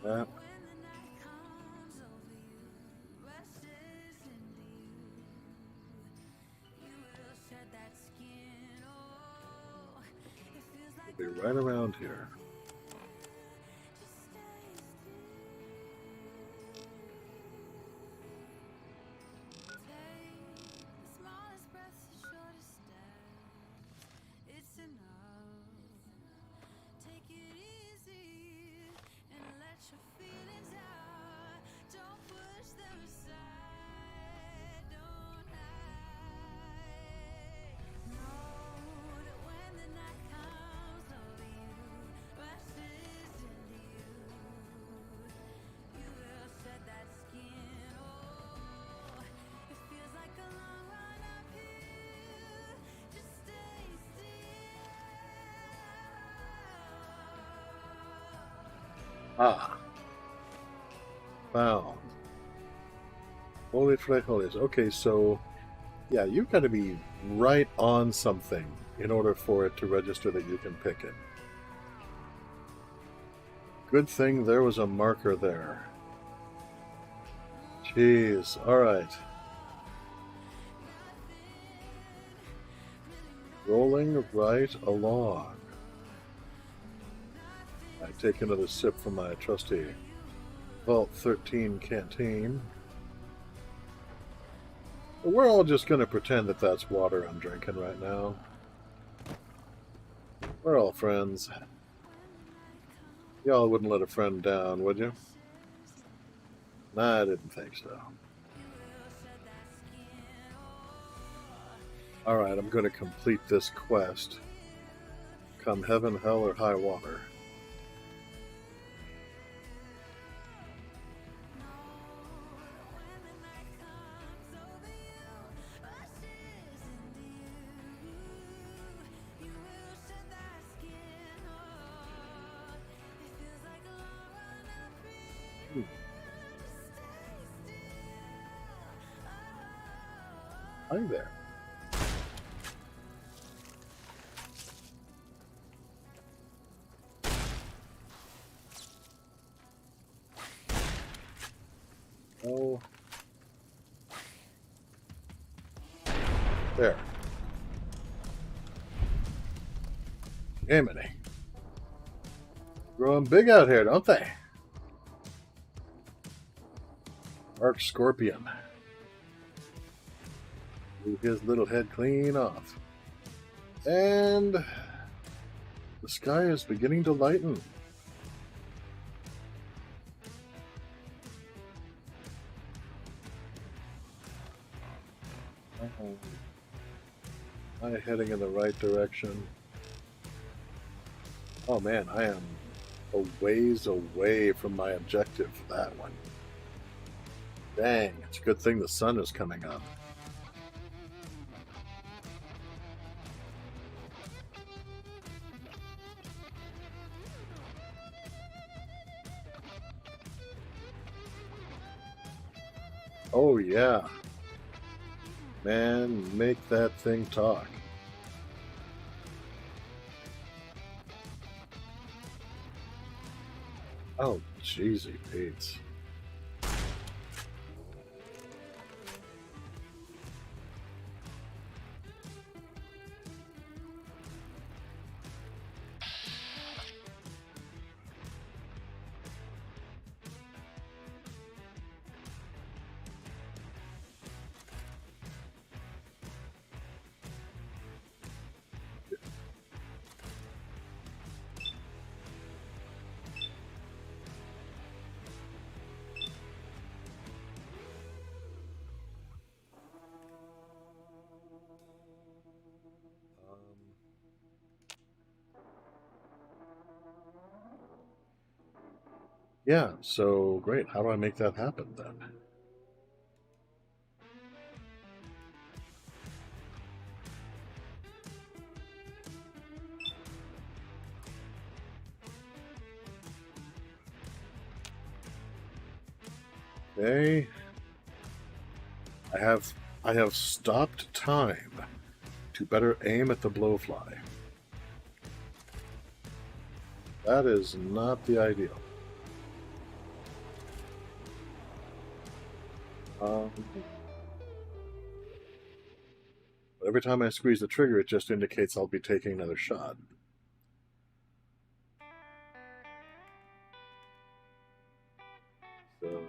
That. Be right around here. Ah. Wow. Holy frijoles. Okay, so yeah, you've got to be right on something in order for it to register that you can pick it. Good thing there was a marker there. Jeez. All right. Rolling right along. I take another sip from my trusty Vault 13 canteen. We're all just going to pretend that that's water I'm drinking right now. We're all friends. Y'all wouldn't let a friend down, would you? Nah, I didn't think so. Alright, I'm going to complete this quest. Come heaven, hell, or high water. Hi there. Oh. There. Jiminy. Growing big out here, don't they? Arc Scorpion. Move his little head clean off. And the sky is beginning to lighten. Am I heading in the right direction? Oh man, I am a ways away from my objective for that one. Dang, it's a good thing the sun is coming up. Oh yeah. Man, make that thing talk. Oh, jeezy Pete's. Yeah, so great. How do I make that happen then? Okay. I have stopped time to better aim at the blowfly. That is not the ideal. But every time I squeeze the trigger, it just indicates I'll be taking another shot. So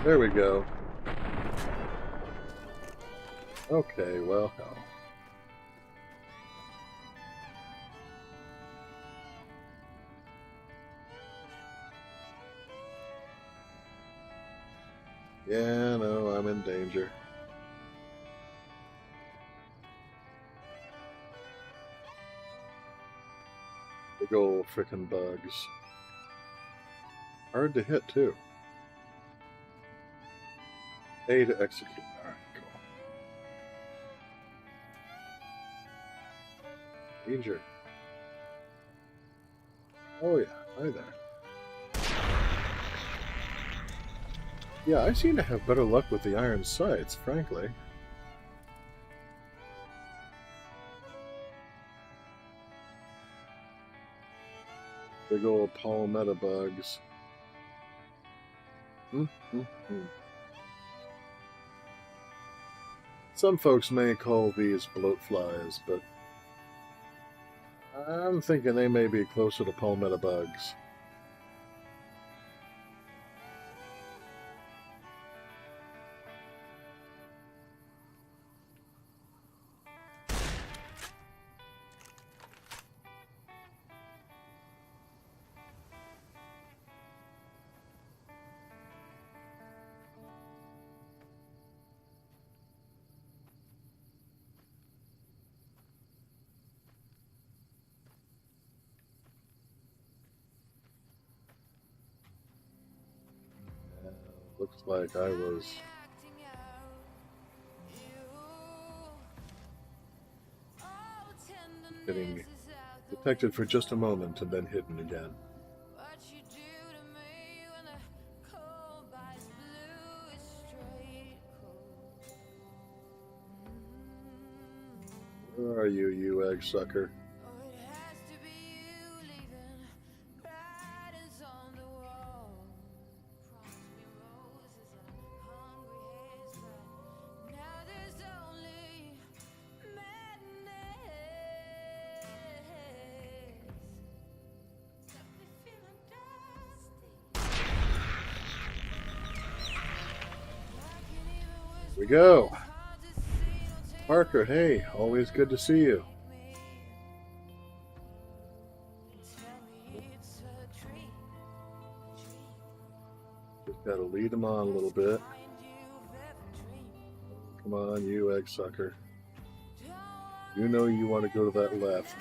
there we go. Okay, well, hell. Yeah, no, I'm in danger. Big ol' frickin' bugs. Hard to hit, too. A to execute. Alright, cool. Danger. Oh yeah, hi there. Yeah, I seem to have better luck with the iron sights, frankly. Big old palmetto bugs. Some folks may call these bloat flies, but I'm thinking they may be closer to palmetto bugs. Looks like I was getting detected for just a moment and then hidden again. Where are you, you egg sucker? We go. Parker, hey, always good to see you. Just gotta lead him on a little bit. Come on, you egg sucker. You know you want to go to that left.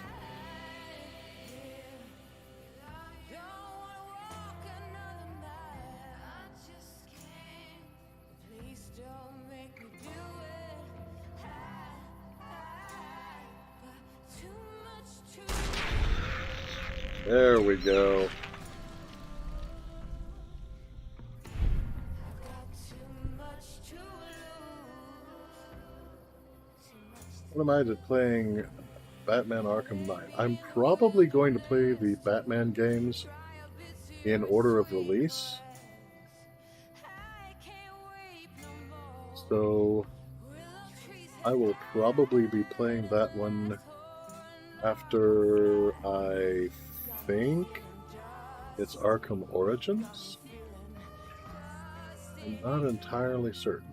There we go. What am I playing? Batman Arkham Knight. I'm probably going to play the Batman games in order of release. So I will probably be playing that one after I think it's Arkham Origins. I'm not entirely certain.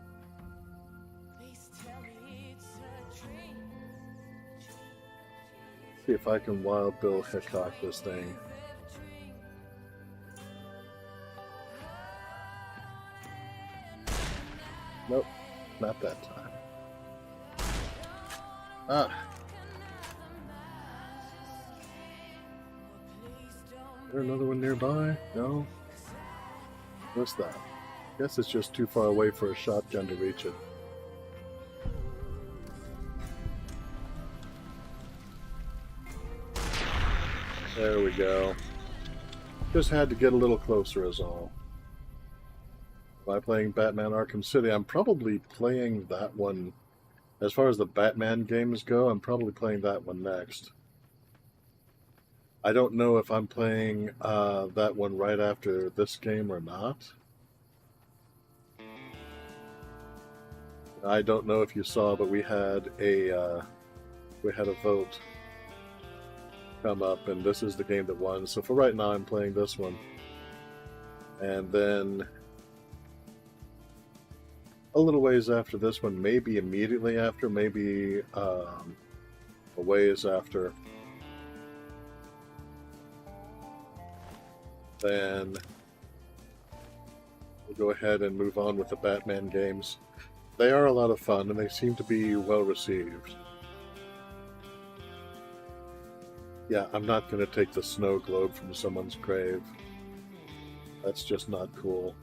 See if I can Wild Bill Hickok this thing. Nope, not that time. Ah. Is there another one nearby? No? What's that? Guess it's just too far away for a shotgun to reach it. There we go. Just had to get a little closer is all. By playing Batman Arkham City, I'm probably playing that one. As far as the Batman games go, I'm probably playing that one next. I don't know if I'm playing that one right after this game or not. I don't know if you saw, but we had a vote come up, and this is the game that won. So for right now, I'm playing this one, and then a little ways after this one, maybe immediately after, maybe a ways after. Then we'll go ahead and move on with the Batman games. They are a lot of fun, and they seem to be well received. Yeah, I'm not going to take the snow globe from someone's grave. That's just not cool.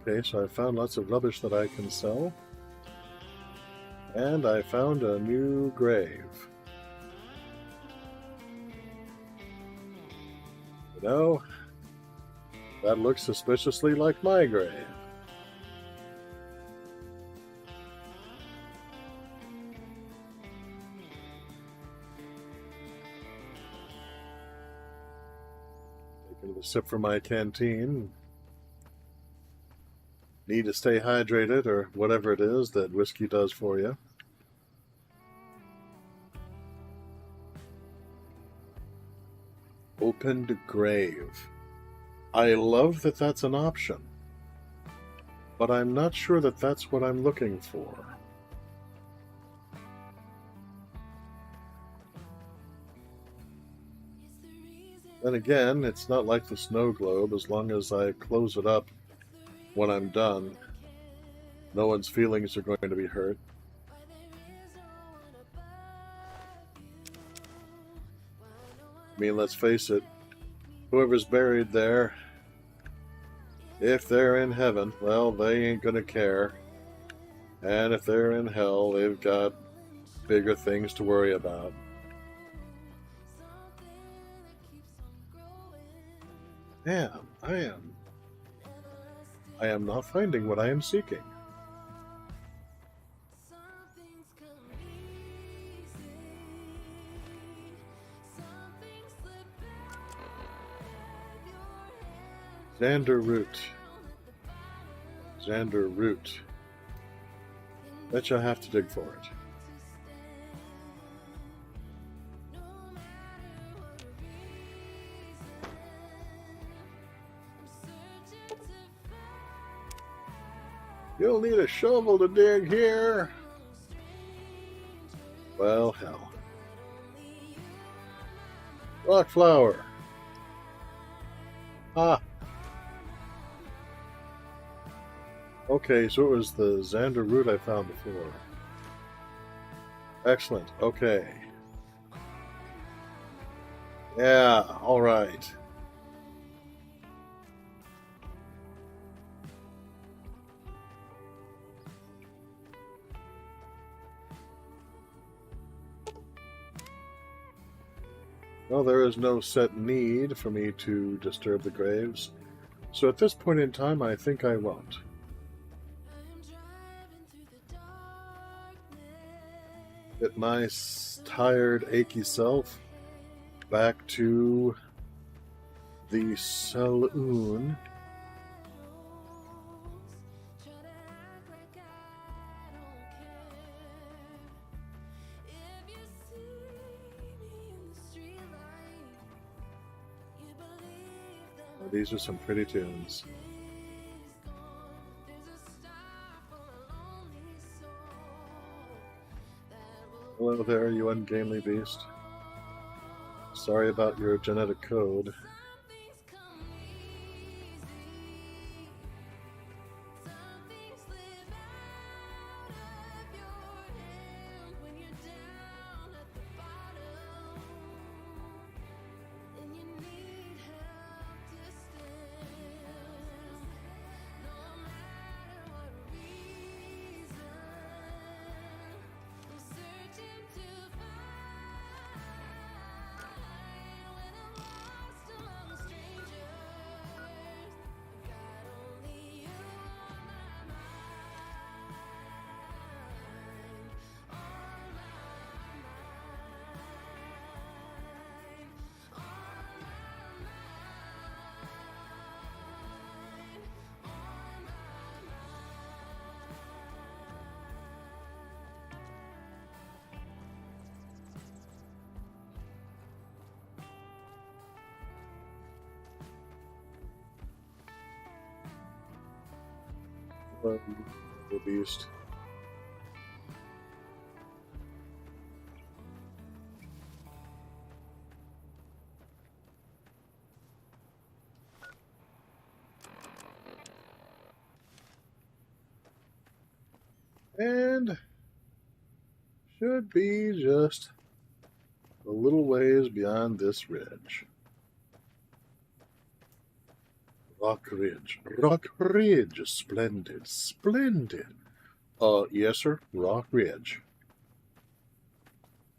Okay, so I found lots of rubbish that I can sell. And I found a new grave. You know, that looks suspiciously like my grave. A sip from my canteen. Need to stay hydrated, or whatever it is that whiskey does for you. Opened grave. I love that that's an option, but I'm not sure that that's what I'm looking for. Then again, it's not like the snow globe. As long as I close it up when I'm done, no one's feelings are going to be hurt. I mean, let's face it, whoever's buried there, if they're in heaven, well, they ain't gonna care. And if they're in hell, they've got bigger things to worry about. Damn, I am not finding what I am seeking. Xander Root. Xander Root. Bet you'll have to dig for it. You'll need a shovel to dig here. Well, hell. Rock flower. Ah. Okay, so it was the Xander Root I found before. Excellent. Okay. Yeah, all right. Well, there is no set need for me to disturb the graves, so at this point in time, I think I won't. Get my tired, achy self back to the saloon. Oh, these are some pretty tunes. Hello there, you ungainly beast. Sorry about your genetic code. The beast. And should be just a little ways beyond this ridge. Rock Ridge. Rock Ridge. Splendid. Splendid. Yes, sir. Rock Ridge.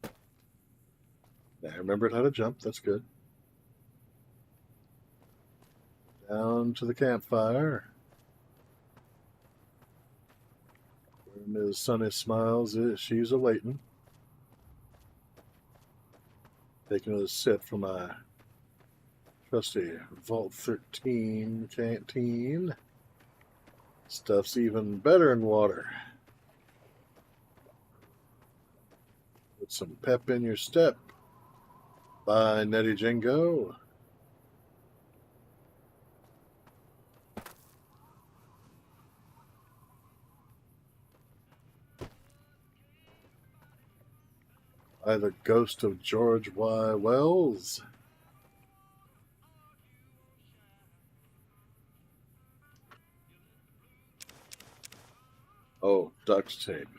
I remembered how to jump. That's good. Down to the campfire. Where Ms. Sunny Smiles is, she's awaiting. Taking a sip from my trusty Vault 13 canteen. Stuff's even better in water. Put some pep in your step. By Nettie Jingo. By the ghost of George Y. Wells. Oh, duct tape.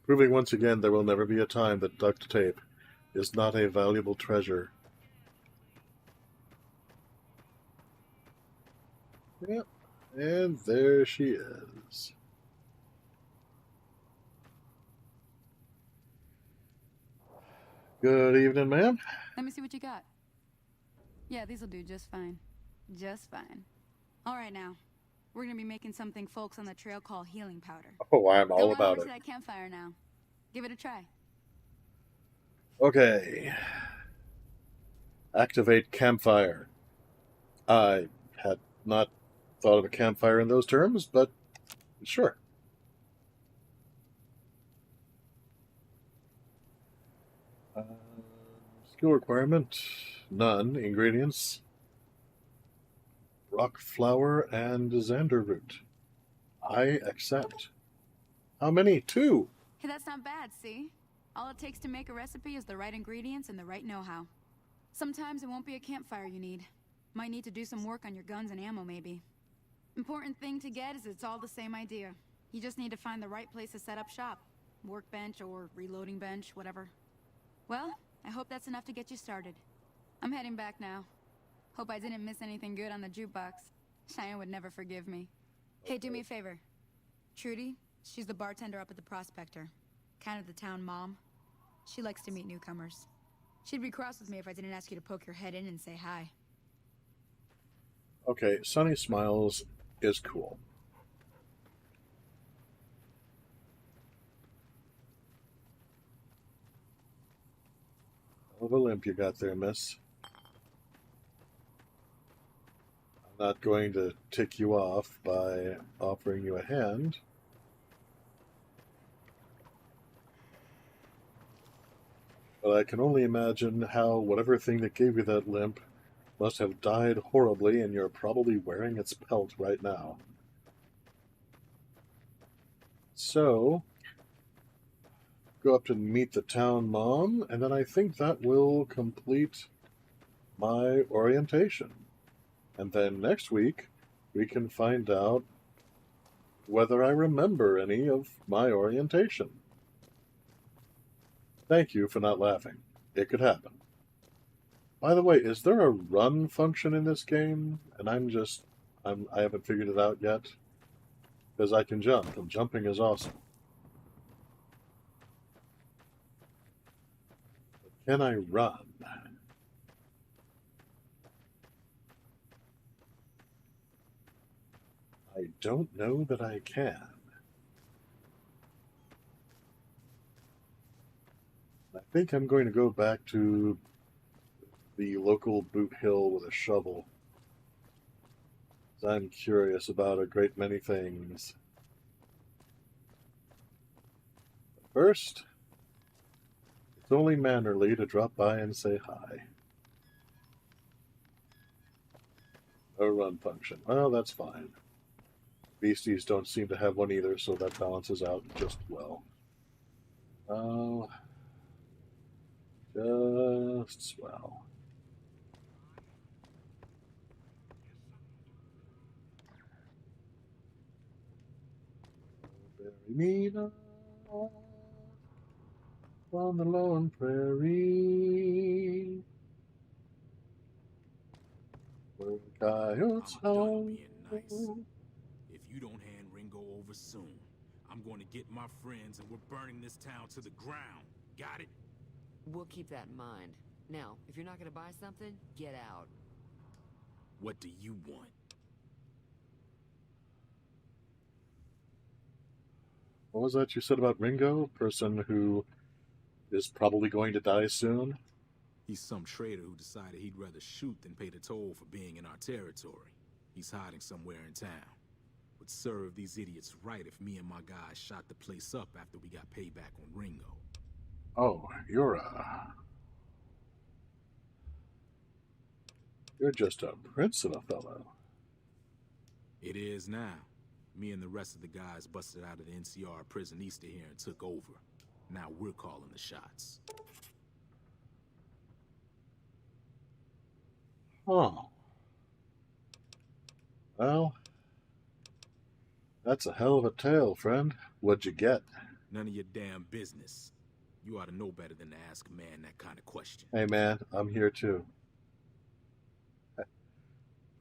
Proving once again there will never be a time that duct tape is not a valuable treasure. Yep, and there she is. Good evening, ma'am. Let me see what you got. Yeah, these'll do just fine. Just fine. All right, now. We're gonna be making something folks on the trail call healing powder. Oh, I'm all Go about over it. to that campfire now. Give it a try. Okay. Activate campfire. I had not thought of a campfire in those terms, but sure. Skill requirement, none. Ingredients, rock flour and xander root. I accept. How many? 2. Hey, that's not bad, see? All it takes to make a recipe is the right ingredients and the right know-how. Sometimes it won't be a campfire you need. Might need to do some work on your guns and ammo, maybe. Important thing to get is it's all the same idea. You just need to find the right place to set up shop. Workbench or reloading bench, whatever. Well, I hope that's enough to get you started. I'm heading back now. Hope I didn't miss anything good on the jukebox. Cheyenne would never forgive me. Hey, do me a favor. Trudy, she's the bartender up at the Prospector. Kind of the town mom. She likes to meet newcomers. She'd be cross with me if I didn't ask you to poke your head in and say hi. Okay, Sunny Smiles is cool. Hell of a limp you got there, miss. I'm not going to tick you off by offering you a hand. But I can only imagine how whatever thing that gave you that limp must have died horribly, and you're probably wearing its pelt right now. So, go up and meet the town mom, and then I think that will complete my orientation. And then next week, we can find out whether I remember any of my orientation. Thank you for not laughing. It could happen. By the way, is there a run function in this game? And I haven't figured it out yet. Because I can jump, and jumping is awesome. But can I run? I don't know that I can. I think I'm going to go back to the local boot hill with a shovel. I'm curious about a great many things. But first, it's only mannerly to drop by and say hi. No run function. Well, that's fine. Beasties don't seem to have one either, so that balances out just well. Oh, just swell. Bury me not on the lone prairie, where the coyotes howl. Nice. If you don't hand Ringo over soon, I'm going to get my friends and we're burning this town to the ground. Got it? We'll keep that in mind. Now, if you're not going to buy something, get out. What do you want? What was that you said about Ringo? Person who is probably going to die soon? He's some traitor who decided he'd rather shoot than pay the toll for being in our territory. He's hiding somewhere in town. Would serve these idiots right if me and my guys shot the place up after we got payback on Ringo. Oh, you're just a prince of a fellow. It is now. Me and the rest of the guys busted out of the NCR prison east of here and took over. Now we're calling the shots. Huh. Well, that's a hell of a tale, friend. What'd you get? None of your damn business. You ought to know better than to ask a man that kind of question. Hey, man, I'm here too.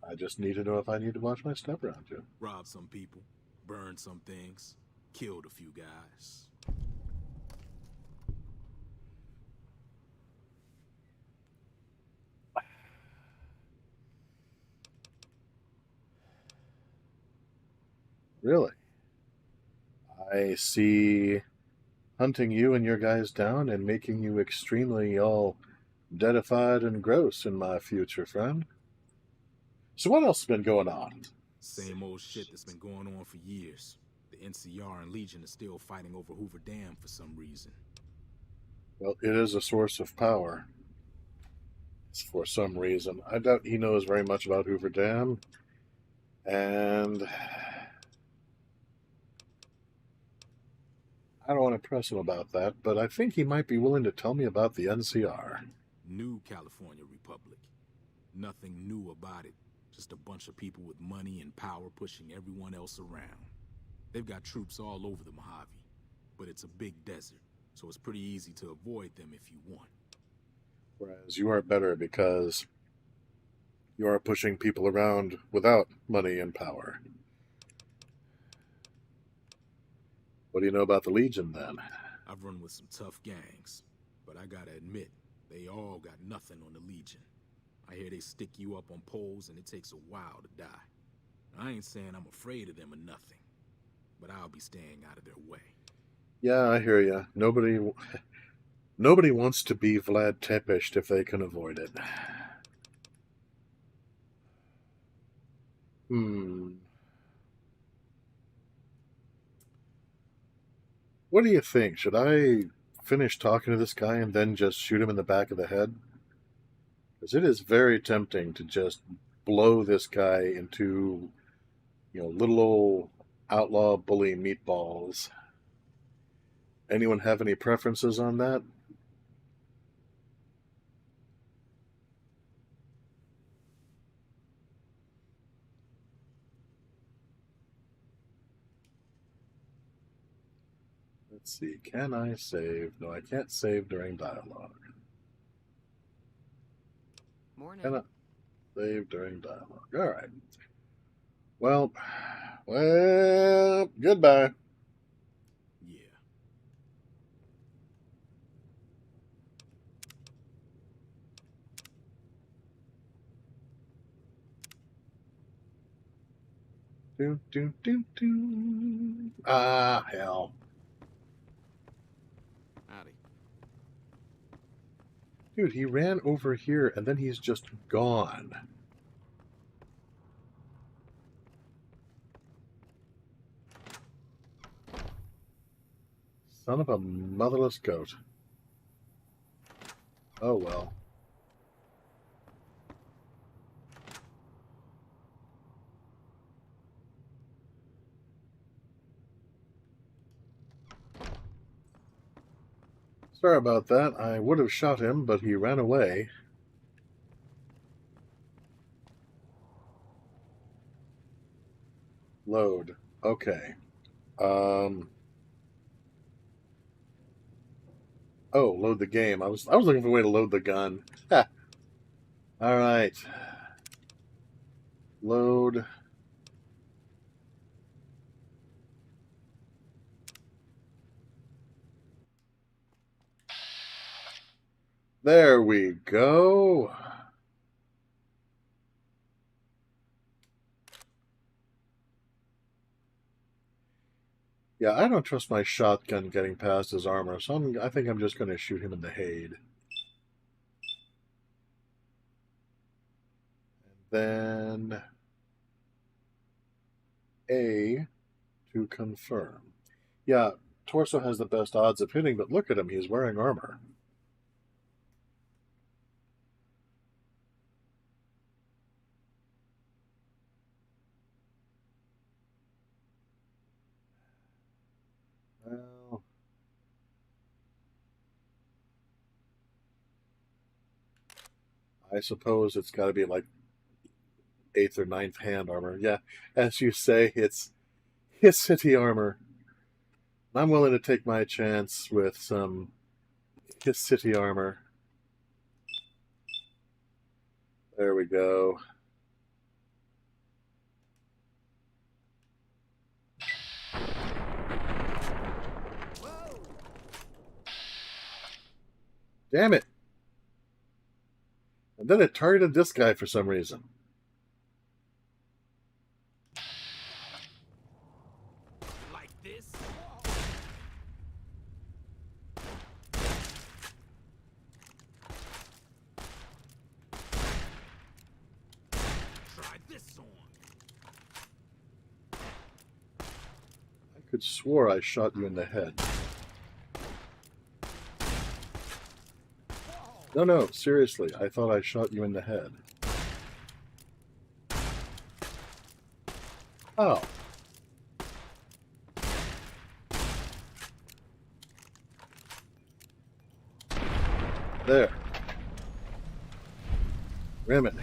I just need to know if I need to watch my step around you. Robbed some people, burned some things, killed a few guys. Really? I see hunting you and your guys down and making you extremely all deadified and gross in my future, friend. So what else has been going on? Same old shit that's been going on for years. The NCR and Legion are still fighting over Hoover Dam for some reason. Well, it is a source of power. For some reason. I doubt he knows very much about Hoover Dam. And I don't want to press him about that, but I think he might be willing to tell me about the NCR. New California Republic. Nothing new about it. Just a bunch of people with money and power pushing everyone else around. They've got troops all over the Mojave, but it's a big desert, so it's pretty easy to avoid them if you want. Whereas you are better because you are pushing people around without money and power. What do you know about the Legion, then? I've run with some tough gangs, but I gotta admit, they all got nothing on the Legion. I hear they stick you up on poles and it takes a while to die. I ain't saying I'm afraid of them or nothing, but I'll be staying out of their way. Yeah, I hear you. Nobody wants to be Vlad Tepes if they can avoid it. What do you think? Should I finish talking to this guy and then just shoot him in the back of the head? Because it is very tempting to just blow this guy into, little old outlaw bully meatballs. Anyone have any preferences on that? Let's see, can I save? No, I can't save during dialogue. Morning. Cannot save during dialogue. All right. Well, goodbye. Yeah. Ah, hell. Howdy. Dude, he ran over here and then he's just gone. Son of a motherless goat. Oh well. Sorry about that. I would have shot him, but he ran away. Load. Okay. Oh, load the game. I was looking for a way to load the gun. Ha. All right. Load. There we go. Yeah, I don't trust my shotgun getting past his armor, so I think I'm just going to shoot him in the head. And then A to confirm. Yeah, torso has the best odds of hitting, but look at him, he's wearing armor. Well, I suppose it's got to be like 8th or 9th hand armor. Yeah, as you say, it's city armor. I'm willing to take my chance with some his city armor. There we go. Damn it. And then it targeted this guy for some reason. Like this? Try this on. I could swore I shot you in the head. No, seriously, I thought I shot you in the head. Oh. There. Remedy.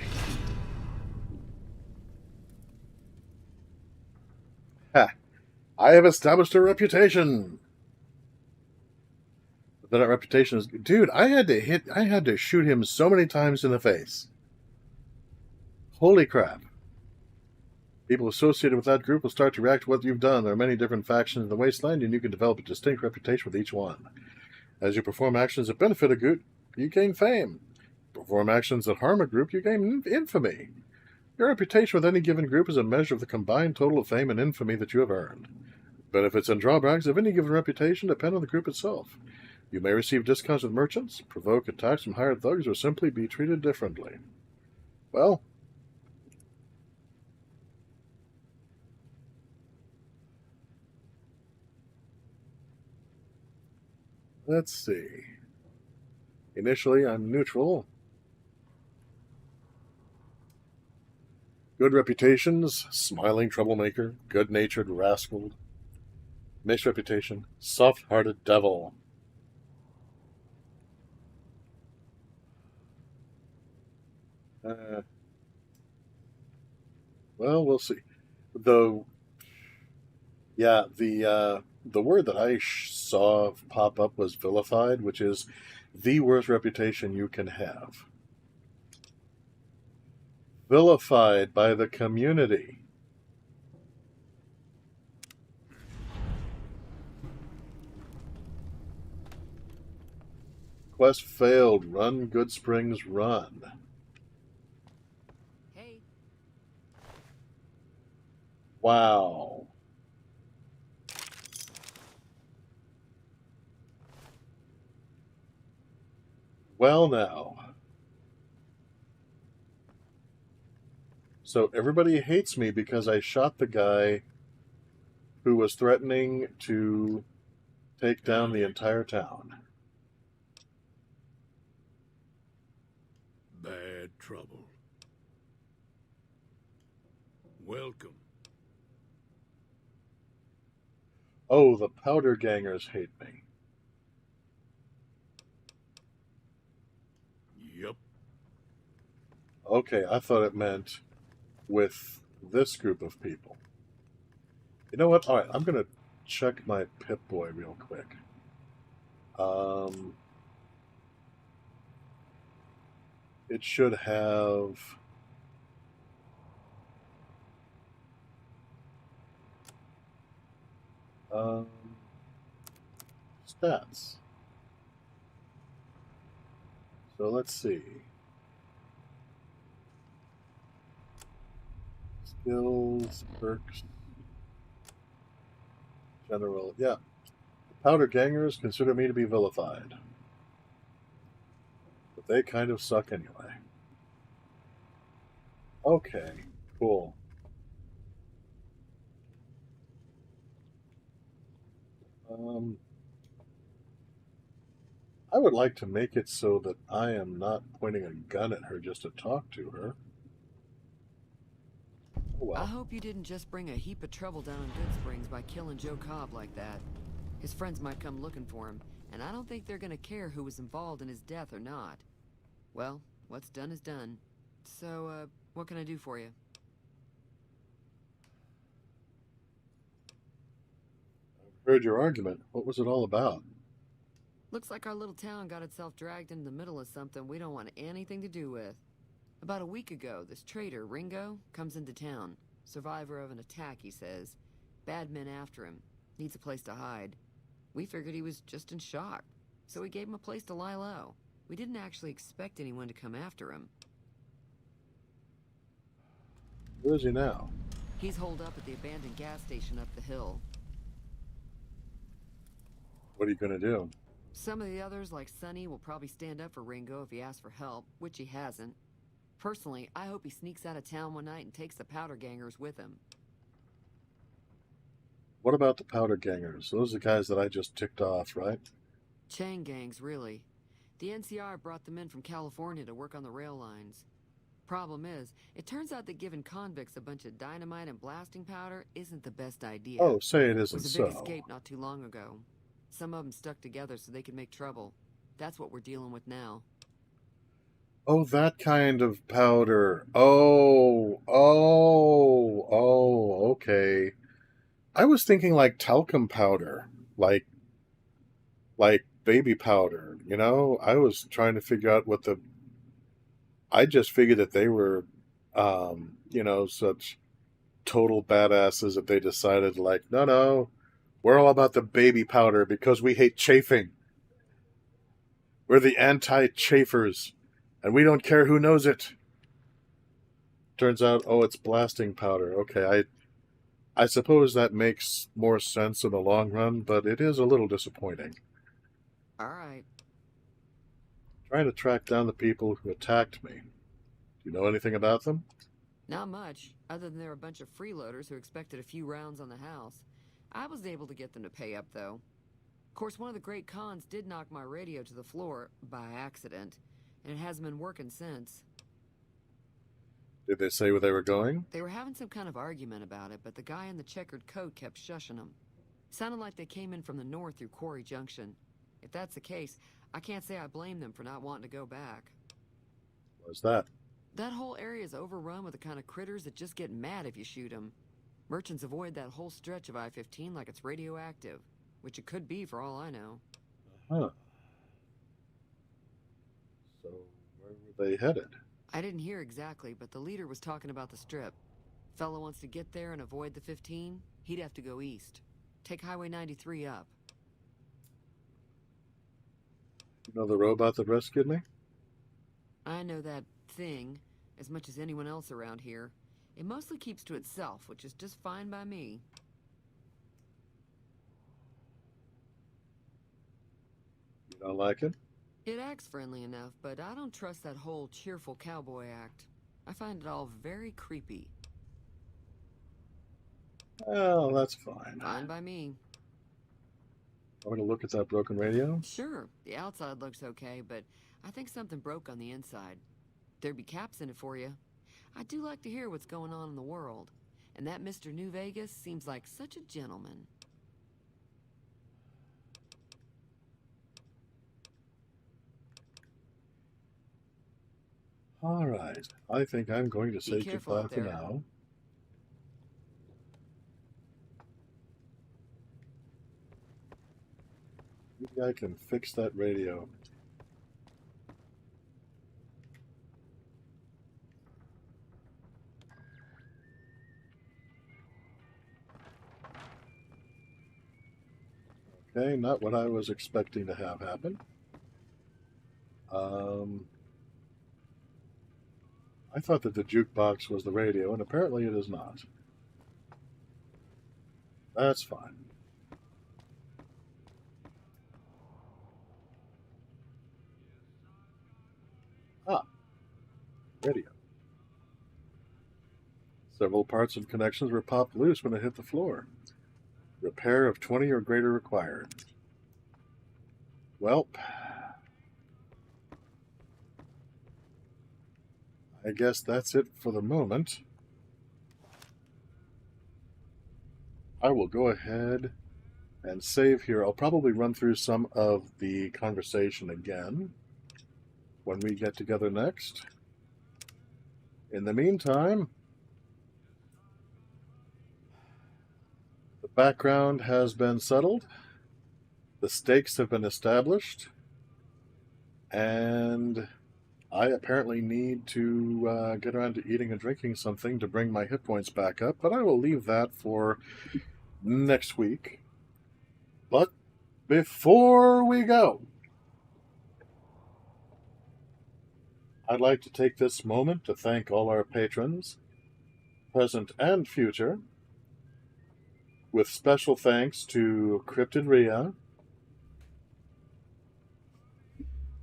Ha! I have established a reputation! But that reputation is... Dude, I had to shoot him so many times in the face. Holy crap. People associated with that group will start to react to what you've done. There are many different factions in the wasteland, and you can develop a distinct reputation with each one. As you perform actions that benefit a group, you gain fame. Perform actions that harm a group, you gain infamy. Your reputation with any given group is a measure of the combined total of fame and infamy that you have earned. Benefits and drawbacks of any given reputation depend on the group itself. You may receive discounts with merchants, provoke attacks from hired thugs, or simply be treated differently. Well, let's see. Initially, I'm neutral. Good reputations, smiling troublemaker, good-natured rascal. Mixed reputation, soft-hearted devil. Well, we'll see. The word that I saw pop up was vilified, which is the worst reputation you can have. Vilified by the community. Quest failed. Run, Good Springs, run. Hey. Wow. Well, now. So everybody hates me because I shot the guy who was threatening to take down the entire town. Bad trouble. Welcome. Oh, the powder gangers hate me. Okay, I thought it meant with this group of people. You know what? All right, I'm going to check my Pip-Boy real quick. It should have... stats. So let's see. Skills, perks, general. Yeah. Powder gangers consider me to be vilified. But they kind of suck anyway. Okay, cool. I would like to make it so that I am not pointing a gun at her just to talk to her. Oh, well. I hope you didn't just bring a heap of trouble down in Good Springs by killing Joe Cobb like that. His friends might come looking for him, and I don't think they're gonna care who was involved in his death or not. Well, what's done is done. So, what can I do for you? I've heard your argument. What was it all about? Looks like our little town got itself dragged into the middle of something we don't want anything to do with. About a week ago, this traitor, Ringo, comes into town. Survivor of an attack, he says. Bad men after him. Needs a place to hide. We figured he was just in shock, so we gave him a place to lie low. We didn't actually expect anyone to come after him. Where is he now? He's holed up at the abandoned gas station up the hill. What are you going to do? Some of the others, like Sonny, will probably stand up for Ringo if he asks for help, which he hasn't. Personally, I hope he sneaks out of town one night and takes the powder gangers with him. What about the powder gangers? Those are the guys that I just ticked off, right? Chain gangs, really. The NCR brought them in from California to work on the rail lines. Problem is, it turns out that giving convicts a bunch of dynamite and blasting powder isn't the best idea. Oh, say it isn't so. It was a big escape not too long ago. Some of them stuck together so they could make trouble. That's what we're dealing with now. Oh, that kind of powder. Okay. I was thinking like talcum powder, like baby powder, you know? I was trying to figure out what the... I just figured that they were, such total badasses that they decided like, no, we're all about the baby powder because we hate chafing. We're the anti-chafers, and we don't care who knows it. Turns out, it's blasting powder. Okay, I suppose that makes more sense in the long run, but it is a little disappointing. All right. Trying to track down the people who attacked me. Do you know anything about them? Not much, other than they're a bunch of freeloaders who expected a few rounds on the house. I was able to get them to pay up, though. Of course, one of the great cons did knock my radio to the floor, by accident, and it hasn't been working since. Did they say where they were going? They were having some kind of argument about it, but the guy in the checkered coat kept shushing them. Sounded like they came in from the north through Quarry Junction. If that's the case, I can't say I blame them for not wanting to go back. What's that? That whole area is overrun with the kind of critters that just get mad if you shoot them. Merchants avoid that whole stretch of I-15 like it's radioactive, which it could be for all I know. Huh. So, where were they headed? I didn't hear exactly, but the leader was talking about the strip. Fellow wants to get there and avoid the 15, he'd have to go east. Take Highway 93 up. You know the robot that rescued me? I know that thing as much as anyone else around here. It mostly keeps to itself, which is just fine by me. You don't like it? It acts friendly enough, but I don't trust that whole cheerful cowboy act. I find it all very creepy. Well, that's fine. Fine by me. Want me to look at that broken radio? Sure. The outside looks okay, but I think something broke on the inside. There'd be caps in it for you. I do like to hear what's going on in the world. And that Mr. New Vegas seems like such a gentleman. All right. I think I'm going to say careful goodbye out for there. now. Maybe I can fix that radio. Okay, not what I was expecting to have happen. I thought that the jukebox was the radio, and apparently it is not. That's fine. Ah, radio. Several parts and connections were popped loose when it hit the floor. Repair of 20 or greater required. Well, I guess that's it for the moment. I will go ahead and save here. I'll probably run through some of the conversation again when we get together next. In the meantime, the background has been settled, the stakes have been established, and I apparently need to get around to eating and drinking something to bring my hit points back up, but I will leave that for next week. But before we go, I'd like to take this moment to thank all our patrons, present and future, with special thanks to Cryptid Rhea,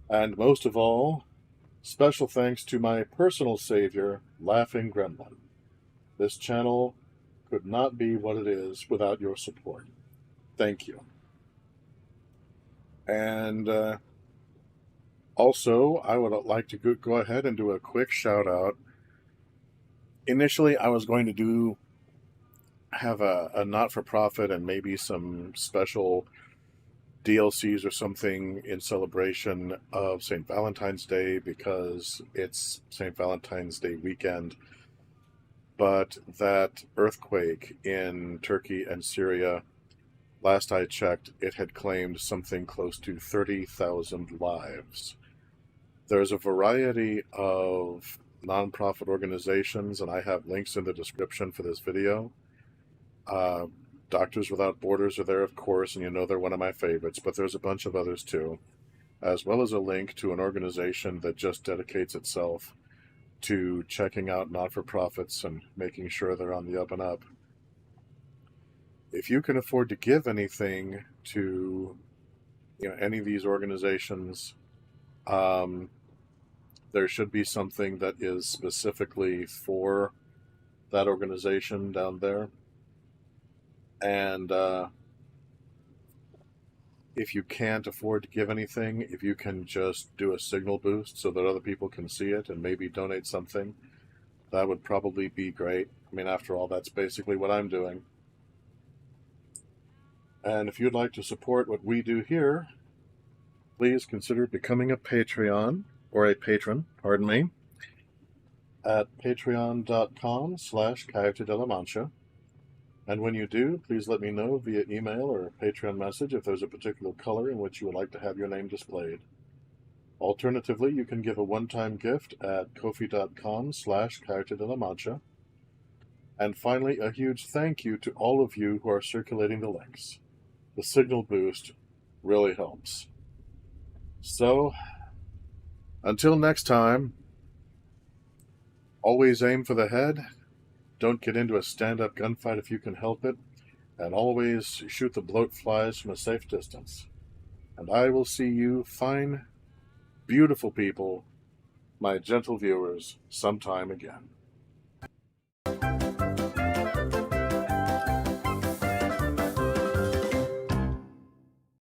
and most of all, special thanks to my personal savior, Laughing Gremlin. This channel could not be what it is without your support. Thank you. And also, I would like to go ahead and do a quick shout out. Initially, I was going to have a not-for-profit and maybe some special DLCs or something in celebration of St. Valentine's Day because it's St. Valentine's Day weekend. But that earthquake in Turkey and Syria, last I checked, it had claimed something close to 30,000 lives. There's a variety of nonprofit organizations, and I have links in the description for this video. Doctors Without Borders are there, of course, and you know they're one of my favorites, but there's a bunch of others too, as well as a link to an organization that just dedicates itself to checking out not-for-profits and making sure they're on the up and up. If you can afford to give anything to any of these organizations, there should be something that is specifically for that organization down there. And if you can't afford to give anything, if you can just do a signal boost so that other people can see it and maybe donate something, that would probably be great. I mean, after all, that's basically what I'm doing. And if you'd like to support what we do here, please consider becoming a Patreon, or a patron, pardon me, at patreon.com/Coyote de la Mancha. And when you do, please let me know via email or Patreon message if there's a particular color in which you would like to have your name displayed. Alternatively, you can give a one-time gift at ko-fi.com/Coyote de la Mancha. And finally, a huge thank you to all of you who are circulating the links. The signal boost really helps. So, until next time, always aim for the head. Don't get into a stand-up gunfight if you can help it, and always shoot the bloat flies from a safe distance. And I will see you fine, beautiful people, my gentle viewers, sometime again.